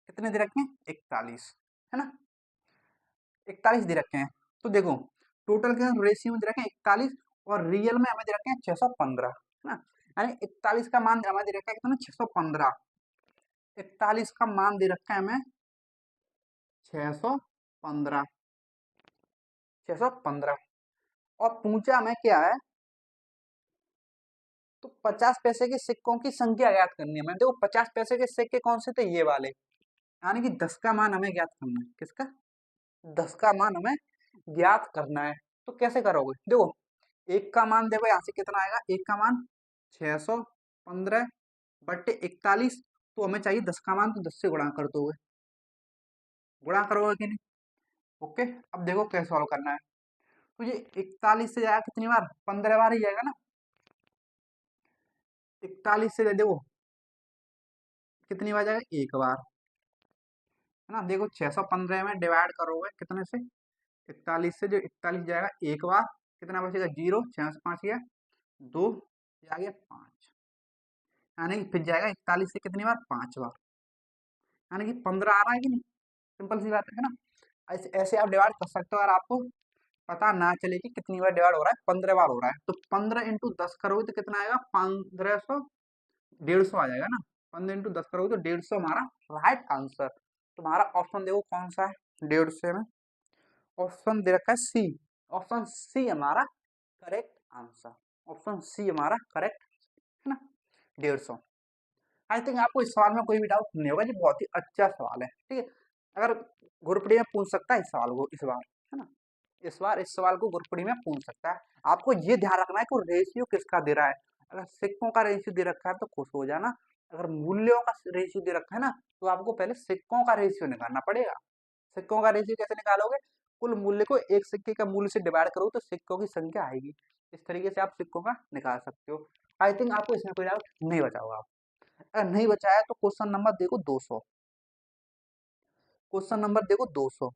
कितने दे रखे हैं 41, है ना, 41 दे रखे हैं। तो देखो टोटल के रेशियो में दे रखे हैं 41, और रियल में हमें दे रखे हैं 615, है ना, यानी 41 का मान हमें दे रखा है कितना 615, 41 का मान दे रखा है हमें 615, 615, और पूछा हमें क्या है, तो 50 पैसे के सिक्कों की संख्या ज्ञात करनी है। हमें देखो 50 पैसे के सिक्के कौन से थे, ये वाले, यानी कि 10 का मान हमें ज्ञात करना है, किसका, 10 का मान हमें ज्ञात करना है। तो कैसे करोगे, देखो एक का मान देखो यहाँ से कितना आएगा, एक का मान 615/41, तो हमें चाहिए 10 का मान, तो 10 से गुणा कर दोगे, गुणा करोगे कि नहीं, ओके। अब देखो कैसे सॉल्व करना है, तो ये 41 से जाएगा कितनी बार, 15 बार ही जाएगा ना, 41 से देखो कितनी बार जाएगा, एक बार, है ना, देखो 615 में डिवाइड करोगे कितने से, 41 से, जो 41 जाएगा एक बार, कितना बचेगा 0, 6 से 5 गया 2, ये आ गया 5, यानी कि फिर जाएगा 41 से कितनी बार, 5 बार, यानी कि 15 आ रहा है कि नहीं, सिंपल सी बात है ना। ऐसे ऐसे आप डिवाइड कर सकते हो, अगर आपको पता ना चले कि कितनी बार डिवाइड हो रहा है, 15 बार हो रहा है, तो 15 इंटू 10 करोगे तो कितना आएगा, 1500, 150 आ जाएगा ना, 15 इंटू 10 करोगे तो 150 हमारा राइट आंसर। तुम्हारा ऑप्शन देखो कौन सा है, 150 में ऑप्शन दे रखा है सी, ऑप्शन सी हमारा करेक्ट आंसर, ऑप्शन सी हमारा करेक्ट, है ना, 150। आई थिंक आपको इस सवाल में कोई भी डाउट नहीं होगा, ये बहुत ही अच्छा सवाल है, ठीक है, अगर गुरपड़ी में पूछ सकता है इस सवाल को, इस बार, है ना, इस बार इस सवाल को गुरपड़ी में पूछ सकता है। आपको ये ध्यान रखना है कि रेशियो किसका दे रहा है, अगर सिक्कों का रेशियो दे रखा है तो खुश हो जाना, अगर मूल्यों का रेशियो दे रखा है ना, तो आपको पहले सिक्कों का रेशियो निकालना पड़ेगा। सिक्कों का रेशियो कैसे निकालोगे, कुल मूल्य को एक सिक्के का मूल्य से डिवाइड करो तो सिक्कों की संख्या आएगी, इस तरीके से आप सिक्कों का निकाल सकते हो। आई थिंक आपको इसमें कोई डाउट नहीं बचा होगा, अगर नहीं बचा है तो क्वेश्चन नंबर देखो 200, क्वेश्चन नंबर देखो 200,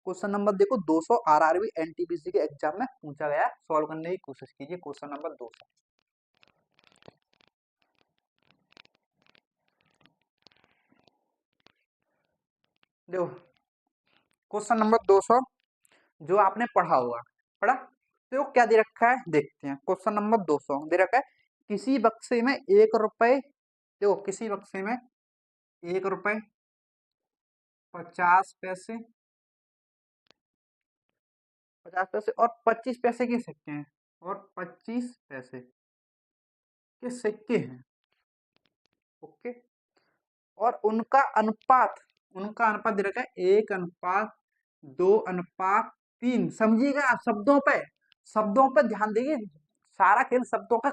क्वेश्चन नंबर देखो 200, आरआरबी एनटीपीसी के एग्जाम में पूछा गया, सॉल्व करने की कोशिश कीजिए क्वेश्चन नंबर 200। देखो क्वेश्चन नंबर 200 जो आपने पढ़ा होगा, पढ़ा, तो क्या दे रखा है देखते हैं। क्वेश्चन नंबर 200 दे रखा है, किसी बक्से में 1 रुपए, देखो किसी बक्से में 1 रुपए 50 पैसे, 50 पैसे और 25 पैसे के सिक्के हैं, और 25 पैसे के सिक्के हैं, ओके, और उनका अनुपात दे रखा है 1:2:3, समझिएगा आप शब्दों पे, शब्दों पे ध्यान देंगे, सारा खेल शब्दों का।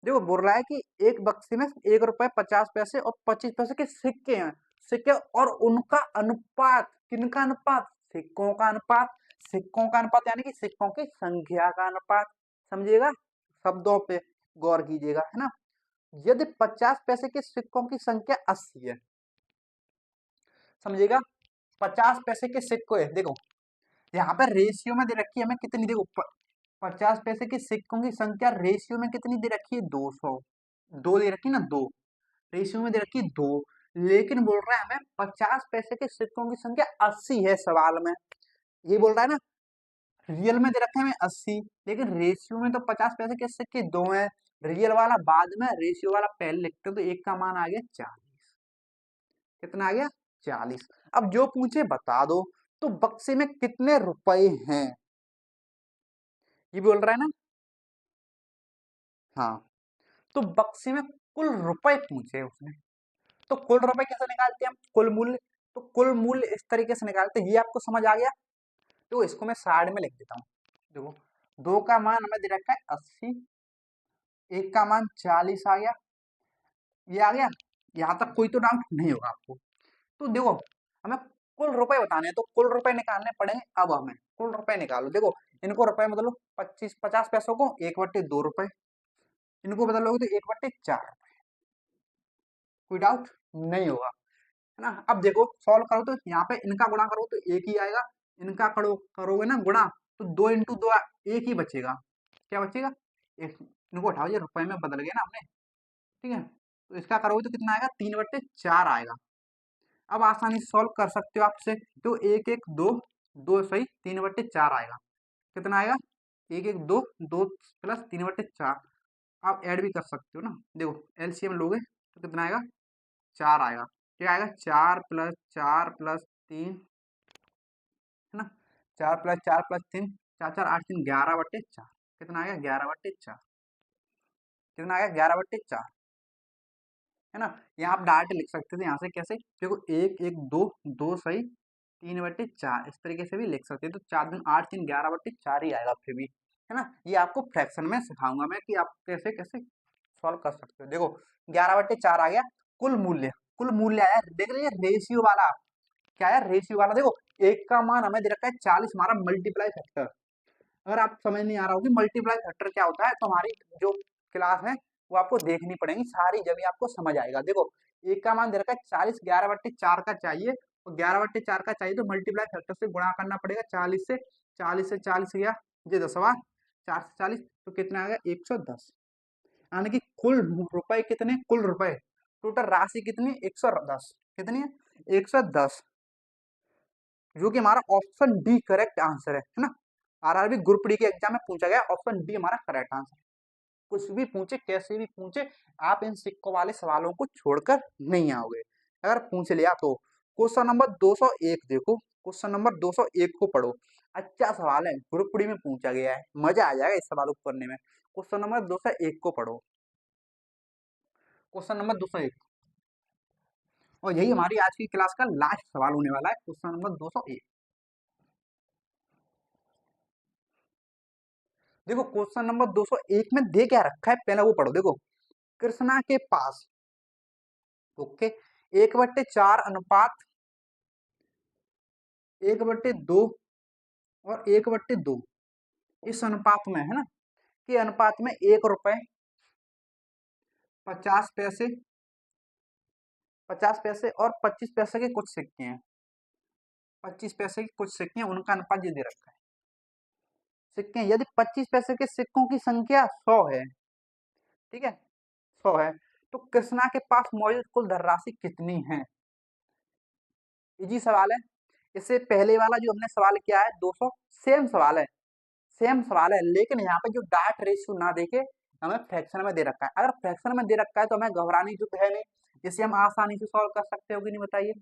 देखो बोल रहा है कि एक बक्से में 1 रुपए 50 पैसे और 25 पैसे के सिक्के हैं, सिक्के, और उनका अनुपात, किनका अनुपात, सिक्कों का अनुपात, सिक्कों का अनुपात यानी कि सिक्कों की संख्या का अनुपात, समझिएगा, शब्दों पे गौर कीजिएगा, है ना। यदि 50 पैसे के सिक्कों की संख्या 80 है, समझिएगा, 50 पैसे के सिक्के है, देखो यहाँ पर रेशियो में दे रखी है हमें कितनी, देखो 50 पैसे के सिक्कों की संख्या रेशियो में कितनी दे रखी है, 200, दो दे रखी है ना, दो, रेशियो में दे रखी है 2, लेकिन बोल रहा है हमें 50 पैसे के सिक्कों की संख्या 80 है सवाल में, ये बोल रहा है ना, रियल में दे रखे हैं हमें 80, लेकिन रेशियो में तो 50 पैसे के सिक्के दो हैं, रियल वाला बाद में, रेशियो वाला पहले लिखते हो, तो एक का मान आ गया 40, कितना आ गया 40। अब जो पूछे बता दो। तो बक्से में कितने रुपए हैं, ये बोल रहा है ना। हाँ, तो बक्से में कुल रुपए पूछे उसने। तो कुल रुपए कैसे निकालते हैं हम, कुल मूल्य। तो कुल मूल्य इस तरीके से निकालते हैं, ये आपको समझ आ गया। तो इसको मैं साइड में लिख देता हूँ। देखो, दो का मान हमें दे रखा है 80, एक का मान 40 आ गया, ये आ गया। यहाँ तक कोई तो डाउट नहीं होगा आपको। तो देखो, हमें कुल रुपए बताने हैं, तो कुल रुपए निकालने पड़ेंगे। अब हमें कुल रुपए निकालो। देखो, इनको रुपए बदलो, 50 पैसों को 1/2 रुपए, इनको बदलोगे तो 1/4। कोई डाउट नहीं होगा, है ना। अब देखो, सॉल्व करो तो यहाँ पे इनका गुणा करो तो एक ही आएगा, इनका करोगे ना गुणा, तो 2 × 2 एक ही बचेगा। क्या बचेगा, एक। इनको हटाओ, ये रुपए में बदल गया ना हमने, ठीक है। तो इसका करोगे तो कितना आएगा, 3/4 आएगा। अब आसानी से सॉल्व कर सकते हो आपसे। तो एक एक दो, दो सही 3/4 आएगा। कितना आएगा, एक एक दो, दो प्लस 3/4। आप ऐड भी कर सकते हो ना। देखो, एलसीएम लोगे तो कितना आएगा, 4 आएगा। क्या आएगा, 4 + 4 + 3, है ना। 4 + 4 + 3, 4 × 4 = 8, 3 11/4। कितना आएगा, 11/4। कितना आएगा, 11/4, है ना। यहाँ आप डायरेक्ट लिख सकते थे, यहाँ से कैसे, देखो एक एक दो, दो सही 3/4, इस तरीके से भी लिख सकते हैं। तो 4 × 8 = 3, 11/4 ही आएगा फिर भी, है ना। ये आपको फ्रैक्शन में सिखाऊंगा मैं कि आप कैसे कैसे सॉल्व कर सकते हो। देखो, 11/4 आ गया। कुल मूल्य, कुल मूल्य आया, देख लीजिए रेशियो वाला। क्या है, रेशियो वाला। देखो, एक का मान हमें दे रखा है 40, हमारा मल्टीप्लाई फैक्टर। अगर आप समझ नहीं आ रहा हो कि मल्टीप्लाई फैक्टर क्या होता है, तो हमारी जो क्लास है वो आपको देखनी पड़ेगी सारी, जब भी आपको समझ आएगा। देखो, एक का मान दे रखा है 40, 11/4 का चाहिए, और 11/4 का चाहिए तो मल्टीप्लाई फैक्टर से गुणा करना पड़ेगा 40 से। 40 से 40 गया, ये 10वां, 4 से 40, तो कितना आ गया, 110। यानी कि कुल रुपए कितने, कुल रुपए टोटल राशि कितनी, 110। कितनी है, 110, जो कि हमारा ऑप्शन डी करेक्ट आंसर है ना। आरआरबी ग्रुप डी के एग्जाम में पूछा गया, ऑप्शन डी हमारा करेक्ट आंसर है। कुछ भी पूछे, कैसे भी पूछे, आप इन सिक्कों वाले सवालों को छोड़कर नहीं आओगे। अगर पूछ लिया तो क्वेश्चन नंबर 201 देखो, क्वेश्चन नंबर 201 को पढ़ो। अच्छा सवाल है, ग्रुप डी में पूछा गया है, मजा आ जाएगा इस सवाल को करने में। क्वेश्चन नंबर 201 को पढ़ो, क्वेश्चन नंबर 201। और यही हमारी आज की क्लास का लास्ट सवाल होने वाला है, क्वेश्चन नंबर 201। देखो, क्वेश्चन नंबर 201 में दे क्या रखा है, पहले वो पढ़ो। देखो, कृष्णा के पास, ओके, 1/4 अनुपात 1/2 और 1/2, इस अनुपात में, है ना, कि अनुपात में 1 रुपए 50 पैसे, 50 पैसे और 25 पैसे के कुछ सिक्के हैं। 25 पैसे के कुछ सिक्के हैं, उनका अनुपात ये दे रखा है। सिक्के, यदि 25 पैसे के सिक्कों की संख्या 100 है, ठीक है, 100 है, तो कृष्णा के पास मौजूद कुल धनराशि कितनी है। इजी सवाल है। इससे पहले वाला जो हमने सवाल किया है 200, सेम सवाल है, सेम सवाल है, लेकिन यहाँ पे जो डायरेक्ट रेशियो ना देके हमें फ्रैक्शन में दे रखा है। अगर फ्रैक्शन में दे रखा है तो हमें घबराने की जरूरत है नहीं, इसे हम आसानी से सॉल्व कर सकते हो कि नहीं, बताइए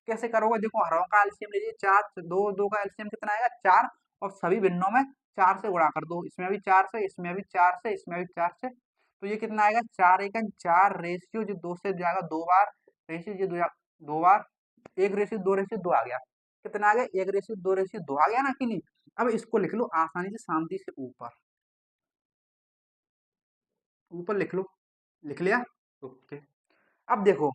कैसे करोगे। देखो, हरों का एलसीएम लीजिए, 4 दो, दो का एलसीएम कितना आएगा, 4, और सभी भिन्नों में 4 से गुणा कर दो, इसमें भी 4 से, इसमें भी 4 से, इसमें भी 4 से, तो ये कितना आएगा, 4 × 4 रेशियो, जो 2 से जाएगा 2 बार, रेशियो जो 2 बार, 1:2 आ गया। कितना आ गया, 1:2 आ गया ना कि नहीं। अब इसको लिख लो आसानी से, शांति से, ऊपर ऊपर लिख लो, लिख लिया, ओके। अब देखो,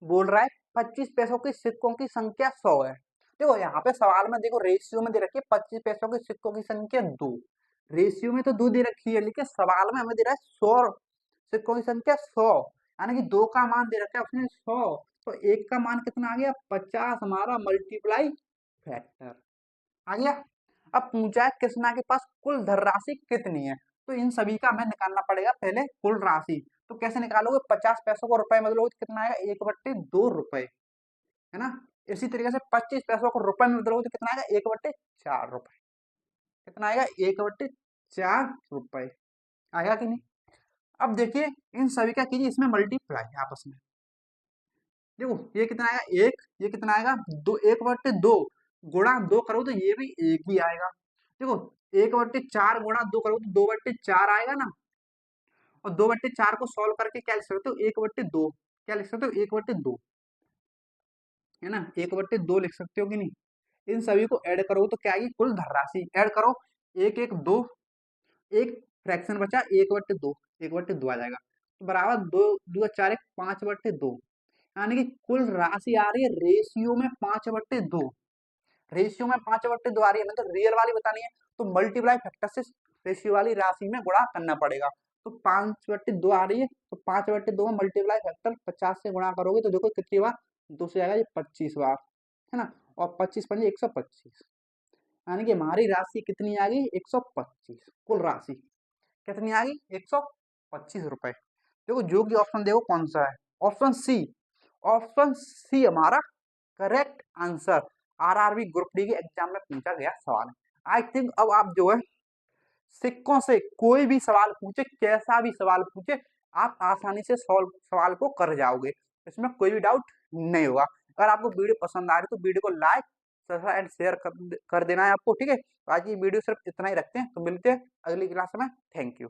बोल रहा है 25 पैसों के सिक्कों की संख्या 100 है। देखो, यहाँ पे सवाल में देखो रेशियो में दे रखी है 25 पैसों के सिक्कों की संख्या 2, रेशियो में तो 2 दे रखी है, लेकिन सवाल में हमें दे रहा है 100 सिक्कों की संख्या 100, यानी कि 2 का मान दे रखा है उसने 100, तो 1 का मान कितना आ गया, 50, हमारा मल्टीप्लाई फैक्टर आ गया। अब पूछा है कृष्णा के पास कुल धनराशि कितनी है, तो इन सभी का हमें निकालना पड़ेगा पहले कुल राशि। तो कैसे निकालोगे, 50 पैसों को रुपए में बदलोगे तो कितना आएगा, 1/2 रुपए, है ना। इसी तरीके से 25 पैसों को रुपए में बदलोगे तो कितना आएगा, 1/4 रुपए। कितना आएगा, 1/4 रुपए आएगा कि नहीं। अब देखिए, इन सभी का कीजिए इसमें मल्टीप्लाई आपस में, देखो ये कितना आएगा एक, ये कितना आएगा दो, 1/2 गुणा 2 करो तो ये भी एक ही आएगा। देखो 1/4 गुणा 2 करो तो 2/4 आएगा ना। और 2/4 को सॉल्व करके क्या लिख सकते हो, 1/2 क्या लिख सकते हो, 1/2 है ना, 1/2 लिख सकते हो कि नहीं। इन सभी को ऐड करो तो क्या आएगी, कुल धनराशि ऐड करो, एक एक दो, एक फ्रैक्शन बचा 1/2, 1/2 आ जाएगा तो बराबर दो, दो चार एक 5/2, यानी कि कुल राशि आ रही है रेशियो में 5/2, रेशियो में 5/2 आ रही है, मतलब रियल वाली बतानी है तो मल्टीप्लाई फैक्टर से रेशियो वाली राशि में गुणा करना पड़ेगा। तो 5/2 आ रही है तो 5/2 में मल्टीप्लाई फैक्टर 50 से गुणा करोगे तो देखो कितनी बार, 2 से आएगा ये 25 बार, है ना। और 25 पंजे 125, यानी कि हमारी राशि कितनी आ गई, 125, कुल राशि कितनी आ गई, 125 रुपए। देखो जो कि ऑप्शन देखो कौन सा है, ऑप्शन सी, ऑप्शन सी हमारा correct answer RRB group D के एग्जाम में पूछा गया सवाल है। आई थिंक अब आप जो है सिक्कों से कोई भी सवाल पूछे, कैसा भी सवाल पूछे, आप आसानी से सॉल्व सवाल को कर जाओगे, इसमें कोई भी डाउट नहीं होगा। अगर आपको वीडियो पसंद आ रही है तो वीडियो को लाइक, सब्सक्राइब एंड शेयर कर देना है आपको, ठीक है। तो आज की वीडियो सिर्फ इतना ही रखते हैं, तो मिलते हैं अगली क्लास में। Thank you.